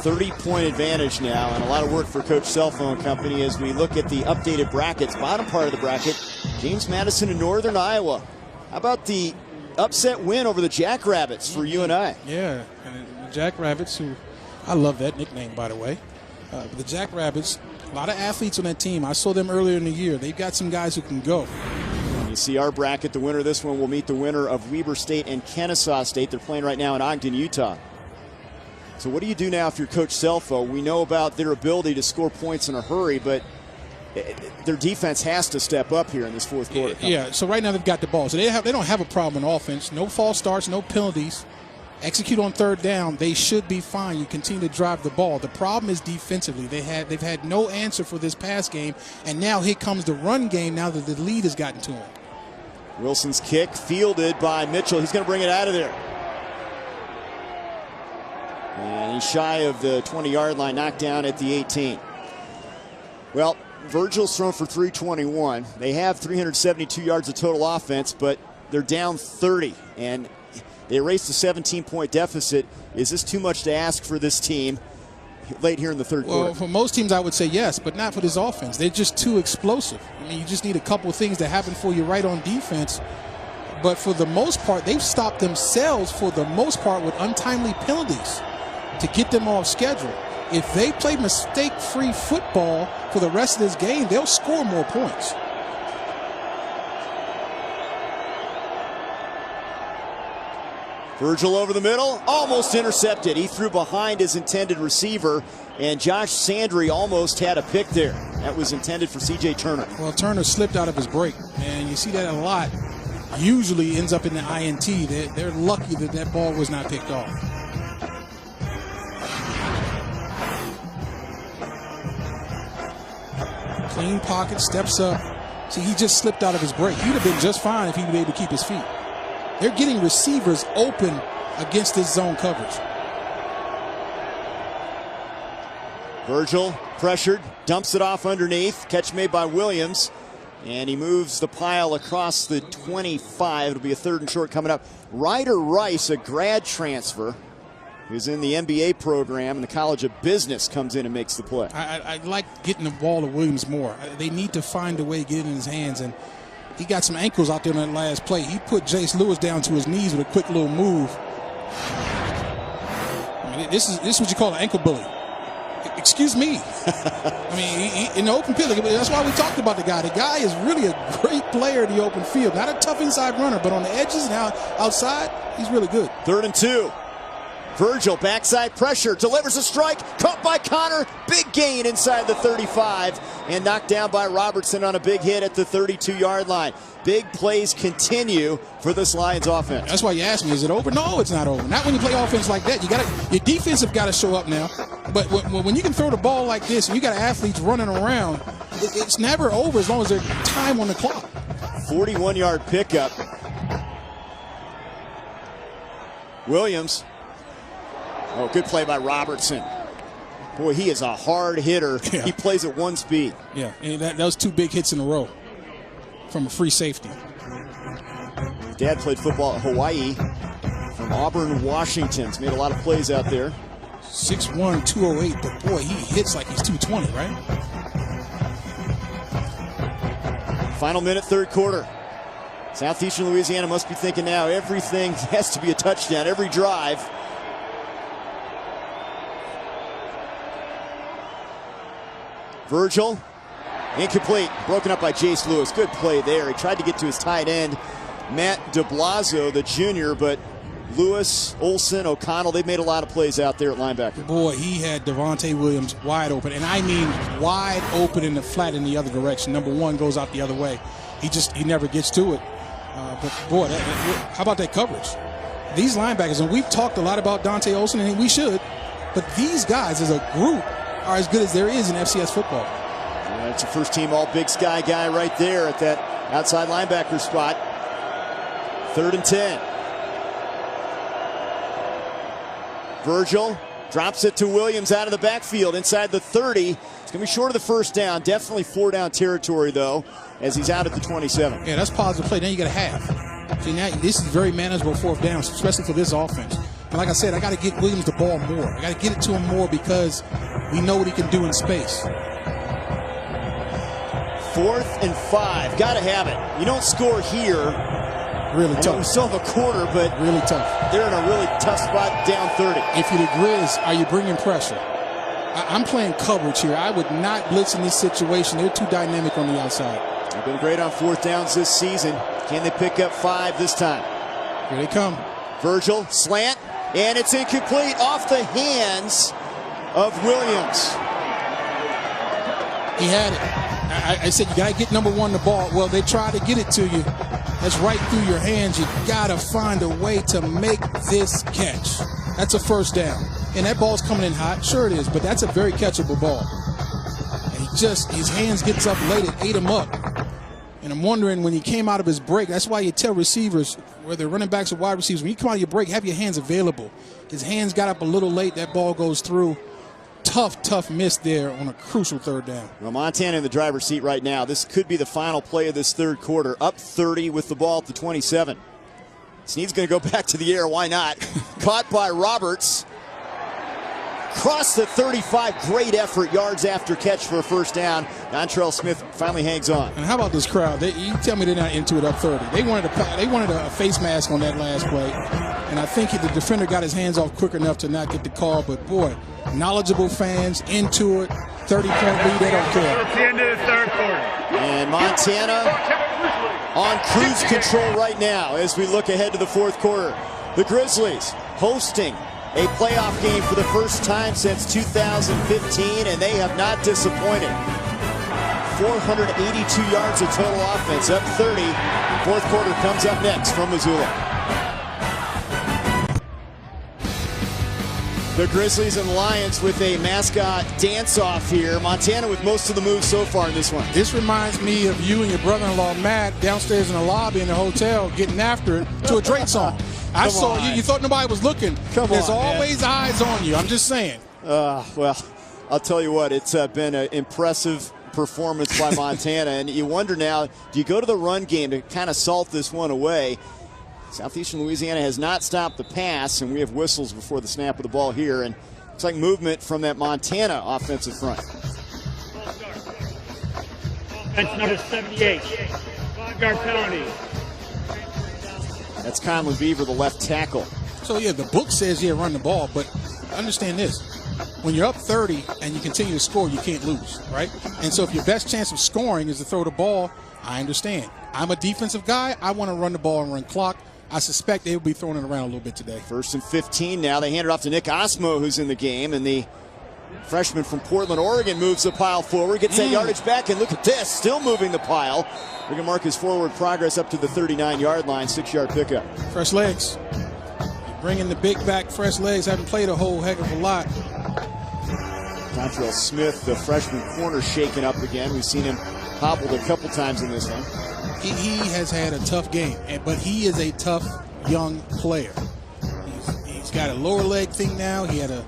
30-point advantage now, and a lot of work for Coach Cell Phone Company as we look at the updated brackets. Bottom part of the bracket, James Madison and Northern Iowa. How about the upset win over the Jackrabbits for UNI? Yeah, and the Jackrabbits, who I love that nickname, by the way. The Jackrabbits, a lot of athletes on that team. I saw them earlier in the year. They've got some guys who can go. You see our bracket, the winner of this one will meet the winner of Weber State and Kennesaw State. They're playing right now in Ogden, Utah. So what do you do now if you're Coach Selfo? We know about their ability to score points in a hurry, but their defense has to step up here in this fourth quarter. Yeah, so right now they've got the ball. So they don't have a problem in offense. No false starts, no penalties. Execute on third down. They should be fine. You continue to drive the ball. The problem is defensively. They've had no answer for this pass game, and now here comes the run game now that the lead has gotten to him. Wilson's kick fielded by Mitchell. He's going to bring it out of there. And he's shy of the 20-yard line, knocked down at the 18. Well, Virgil's thrown for 321. They have 372 yards of total offense, but they're down 30, and they erased a 17-point deficit. Is this too much to ask for this team late here in the third quarter? Well, for most teams, I would say yes, but not for this offense. They're just too explosive. I mean, you just need a couple of things to happen for you right on defense. But for the most part, they've stopped themselves for the most part with untimely penalties to get them off schedule. If they play mistake-free football for the rest of this game, they'll score more points. Virgil over the middle, almost intercepted. He threw behind his intended receiver, and Josh Sandry almost had a pick there. That was intended for C.J. Turner. Well, Turner slipped out of his break, and you see that a lot. Usually ends up in the INT. They're lucky that that ball was not picked off. Clean pocket, steps up. See, he just slipped out of his break. He'd have been just fine if he was able to keep his feet. They're getting receivers open against this zone coverage. Virgil pressured, dumps it off underneath. Catch made by Williams. And he moves the pile across the 25. It'll be a 3rd and short coming up. Ryder Rice, a grad transfer, who's in the MBA program in the College of Business, comes in and makes the play. I like getting the ball to Williams more. They need to find a way to get it in his hands, and he got some ankles out there on that last play. He put Jace Lewis down to his knees with a quick little move. I mean, this is what you call an ankle bully. Excuse me. I mean, in the open field, that's why we talked about the guy. The guy is really a great player in the open field. Not a tough inside runner, but on the edges and outside, he's really good. 3rd and 2. Virgil, backside pressure, delivers a strike, caught by Connor. Big gain inside the 35 and knocked down by Robertson on a big hit at the 32-yard line. Big plays continue for this Lions offense. That's why you asked me, is it over? No, it's not over. Not when you play offense like that. Your defense have got to show up now. But when you can throw the ball like this and you got athletes running around, it's never over as long as there's time on the clock. 41-yard pickup. Williams. Oh, good play by Robertson. Boy, he is a hard hitter. Yeah. He plays at 1 speed. Yeah, and that was 2 big hits in a row from a free safety. His dad played football at Hawaii from Auburn, Washington. He's made a lot of plays out there. 6'1", 208, but boy, he hits like he's 220, right? Final minute, 3rd quarter. Southeastern Louisiana must be thinking now everything has to be a touchdown, every drive. Virgil, incomplete, broken up by Jace Lewis. Good play there. He tried to get to his tight end, Matt DeBlazo, the junior, but Lewis, Olsen, O'Connell, they've made a lot of plays out there at linebacker. Boy, he had Devontae Williams wide open, and I mean wide open in the flat in the other direction. Number 1 goes out the other way. He never gets to it. But boy, how about that coverage? These linebackers, and we've talked a lot about Dante Olsen, and we should, but these guys as a group are as good as there is in FCS football. Yeah, it's a first-team All-Big Sky guy right there at that outside linebacker spot. 3rd and 10. Virgil drops it to Williams out of the backfield inside the 30. It's going to be short of the 1st down. Definitely 4-down territory, though, as he's out at the 27. Yeah, that's positive play. Now you got a half. See, now this is very manageable 4th down, especially for this offense. And like I said, I got to get Williams the ball more. I got to get it to him more because we know what he can do in space. 4th and 5. Got to have it. You don't score here. Really tough. We still have a quarter, but really tough. They're in a really tough spot down 30. If you're the Grizz, are you bringing pressure? I'm playing coverage here. I would not blitz in this situation. They're too dynamic on the outside. They've been great on 4th downs this season. Can they pick up 5 this time? Here they come. Virgil, slant, and it's incomplete off the hands of Williams. He had it. I said you got to get number 1 the ball. Well, they try to get it to you. That's right through your hands. You got to find a way to make this catch. That's a 1st down. And that ball's coming in hot. Sure it is, but that's a very catchable ball. And his hands gets up late and ate him up. And I'm wondering when he came out of his break, that's why you tell receivers, whether running backs or wide receivers, when you come out of your break, have your hands available. His hands got up a little late. That ball goes through. Tough miss there on a crucial 3rd down. Well, Montana in the driver's seat right now. This could be the final play of this 3rd quarter. Up 30 with the ball at the 27. Snead's going to go back to the air. Why not? Caught by Roberts. Cross the 35. Great effort. Yards after catch for a 1st down. Dontrell Smith finally hangs on. And how about this crowd? You tell me they're not into it up 30. They wanted a face mask on that last play. And I think the defender got his hands off quick enough to not get the call. But, boy, knowledgeable fans, into it, 30-point lead, they don't care. At the end of the 3rd quarter. And Montana on cruise control right now as we look ahead to the 4th quarter. The Grizzlies hosting a playoff game for the first time since 2015, and they have not disappointed. 482 yards of total offense, up 30. 4th quarter comes up next from Missoula. The Grizzlies and Lions with a mascot dance-off here. Montana with most of the moves so far in this one. This reminds me of you and your brother-in-law, Matt, downstairs in the lobby in the hotel getting after it to a Drake song. I saw you. You thought nobody was looking. There's always eyes on you. I'm just saying. Well, I'll tell you what. It's been an impressive performance by Montana. And you wonder now, do you go to the run game to kind of salt this one away? Southeastern Louisiana has not stopped the pass, and we have whistles before the snap of the ball here. And looks like movement from that Montana offensive front. Offense number 78, 5-yard penalty. That's Conlon Beaver, the left tackle. So, yeah, the book says, yeah, run the ball, but understand this. When you're up 30 and you continue to score, you can't lose, right? And so if your best chance of scoring is to throw the ball, I understand. I'm a defensive guy. I want to run the ball and run clock. I suspect they will be throwing it around a little bit today. 1st and 15 now. They hand it off to Nick Osmo, who's in the game, and the freshman from Portland, Oregon, moves the pile forward, gets that yardage back, and look at this, still moving the pile. We're going to mark his forward progress up to the 39-yard line, 6-yard pickup. Fresh legs. Bringing the big back, fresh legs. Haven't played a whole heck of a lot. Dontrell Smith, the freshman corner, shaken up again. We've seen him hobbled a couple times in this one. He has had a tough game, but he is a tough young player. He's got a lower leg thing now. He had a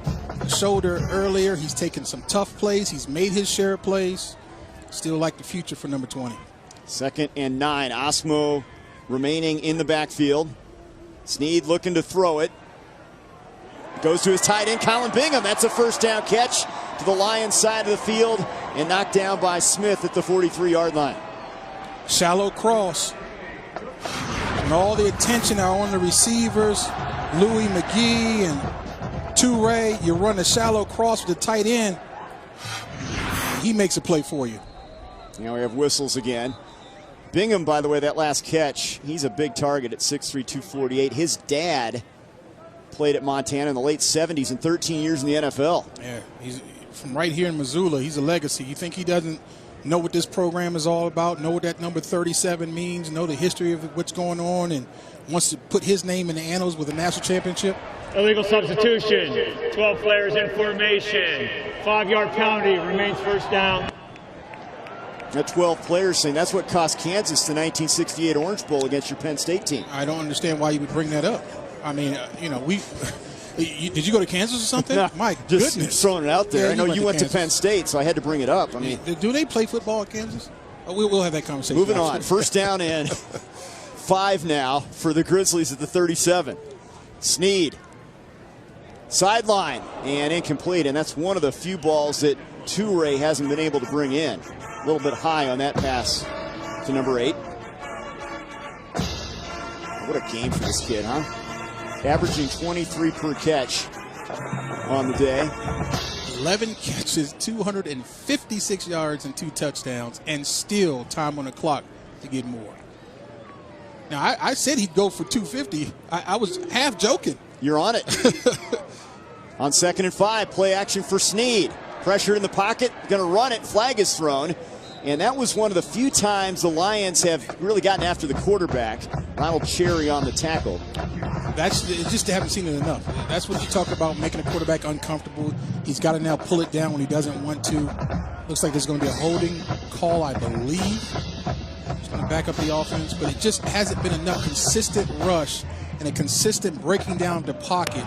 shoulder earlier. He's taken some tough plays. He's made his share of plays. Still like the future for number 20. 2nd and 9. Osmo remaining in the backfield. Sneed looking to throw it. Goes to his tight end, Colin Bingham. That's a first down catch to the Lions side of the field and knocked down by Smith at the 43-yard line. Shallow cross. And all the attention are on the receivers, Louis McGee and Toure. You run a shallow cross with the tight end. He makes a play for you. Now we have whistles again. Bingham, by the way, that last catch, he's a big target at 6'3", 248. His dad played at Montana in the late 70s and 13 years in the NFL. Yeah, he's from right here in Missoula. He's a legacy. You think he doesn't know what this program is all about, know what that number 37 means, know the history of what's going on, and wants to put his name in the annals with a national championship? Illegal substitution. 12 players in formation. 5-yard penalty. Remains first down. That 12 players saying that's what cost Kansas the 1968 Orange Bowl against your Penn State team. I don't understand why you would bring that up. I mean, you know, did you go to Kansas or something? No, My just goodness. Throwing it out there. Yeah, I know you went to Kansas. Penn State, so I had to bring it up. I mean, do they play football at Kansas? Oh, we'll have that conversation. Moving on. First down and 5 now for the Grizzlies at the 37. Sneed. Sideline and incomplete, and that's one of the few balls that Toure hasn't been able to bring in. A little bit high on that pass to number 8. What a game for this kid, huh? Averaging 23 per catch on the day. 11 catches, 256 yards, and 2 touchdowns, and still time on the clock to get more. Now, I said he'd go for 250. I was half joking. You're on it. On 2nd and 5, play action for Sneed. Pressure in the pocket, going to run it, flag is thrown. And that was one of the few times the Lions have really gotten after the quarterback. Ronald Cherry on the tackle. It just haven't seen it enough. That's what you talk about, making a quarterback uncomfortable. He's got to now pull it down when he doesn't want to. Looks like there's going to be a holding call, I believe. He's going to back up the offense, but it just hasn't been enough consistent rush and a consistent breaking down of the pocket.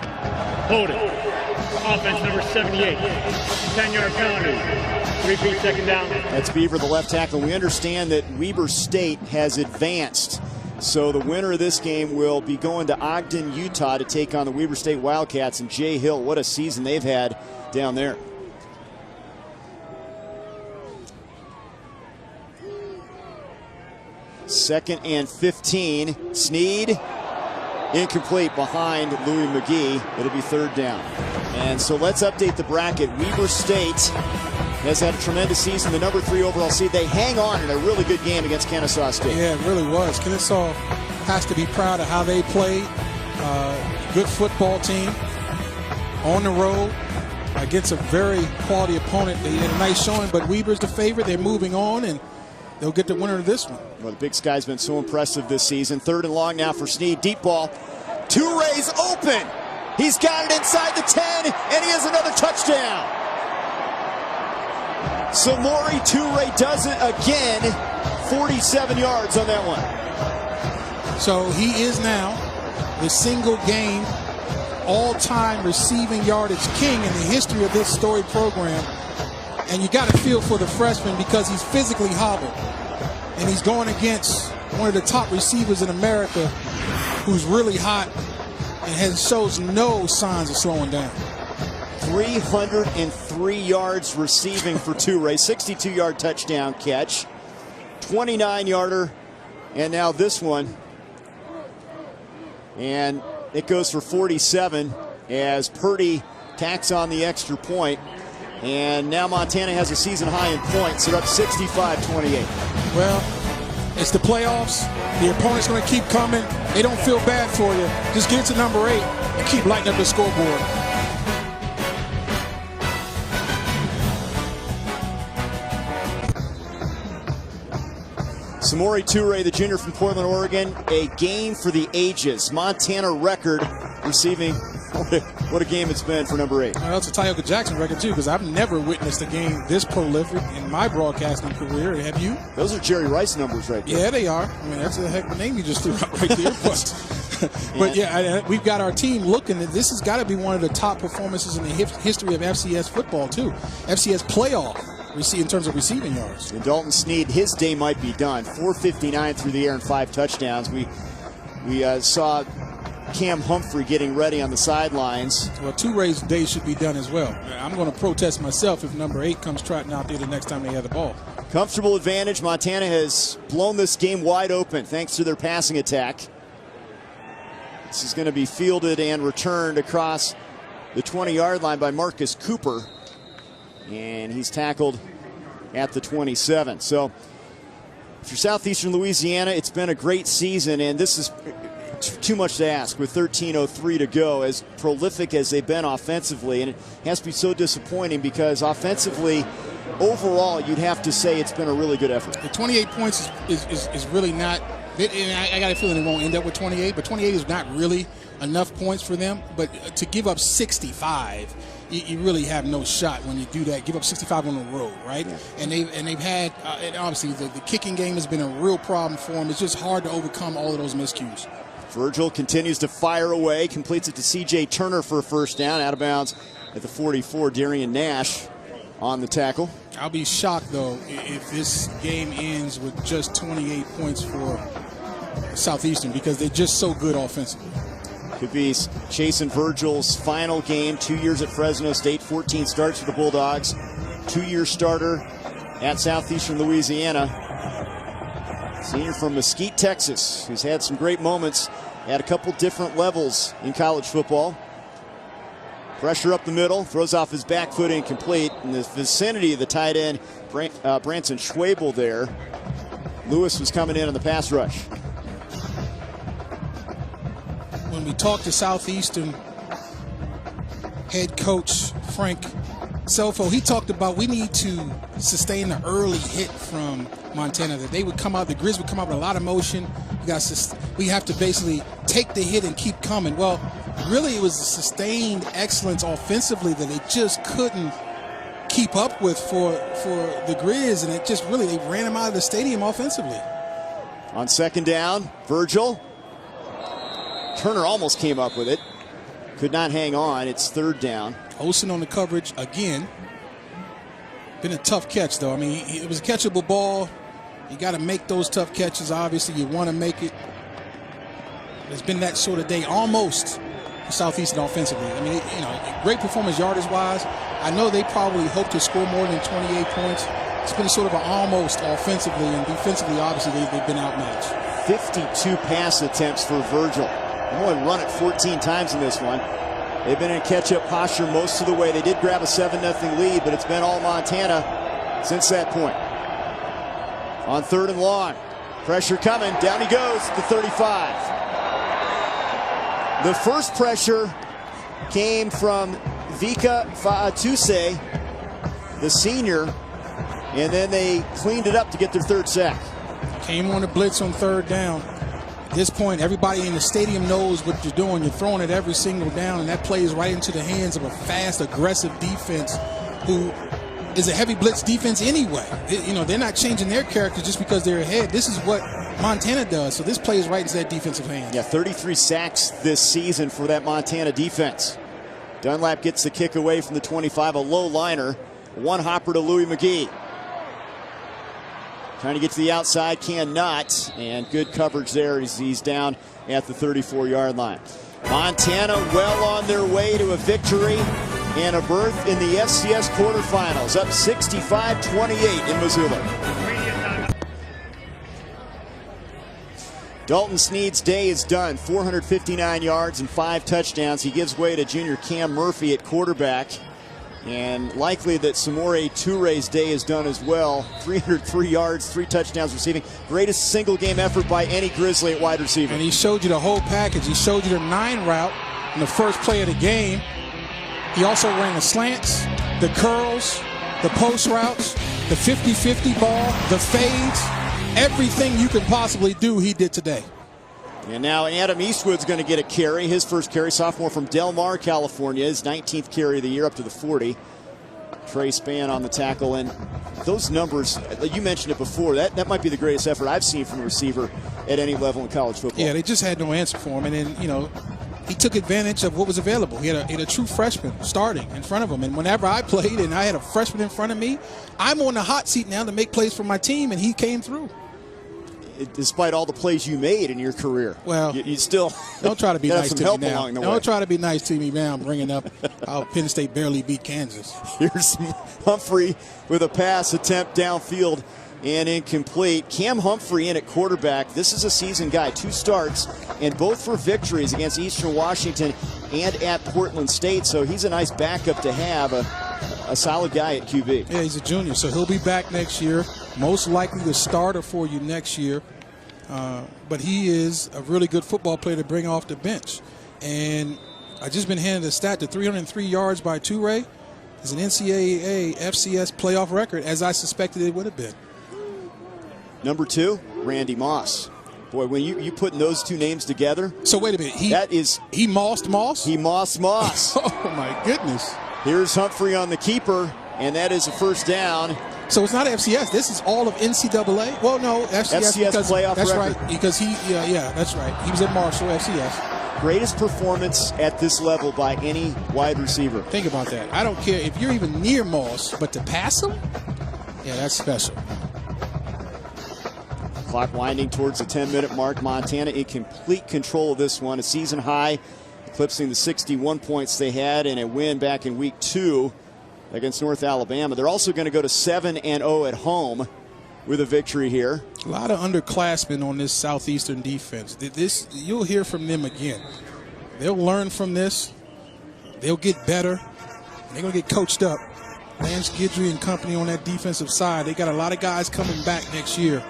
Hold it. Offense number 78. 10-yard penalty. 3 feet, 2nd down. That's Beaver, the left tackle. We understand that Weber State has advanced. So the winner of this game will be going to Ogden, Utah to take on the Weber State Wildcats. And Jay Hill, what a season they've had down there. Second and 15. Sneed. Incomplete behind Louis McGee. It'll be 3rd down. And so let's update the bracket. Weber State has had a tremendous season, the number 3 overall seed. They hang on in a really good game against Kennesaw State. Yeah, it really was. Kennesaw has to be proud of how they played. Good football team on the road against a very quality opponent. They had a nice showing, but Weber's the favorite. They're moving on, and they'll get the winner of this one. Well, the Big Sky's been so impressive this season. 3rd and long now for Sneed. Deep ball. Toure's open. He's got it inside the 10, and he has another touchdown. Samori Toure does it again. 47 yards on that one. So he is now the single game all-time receiving yardage king in the history of this storied program. And you got to feel for the freshman because he's physically hobbled. And he's going against one of the top receivers in America who's really hot and shows no signs of slowing down. 303 yards receiving for Toure, 62-yard touchdown catch, 29-yarder, and now this one. And it goes for 47 as Purdy tacks on the extra point. And now Montana has a season high in points. They're up 65-28. Well, it's the playoffs. The opponent's going to keep coming. They don't feel bad for you. Just get it to number 8 and keep lighting up the scoreboard. Samori Toure, the junior from Portland, Oregon, a game for the ages. Montana record receiving. What a game it's been for number 8. Well, it's a Tioga Jackson record, too, because I've never witnessed a game this prolific in my broadcasting career. Have you? Those are Jerry Rice numbers right there. Yeah, they are. I mean, that's a heck of a name you just threw out right there. But yeah, we've got our team looking at this. Has got to be one of the top performances in the history of FCS football, too. FCS playoff in terms of receiving yards. And Dalton Snead, his day might be done. 459 through the air and 5 touchdowns. We saw Cam Humphrey getting ready on the sidelines. Well, Toure's day should be done as well. I'm going to protest myself if number 8 comes trotting out there the next time they have the ball. Comfortable advantage. Montana has blown this game wide open thanks to their passing attack. This is going to be fielded and returned across the 20-yard line by Marcus Cooper. And he's tackled at the 27. So for Southeastern Louisiana, it's been a great season, and this is too much to ask with 13:03 to go, as prolific as they've been offensively. And it has to be so disappointing because offensively, overall, you'd have to say it's been a really good effort. The 28 points is really not, and I got a feeling it won't end up with 28, but 28 is not really enough points for them. But to give up 65, you really have no shot when you do that. Give up 65 on the road, right? Yeah. And they've had and obviously the kicking game has been a real problem for them. It's just hard to overcome all of those miscues. Virgil continues to fire away, completes it to C.J. Turner for a first down, out of bounds at the 44. Darian Nash on the tackle. I'll be shocked, though, if this game ends with just 28 points for Southeastern because they're just so good offensively. Could be Chasen Virgil's final game, 2 years at Fresno State, 14 starts for the Bulldogs, 2-year starter at Southeastern Louisiana. Senior from Mesquite, Texas, who's had some great moments at a couple different levels in college football. Pressure up the middle, throws off his back foot incomplete. In the vicinity of the tight end, Branson Schwabel there. Lewis was coming in on the pass rush. When we talked to Southeastern head coach Frank Selfo, he talked about we need to sustain the early hit from Montana, that they would come out, the Grizz would come out with a lot of motion. We have to basically take the hit and keep coming. Well, really it was a sustained excellence offensively that they just couldn't keep up with for the Grizz, and it just really, they ran them out of the stadium offensively. On second down, Virgil. Turner almost came up with it. Could not hang on. It's third down. Olsen on the coverage again. Been a tough catch, though. I mean, it was a catchable ball. You got to make those tough catches. Obviously, you want to make it. It's been that sort of day almost for Southeastern offensively. I mean, great performance yardage-wise. I know they probably hope to score more than 28 points. It's been sort of an almost offensively, and defensively, obviously, they've been outmatched. 52 pass attempts for Virgil. They've only run it 14 times in this one. They've been in catch-up posture most of the way. They did grab a 7-0 lead, but it's been all Montana since that point. On third and long, pressure coming. Down he goes to 35. The first pressure came from Vika Fa'atuse, the senior, and then they cleaned it up to get their third sack. Came on the blitz on third down. At this point, everybody in the stadium knows what you're doing. You're throwing it every single down, and that plays right into the hands of a fast, aggressive defense who is a heavy blitz defense anyway. They're not changing their character just because they're ahead. This is what Montana does, so this plays right into that defensive hand. Yeah, 33 sacks this season for that Montana defense. Dunlap gets the kick away from the 25, a low liner. One hopper to Louis McGee. Trying to get to the outside, cannot, and good coverage there as he's down at the 34-yard line. Montana well on their way to a victory and a berth in the FCS quarterfinals, up 65-28 in Missoula. Dalton Snead's day is done, 459 yards and 5 touchdowns. He gives way to junior Cam Murphy at quarterback. And likely that Samori Touré's day is done as well. 303 yards, 3 touchdowns receiving. Greatest single game effort by any Grizzly at wide receiver. And he showed you the whole package. He showed you the 9 route in the first play of the game. He also ran the slants, the curls, the post routes, the 50-50 ball, the fades. Everything you can possibly do, he did today. And now Adam Eastwood's going to get a carry. His first carry, sophomore from Del Mar, California. His 19th carry of the year, up to the 40. Trey Spann on the tackle. And those numbers, you mentioned it before, that might be the greatest effort I've seen from a receiver at any level in college football. Yeah, they just had no answer for him. And then, you know, he took advantage of what was available. He had a true freshman starting in front of him. And whenever I played and I had a freshman in front of me, I'm on the hot seat now to make plays for my team, and he came through. Despite all the plays you made in your career, well, you still don't try to be nice to me now. Don't try to be nice to me now. I'm bringing up how Penn State barely beat Kansas. Here's Humphrey with a pass attempt downfield and incomplete. Cam Humphrey in at quarterback. This is a seasoned guy, 2 starts, and both for victories against Eastern Washington and at Portland State. So he's a nice backup to have, a solid guy at QB. Yeah, he's a junior, so he'll be back next year. Most likely the starter for you next year. But he is a really good football player to bring off the bench. And I just been handed a stat that 303 yards by Toure is an NCAA FCS playoff record, as I suspected it would have been. Number 2, Randy Moss. Boy, when you putting those 2 names together. So wait a minute. He mossed Moss? He mossed Moss. Oh, my goodness. Here's Humphrey on the keeper, and that is a first down. So it's not FCS. This is all of NCAA. Well, no, FCS because, playoff that's record. Right. Because that's right. He was at Marshall, FCS. Greatest performance at this level by any wide receiver. Think about that. I don't care if you're even near Moss, but to pass him, yeah, that's special. Clock winding towards the 10-minute mark. Montana in complete control of this one. A season high, eclipsing the 61 points they had in a win back in week 2 against North Alabama. They're also going to go to 7-0 at home with a victory here. A lot of underclassmen on this Southeastern defense. You'll hear from them again. They'll learn from this. They'll get better. They're going to get coached up. Lance Guidry and company on that defensive side, they got a lot of guys coming back next year.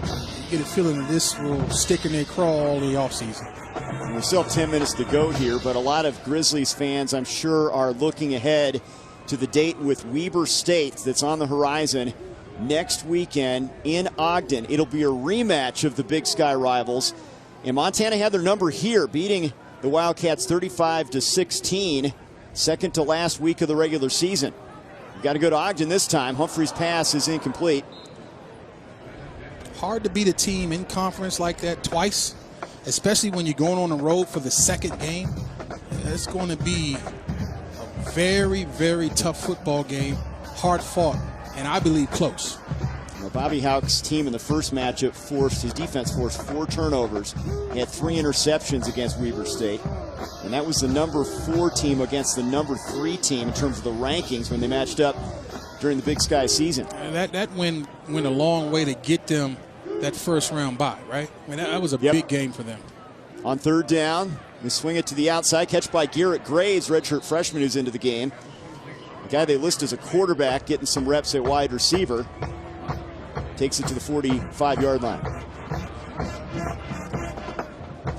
You get a feeling that this will stick in their crawl all the offseason. We still have 10 minutes to go here, but a lot of Grizzlies fans, I'm sure, are looking ahead to the date with Weber State that's on the horizon next weekend in Ogden. It'll be a rematch of the Big Sky rivals. And Montana had their number here, beating the Wildcats 35-16, second to last week of the regular season. You've got to go to Ogden this time. Humphrey's pass is incomplete. Hard to beat a team in conference like that twice, especially when you're going on the road for the second game. It's going to be a very, very tough football game, hard fought, and I believe close. Well, Bobby Houck's team in the first matchup his defense forced 4 turnovers. He had 3 interceptions against Weber State. And that was the number 4 team against the number 3 team in terms of the rankings when they matched up during the Big Sky season. That went a long way to get them that first round bye, right? I mean, that was a big game for them. On third down, they swing it to the outside. Catch by Garrett Graves, redshirt freshman who's into the game. The guy they list as a quarterback, getting some reps at wide receiver. Takes it to the 45-yard line.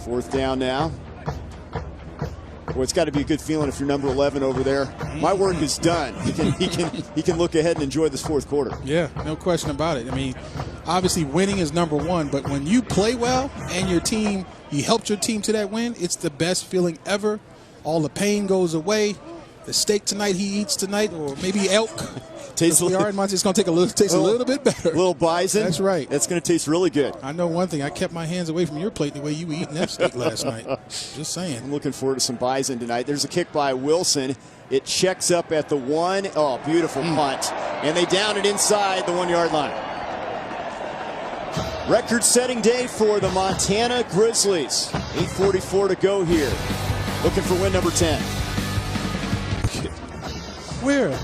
4th down now. Well, it's got to be a good feeling if you're number 11 over there. My work is done. He can look ahead and enjoy this 4th quarter. Yeah, no question about it. I mean, obviously winning is number 1, but when you play well and you helped your team to that win, it's the best feeling ever. All the pain goes away. The steak tonight he eats tonight, or maybe elk, Tastes we are in Montana. It's going to taste a little bit better. Little bison. That's right. That's going to taste really good. I know one thing. I kept my hands away from your plate the way you were eating that steak last night. Just saying. I'm looking forward to some bison tonight. There's a kick by Wilson. It checks up at the 1. Oh, beautiful punt. And they down it inside the 1 yard line. Record-setting day for the Montana Grizzlies. 8:44 to go here. Looking for win number 10. Where?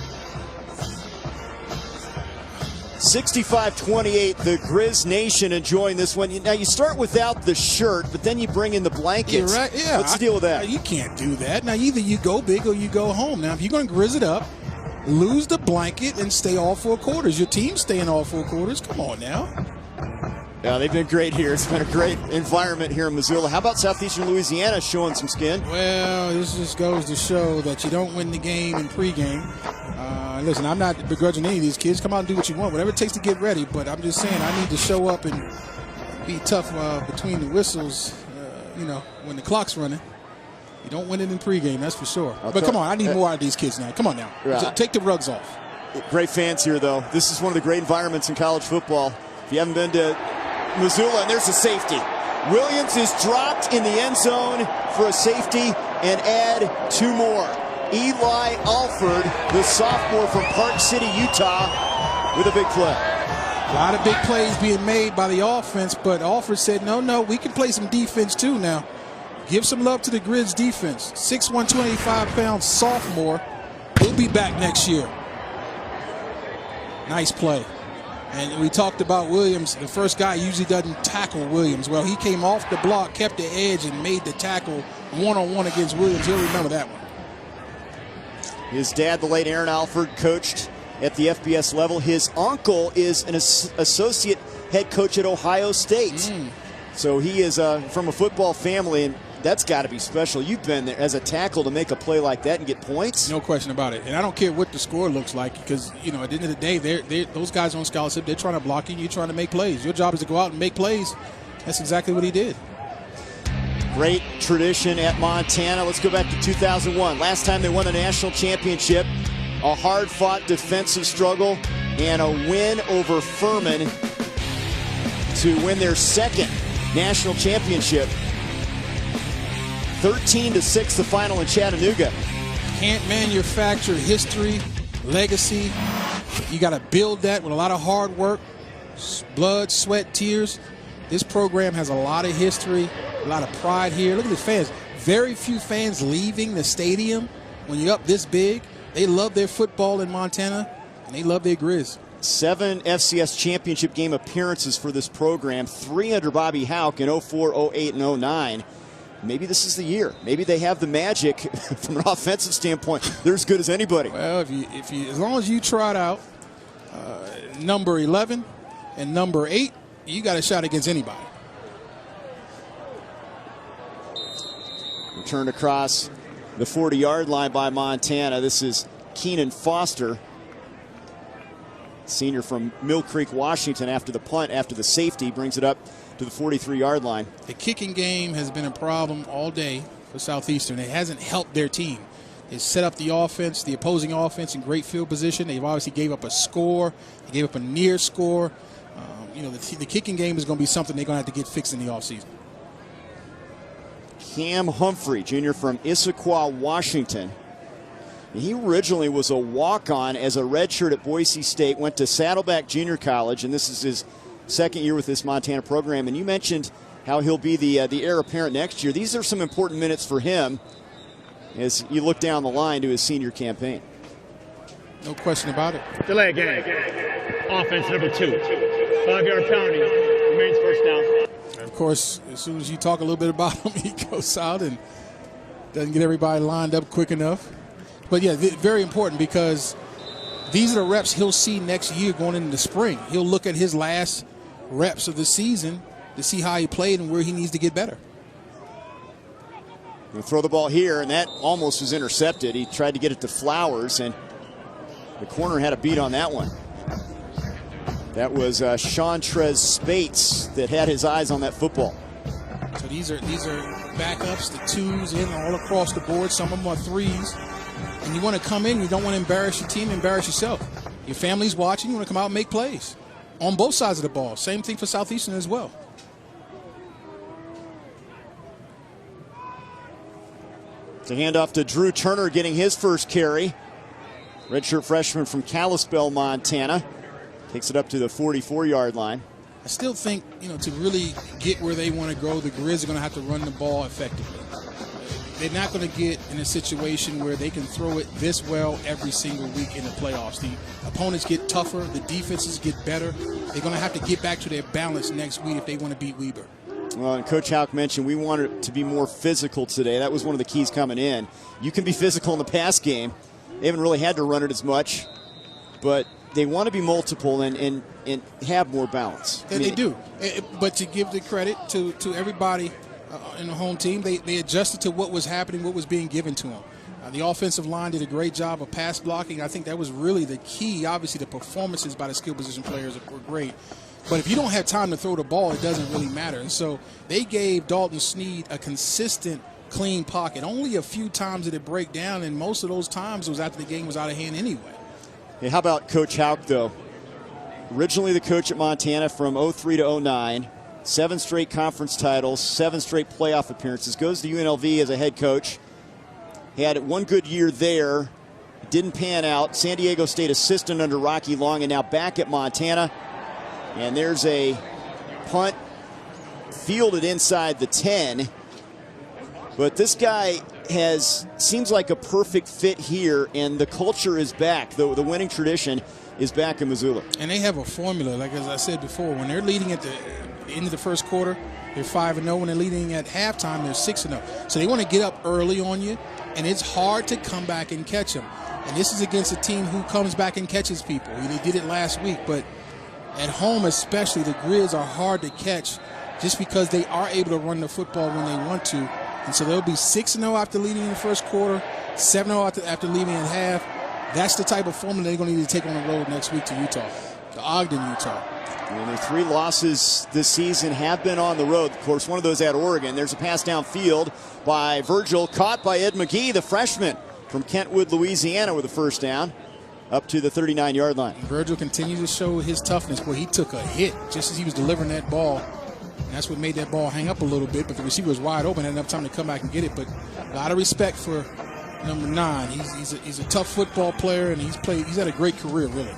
65-28, the Grizz Nation enjoying this one. Now, you start without the shirt, but then you bring in the blankets. You're right. Yeah. What's the deal with that? You can't do that. Now, either you go big or you go home. Now, if you're going to grizz it up, lose the blanket and stay all 4 quarters. Your team's staying all 4 quarters. Come on now. Yeah, they've been great here. It's been a great environment here in Missoula. How about Southeastern Louisiana showing some skin? Well, this just goes to show that you don't win the game in pregame. Listen, I'm not begrudging any of these kids. Come out and do what you want, whatever it takes to get ready. But I'm just saying I need to show up and be tough between the whistles, when the clock's running. You don't win it in pregame, that's for sure. But come on, I need more out of these kids now. Come on now. Right. Take the rugs off. Great fans here, though. This is one of the great environments in college football. If you haven't been to Missoula, and there's a safety. Williams is dropped in the end zone for a safety and add 2 more. Eli Alford, the sophomore from Park City, Utah, with a big play. A lot of big plays being made by the offense, but Alford said, no, we can play some defense too now. Give some love to the Grizz defense. 6'1", 285-pound sophomore. He'll be back next year. Nice play. And we talked about Williams. The first guy usually doesn't tackle Williams. Well, he came off the block, kept the edge, and made the tackle one-on-one against Williams. He'll remember that one. His dad, the late Aaron Alford, coached at the FBS level. His uncle is an associate head coach at Ohio State. So he is from a football family, and that's got to be special. You've been there as a tackle to make a play like that and get points. No question about it. And I don't care what the score looks like because, at the end of the day, those guys on scholarship, they're trying to block you, you're trying to make plays. Your job is to go out and make plays. That's exactly what he did. Great tradition at Montana. Let's go back to 2001. Last time they won the national championship. A hard-fought defensive struggle and a win over Furman to win their second national championship. 13-6 the final in Chattanooga. Can't manufacture history, legacy. You got to build that with a lot of hard work, blood, sweat, tears. This program has a lot of history, a lot of pride here. Look at the fans. Very few fans leaving the stadium when you're up this big. They love their football in Montana, and they love their Grizz. 7 FCS championship game appearances for this program. 3 under Bobby Houck in 04, 08, and 09. Maybe this is the year. Maybe they have the magic from an offensive standpoint. They're as good as anybody. Well, if you, as long as you trot out number 11 and number 8, you got a shot against anybody. Returned across the 40-yard line by Montana. This is Keenan Foster, senior from Mill Creek, Washington. After the punt, after the safety, brings it up to the 43-yard line. The kicking game has been a problem all day for Southeastern. It hasn't helped their team. They set up the offense, the opposing offense, in great field position. They've obviously gave up a score. They gave up a near score. The kicking game is going to be something they're going to have to get fixed in the offseason. Cam Humphrey, junior from Issaquah, Washington. He originally was a walk-on as a redshirt at Boise State, went to Saddleback Junior College, and this is his second year with this Montana program. And you mentioned how he'll be the heir apparent next year. These are some important minutes for him as you look down the line to his senior campaign. No question about it. Delay game. Offense number 2. 5-yard penalty. Remains first down. Of course, as soon as you talk a little bit about him, he goes out and doesn't get everybody lined up quick enough. But, yeah, very important because these are the reps he'll see next year going into the spring. He'll look at his last reps of the season to see how he played and where he needs to get better. He'll throw the ball here, and that almost was intercepted. He tried to get it to Flowers, and the corner had a beat on that one. That was Shawntrez Spates that had his eyes on that football. So these are backups, the 2s in all across the board. Some of them are 3s. And you want to come in, you don't want to embarrass your team, embarrass yourself. your family's watching, you want to come out and make plays on both sides of the ball. Same thing for Southeastern as well. It's a handoff to Drew Turner getting his first carry. Redshirt freshman from Kalispell, Montana. Takes it up to the 44-yard line. I still think, to really get where they want to go, the Grizz are going to have to run the ball effectively. They're not going to get in a situation where they can throw it this well every single week in the playoffs. The opponents get tougher. The defenses get better. They're going to have to get back to their balance next week if they want to beat Weber. Well, and Coach Houck mentioned we wanted it to be more physical today. That was one of the keys coming in. You can be physical in the pass game. They haven't really had to run it as much, but they want to be multiple and have more balance. They do. But to give the credit to everybody in the home team, they adjusted to what was happening, what was being given to them. The offensive line did a great job of pass blocking. I think that was really the key. Obviously, the performances by the skill position players were great. But if you don't have time to throw the ball, it doesn't really matter. And so they gave Dalton Sneed a consistent, clean pocket. Only a few times did it break down, and most of those times was after the game was out of hand anyway. Hey, how about Coach Houck, though? Originally the coach at Montana from 03 to 09, 7 straight conference titles, 7 straight playoff appearances, goes to UNLV as a head coach. He had one good year there, didn't pan out. San Diego State assistant under Rocky Long, and now back at Montana. And there's a punt fielded inside the 10. But this guy seems like a perfect fit here, and the culture is back. The winning tradition is back in Missoula. And they have a formula, like as I said before, when they're leading at the end of the first quarter, they're 5-0. When they're leading at halftime, they're 6-0. So they want to get up early on you, and it's hard to come back and catch them. And this is against a team who comes back and catches people. They did it last week, but at home especially, the Grizz are hard to catch just because they are able to run the football when they want to. And so they'll be 6-0 after leading in the first quarter, 7-0 after leading at half. That's the type of formula they're going to need to take on the road next week to Utah, to Ogden, Utah. And their 3 losses this season have been on the road. Of course, one of those at Oregon. There's a pass downfield by Virgil, caught by Ed McGee, the freshman from Kentwood, Louisiana, with a first down up to the 39-yard line. Virgil continues to show his toughness, where he took a hit just as he was delivering that ball. And that's what made that ball hang up a little bit, but the receiver was wide open, had enough time to come back and get it. But a lot of respect for number 9. He's a tough football player, and he's had a great career, really.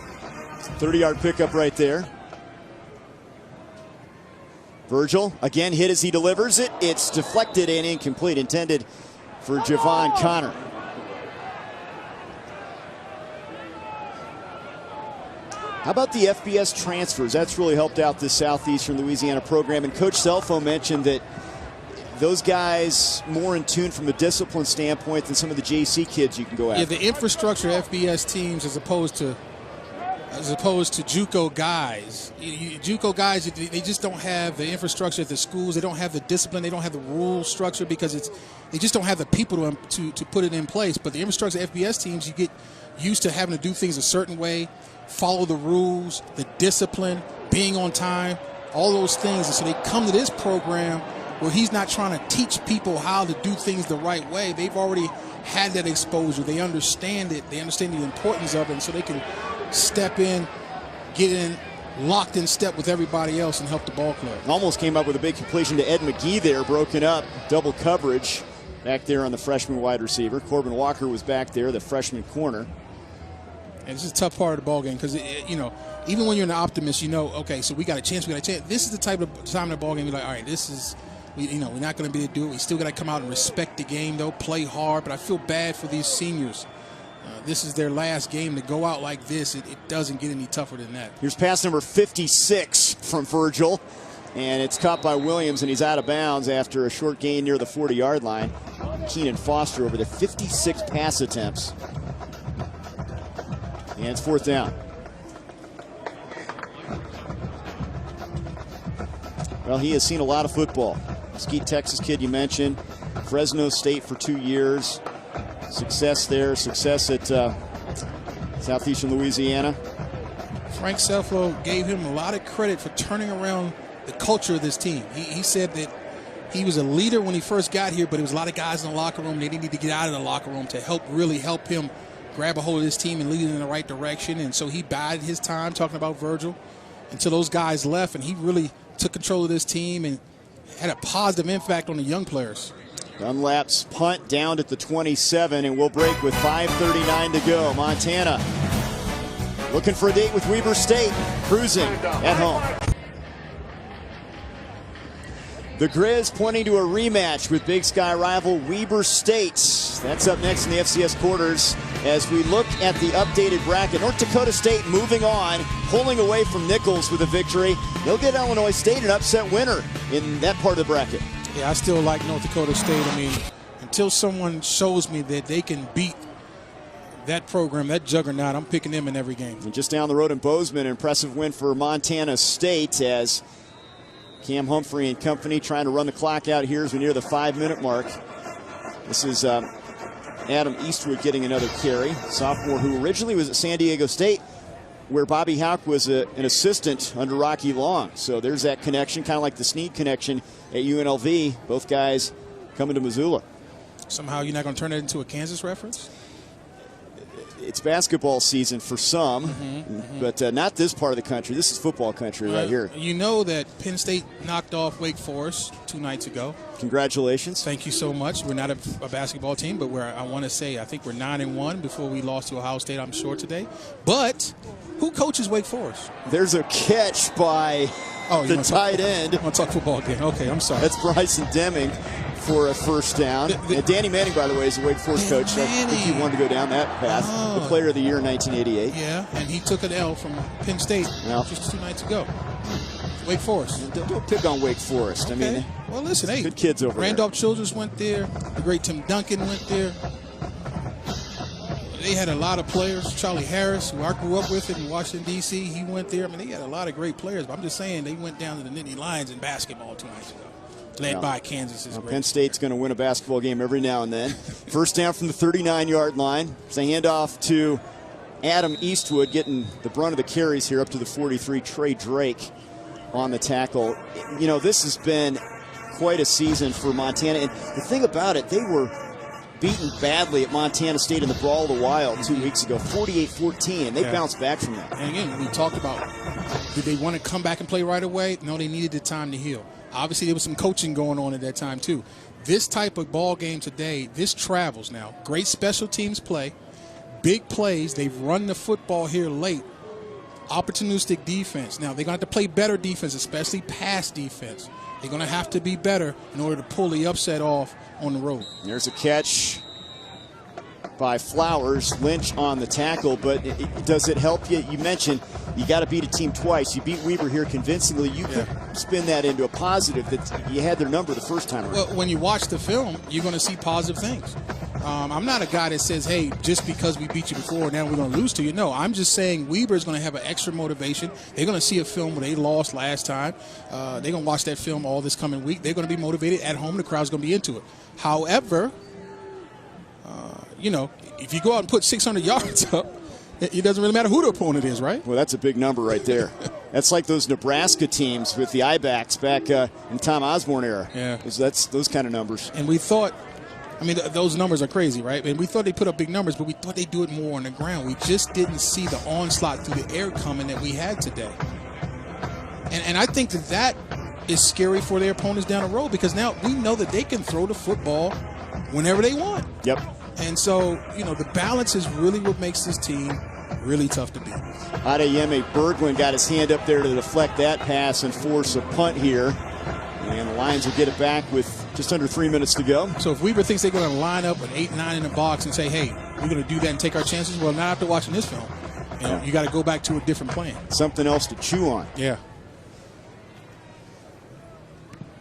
30-yard pickup right there. Virgil, again, hit as he delivers it. It's deflected and incomplete, intended for Javon Connor. How about the FBS transfers? That's really helped out this Southeastern Louisiana program. And Coach Selfo mentioned that those guys more in tune from a discipline standpoint than some of the JC kids you can go after. Yeah, the infrastructure FBS teams as opposed to JUCO guys. JUCO guys, they just don't have the infrastructure at the schools. They don't have the discipline. They don't have the rule structure because they just don't have the people to put it in place. But the infrastructure FBS teams, you get used to having to do things a certain way, follow the rules, the discipline, being on time, all those things. And so they come to this program where he's not trying to teach people how to do things the right way. They've already had that exposure. They understand it. They understand the importance of it. And so they can step in, get in, locked in step with everybody else and help the ball club. Almost came up with a big completion to Ed McGee there, broken up, double coverage back there on the freshman wide receiver. Corbin Walker was back there, the freshman corner. And this is a tough part of the ball game because, even when you're an optimist, okay, so we got a chance, This is the type of time in the ball game you're like, all right, we're not going to be able to do it. We still got to come out and respect the game, though, play hard. But I feel bad for these seniors. This is their last game. To go out like this, it doesn't get any tougher than that. Here's pass number 56 from Virgil, and it's caught by Williams, and he's out of bounds after a short gain near the 40-yard line. Keenan Foster over the 56 pass attempts. And it's 4th down. Well, he has seen a lot of football. Mesquite, Texas kid you mentioned. Fresno State for 2 years. Success there, success at Southeastern Louisiana. Frank Selfo gave him a lot of credit for turning around the culture of this team. He said that he was a leader when he first got here, but there was a lot of guys in the locker room. They needed to get out of the locker room to really help him grab a hold of this team and lead it in the right direction. And so he bided his time talking about Virgil until those guys left, and he really took control of this team and had a positive impact on the young players. Dunlap's punt down at the 27, and we'll break with 5:39 to go. Montana looking for a date with Weber State, cruising at home. The Grizz pointing to a rematch with Big Sky rival Weber State. That's up next in the FCS quarters as we look at the updated bracket. North Dakota State moving on, pulling away from Nichols with a victory. They'll get Illinois State an upset winner in that part of the bracket. Yeah, I still like North Dakota State. I mean, until someone shows me that they can beat that program, that juggernaut, I'm picking them in every game. And just down the road in Bozeman, an impressive win for Montana State as Cam Humphrey and company trying to run the clock out here as we near the 5-minute mark. This is Adam Eastwood getting another carry, sophomore who originally was at San Diego State, where Bobby Houck was an assistant under Rocky Long. So there's that connection, kind of like the Snead connection at UNLV. Both guys coming to Missoula. Somehow you're not going to turn it into a Kansas reference? It's basketball season for some, but not this part of the country. This is football country right here. You know that Penn State knocked off Wake Forest 2 nights ago. Congratulations. Thank you so much. We're not a basketball team, but I want to say I think we're 9-1 before we lost to Ohio State, I'm sure, today. But who coaches Wake Forest? There's a catch by the tight end. I want to talk football again. Okay, I'm sorry. That's Bryson Deming for a first down. Danny Manning, by the way, is a Wake Forest coach. I think he wanted to go down that path. The player of the year in 1988. Yeah, and he took an L from Penn State just 2 nights ago. Wake Forest. Don't pick on Wake Forest. Okay. I mean, well, listen, hey, good kids over Randolph Childress went there. The great Tim Duncan went there. They had a lot of players. Charlie Harris, who I grew up with in Washington, D.C., he went there. I mean, they had a lot of great players, but I'm just saying they went down to the Nittany Lions in basketball 2 nights ago. Led by Kansas. Penn State's going to win a basketball game every now and then. First down from the 39-yard line. It's a handoff to Adam Eastwood, getting the brunt of the carries here up to the 43. Trey Drake on the tackle. You know, this has been quite a season for Montana. And the thing about it, they were beaten badly at Montana State in the Brawl of the Wild 2 weeks ago, 48-14, and they bounced back from that. And again, we talked about, did they want to come back and play right away? No, they needed the time to heal. Obviously, there was some coaching going on at that time, too. This type of ball game today, this travels now. Great special teams play, big plays. They've run the football here late. Opportunistic defense. Now, they're going to have to play better defense, especially pass defense. They're going to have to be better in order to pull the upset off on the road. There's a catch by Flowers. Lynch on the tackle, but does it help you? You mentioned you got to beat a team twice. You beat Weber here convincingly. You could spin that into a positive that you had their number the first time around. Well, when you watch the film, you're going to see positive things. I'm not a guy that says, hey, just because we beat you before, now we're going to lose to you. No, I'm just saying Weber is going to have an extra motivation. They're going to see a film where they lost last time. They're going to watch that film all this coming week. They're going to be motivated at home. The crowd's going to be into it. However, you know, if you go out and put 600 yards up, it doesn't really matter who the opponent is, right? Well, that's a big number right there. That's like those Nebraska teams with the I-backs back in Tom Osborne era. Yeah. That's those kind of numbers. And we thought, I mean, those numbers are crazy, right? And we thought they put up big numbers, but we thought they'd do it more on the ground. We just didn't see the onslaught through the air coming that we had today. And I think that is scary for their opponents down the road because now we know that they can throw the football whenever they want. Yep. And so, you know, the balance is really what makes this team really tough to beat. Adeyemi Berglund got his hand up there to deflect that pass and force a punt here. And the Lions will get it back with just under 3 minutes to go. So if Weber thinks they're going to line up an 8-9 in the box and say, hey, we're going to do that and take our chances, well, not after watching this film. You know, you got to go back to a different plan. Something else to chew on. Yeah.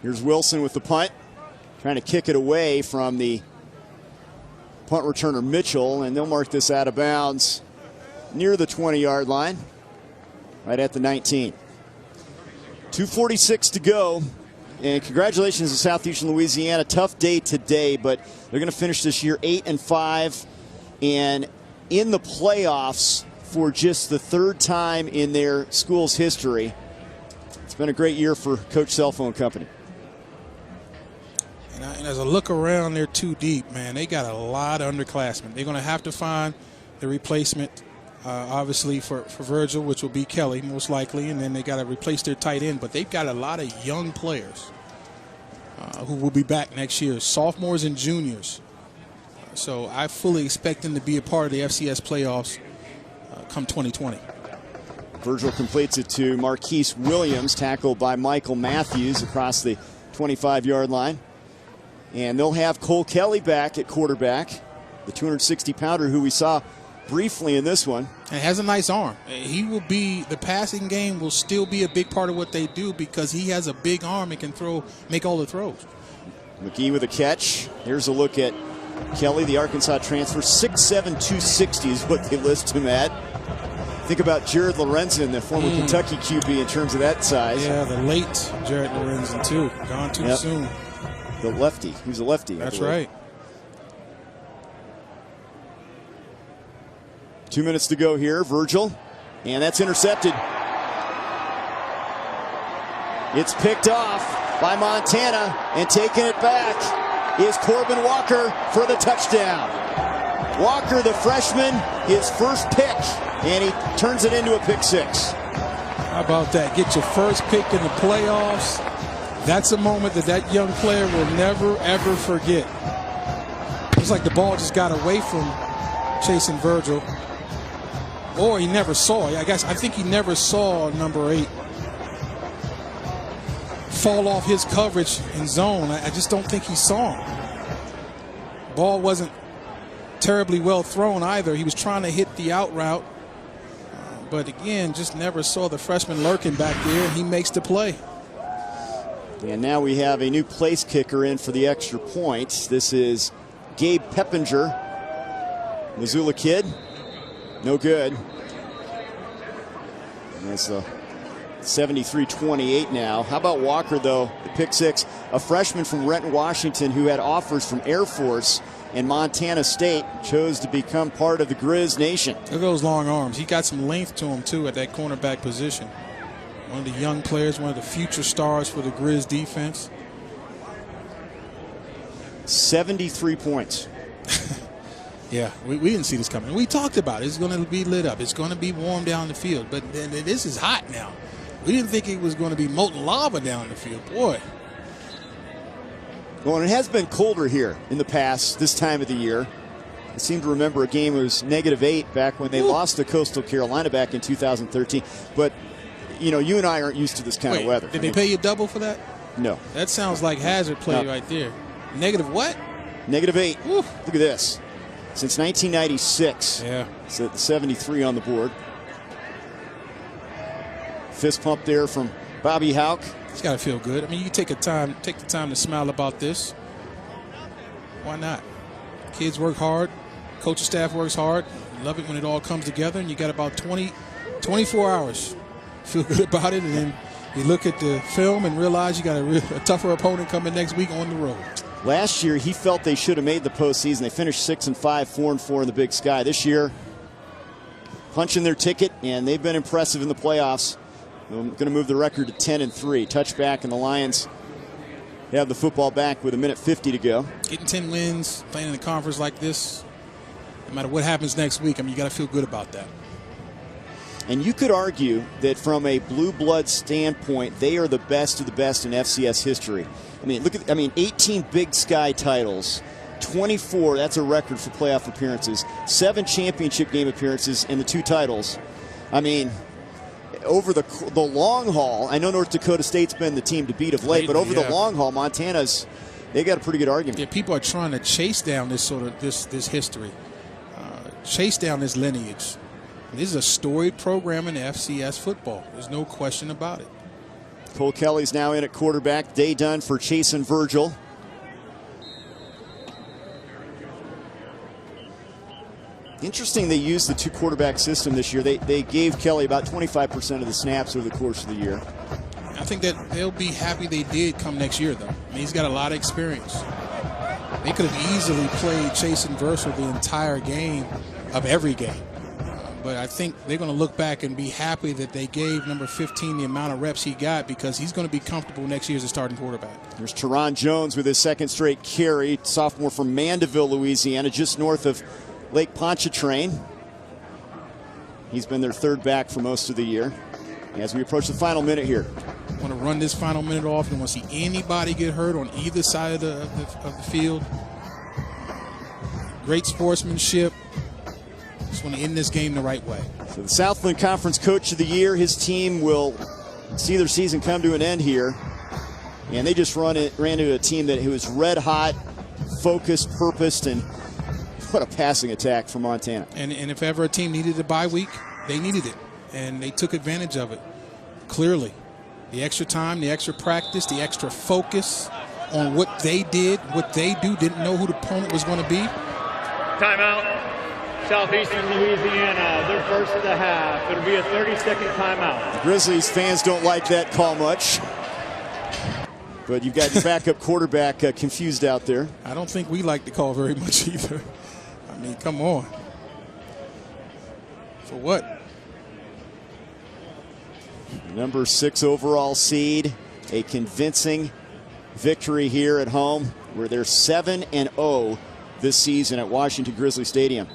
Here's Wilson with the punt, trying to kick it away from the punt returner Mitchell, and they'll mark this out of bounds near the 20-yard line, right at the 19. 2:46 to go, and congratulations to Southeastern Louisiana. Tough day today, but they're going to finish this year 8-5 and in the playoffs for just the third time in their school's history. It's been a great year for Coach Cell Phone Company. And as I look around, they're too deep, man. They got a lot of underclassmen. They're going to have to find the replacement, obviously, for Virgil, which will be Kelly, most likely. And then they got to replace their tight end. But they've got a lot of young players who will be back next year, sophomores and juniors. So I fully expect them to be a part of the FCS playoffs come 2020. Virgil completes it to Marquise Williams, tackled by Michael Matthews across the 25-yard line. And they'll have Cole Kelly back at quarterback, the 260-pounder who we saw briefly in this one. And has a nice arm. He will be, the passing game will still be a big part of what they do because he has a big arm and can make all the throws. McGee with a catch. Here's a look at Kelly, the Arkansas transfer. 6'7", 260 is what they list him at. Think about Jared Lorenzen, the former Kentucky QB, in terms of that size. Yeah, the late Jared Lorenzen, too. Gone too soon. The lefty. He's a lefty. That's right. 2 minutes to go here. Virgil. And that's intercepted. It's picked off by Montana, and taking it back is Corbin Walker for the touchdown. Walker, the freshman, his first pick, and he turns it into a pick six. How about that? Get your first pick in the playoffs. That's a moment that young player will never, ever forget. It's like the ball just got away from chasing Virgil. Or he never saw. I think he never saw number 8 fall off his coverage in zone. I just don't think he saw him. Ball wasn't terribly well thrown either. He was trying to hit the out route. But again, just never saw the freshman lurking back there, and he makes the play. And now we have a new place kicker in for the extra point. This is Gabe Peppinger, Missoula kid. No good. And it's a 73-28 now. How about Walker, though? The pick six, a freshman from Renton, Washington, who had offers from Air Force and Montana State, chose to become part of the Grizz Nation. Look at those long arms. He got some length to him, too, at that cornerback position. One of the young players, one of the future stars for the Grizz defense. 73 points. Yeah, we didn't see this coming. We talked about it. It's going to be lit up. It's going to be warm down the field. But this is hot now. We didn't think it was going to be molten lava down the field. Boy. Well, and it has been colder here in the past this time of the year. I seem to remember a game that was -8 back when they lost to Coastal Carolina back in 2013. But, you know, you and I aren't used to this kind of weather. Did they pay you double for that? No. That sounds like hazard play right there. Negative what? -8. Look at this. Since 1996. Yeah. So 73 on the board. Fist pump there from Bobby Houck. It's got to feel good. I mean, you take the time to smile about this. Why not? Kids work hard. Coaching staff works hard. Love it when it all comes together, and you got about 24 hours. Feel good about it, and then you look at the film and realize you got a tougher opponent coming next week on the road. Last year, he felt they should have made the postseason. They finished 6-5, 4-4 in the Big Sky. This year, punching their ticket, and they've been impressive in the playoffs. They're going to move the record to 10-3. Touchback, and the Lions have the football back with 1:50 to go. Getting 10 wins, playing in a conference like this, no matter what happens next week, I mean, you got to feel good about that. And you could argue that from a blue blood standpoint, they are the best of the best in FCS history. I mean, 18 Big Sky titles, 24, that's a record for playoff appearances, 7 championship game appearances, and the 2 titles. I mean, over the long haul, I know North Dakota State's been the team to beat of late, but over the long haul, Montana's, they got a pretty good argument. Yeah, people are trying to chase down this this history, chase down this lineage. This is a storied program in FCS football. There's no question about it. Cole Kelly's now in at quarterback. Day done for Chase and Virgil. Interesting they used the 2 quarterback system this year. They gave Kelly about 25% of the snaps over the course of the year. I think that they'll be happy they did come next year, though. I mean, he's got a lot of experience. They could have easily played Chase and Virgil the entire game of every game. But I think they're going to look back and be happy that they gave number 15 the amount of reps he got, because he's going to be comfortable next year as a starting quarterback. There's Teron Jones with his 2nd straight carry, sophomore from Mandeville, Louisiana, just north of Lake Pontchartrain. He's been their third back for most of the year. As we approach the final minute here. Want to run this final minute off. Don't want to see anybody get hurt on either side of the field. Great sportsmanship. Just want to end this game the right way. So the Southland Conference Coach of the Year, his team will see their season come to an end here. And they just ran into a team that was red hot, focused, purposed, and what a passing attack from Montana. And if ever a team needed a bye week, they needed it. And they took advantage of it. Clearly. The extra time, the extra practice, the extra focus on what they did, what they do, didn't know who the opponent was going to be. Timeout. Southeastern Louisiana, their first of the half. It'll be a 30-second timeout. The Grizzlies fans don't like that call much. But you've got your backup quarterback confused out there. I don't think we like the call very much either. I mean, come on. For what? Number 6 overall seed, a convincing victory here at home, where they're 7-0 this season at Washington Grizzly Stadium.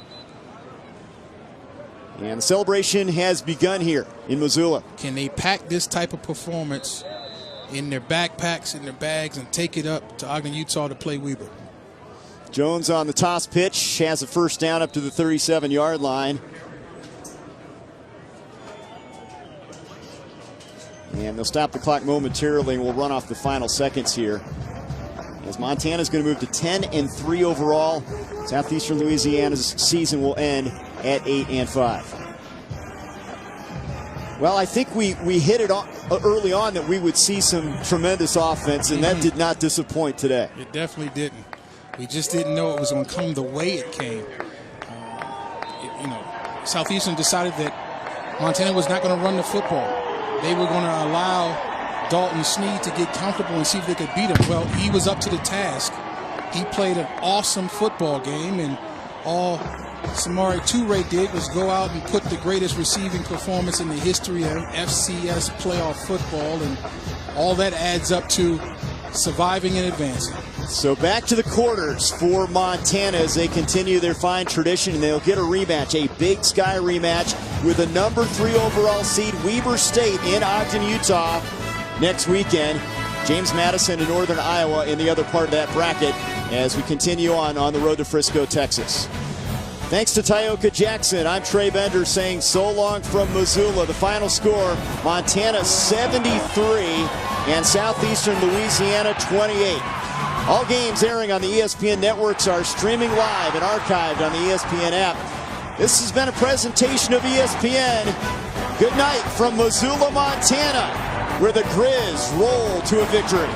And the celebration has begun here in Missoula. Can they pack this type of performance in their backpacks, in their bags, and take it up to Ogden, Utah to play Weber? Jones on the toss pitch, has a first down up to the 37-yard line. And they'll stop the clock momentarily, and we'll run off the final seconds here. As Montana's going to move to 10-3 overall. Southeastern Louisiana's season will end at 8-5. Well, I think we hit it early on that we would see some tremendous offense, and that did not disappoint today. It definitely didn't. We just didn't know it was going to come the way it came. Southeastern decided that Montana was not going to run the football. They were going to allow Dalton Sneed to get comfortable and see if they could beat him. Well, he was up to the task. He played an awesome football game, and all Samari Toure did was go out and put the greatest receiving performance in the history of FCS playoff football, and all that adds up to surviving and advancing. So back to the quarters for Montana as they continue their fine tradition, and they'll get a rematch, a Big Sky rematch with the number 3 overall seed Weber State in Ogden, Utah next weekend. James Madison in Northern Iowa in the other part of that bracket as we continue on the road to Frisco, Texas. Thanks to Tyoka Jackson, I'm Trey Bender saying so long from Missoula. The final score, Montana 73 and Southeastern Louisiana 28. All games airing on the ESPN networks are streaming live and archived on the ESPN app. This has been a presentation of ESPN. Good night from Missoula, Montana, where the Grizz roll to a victory.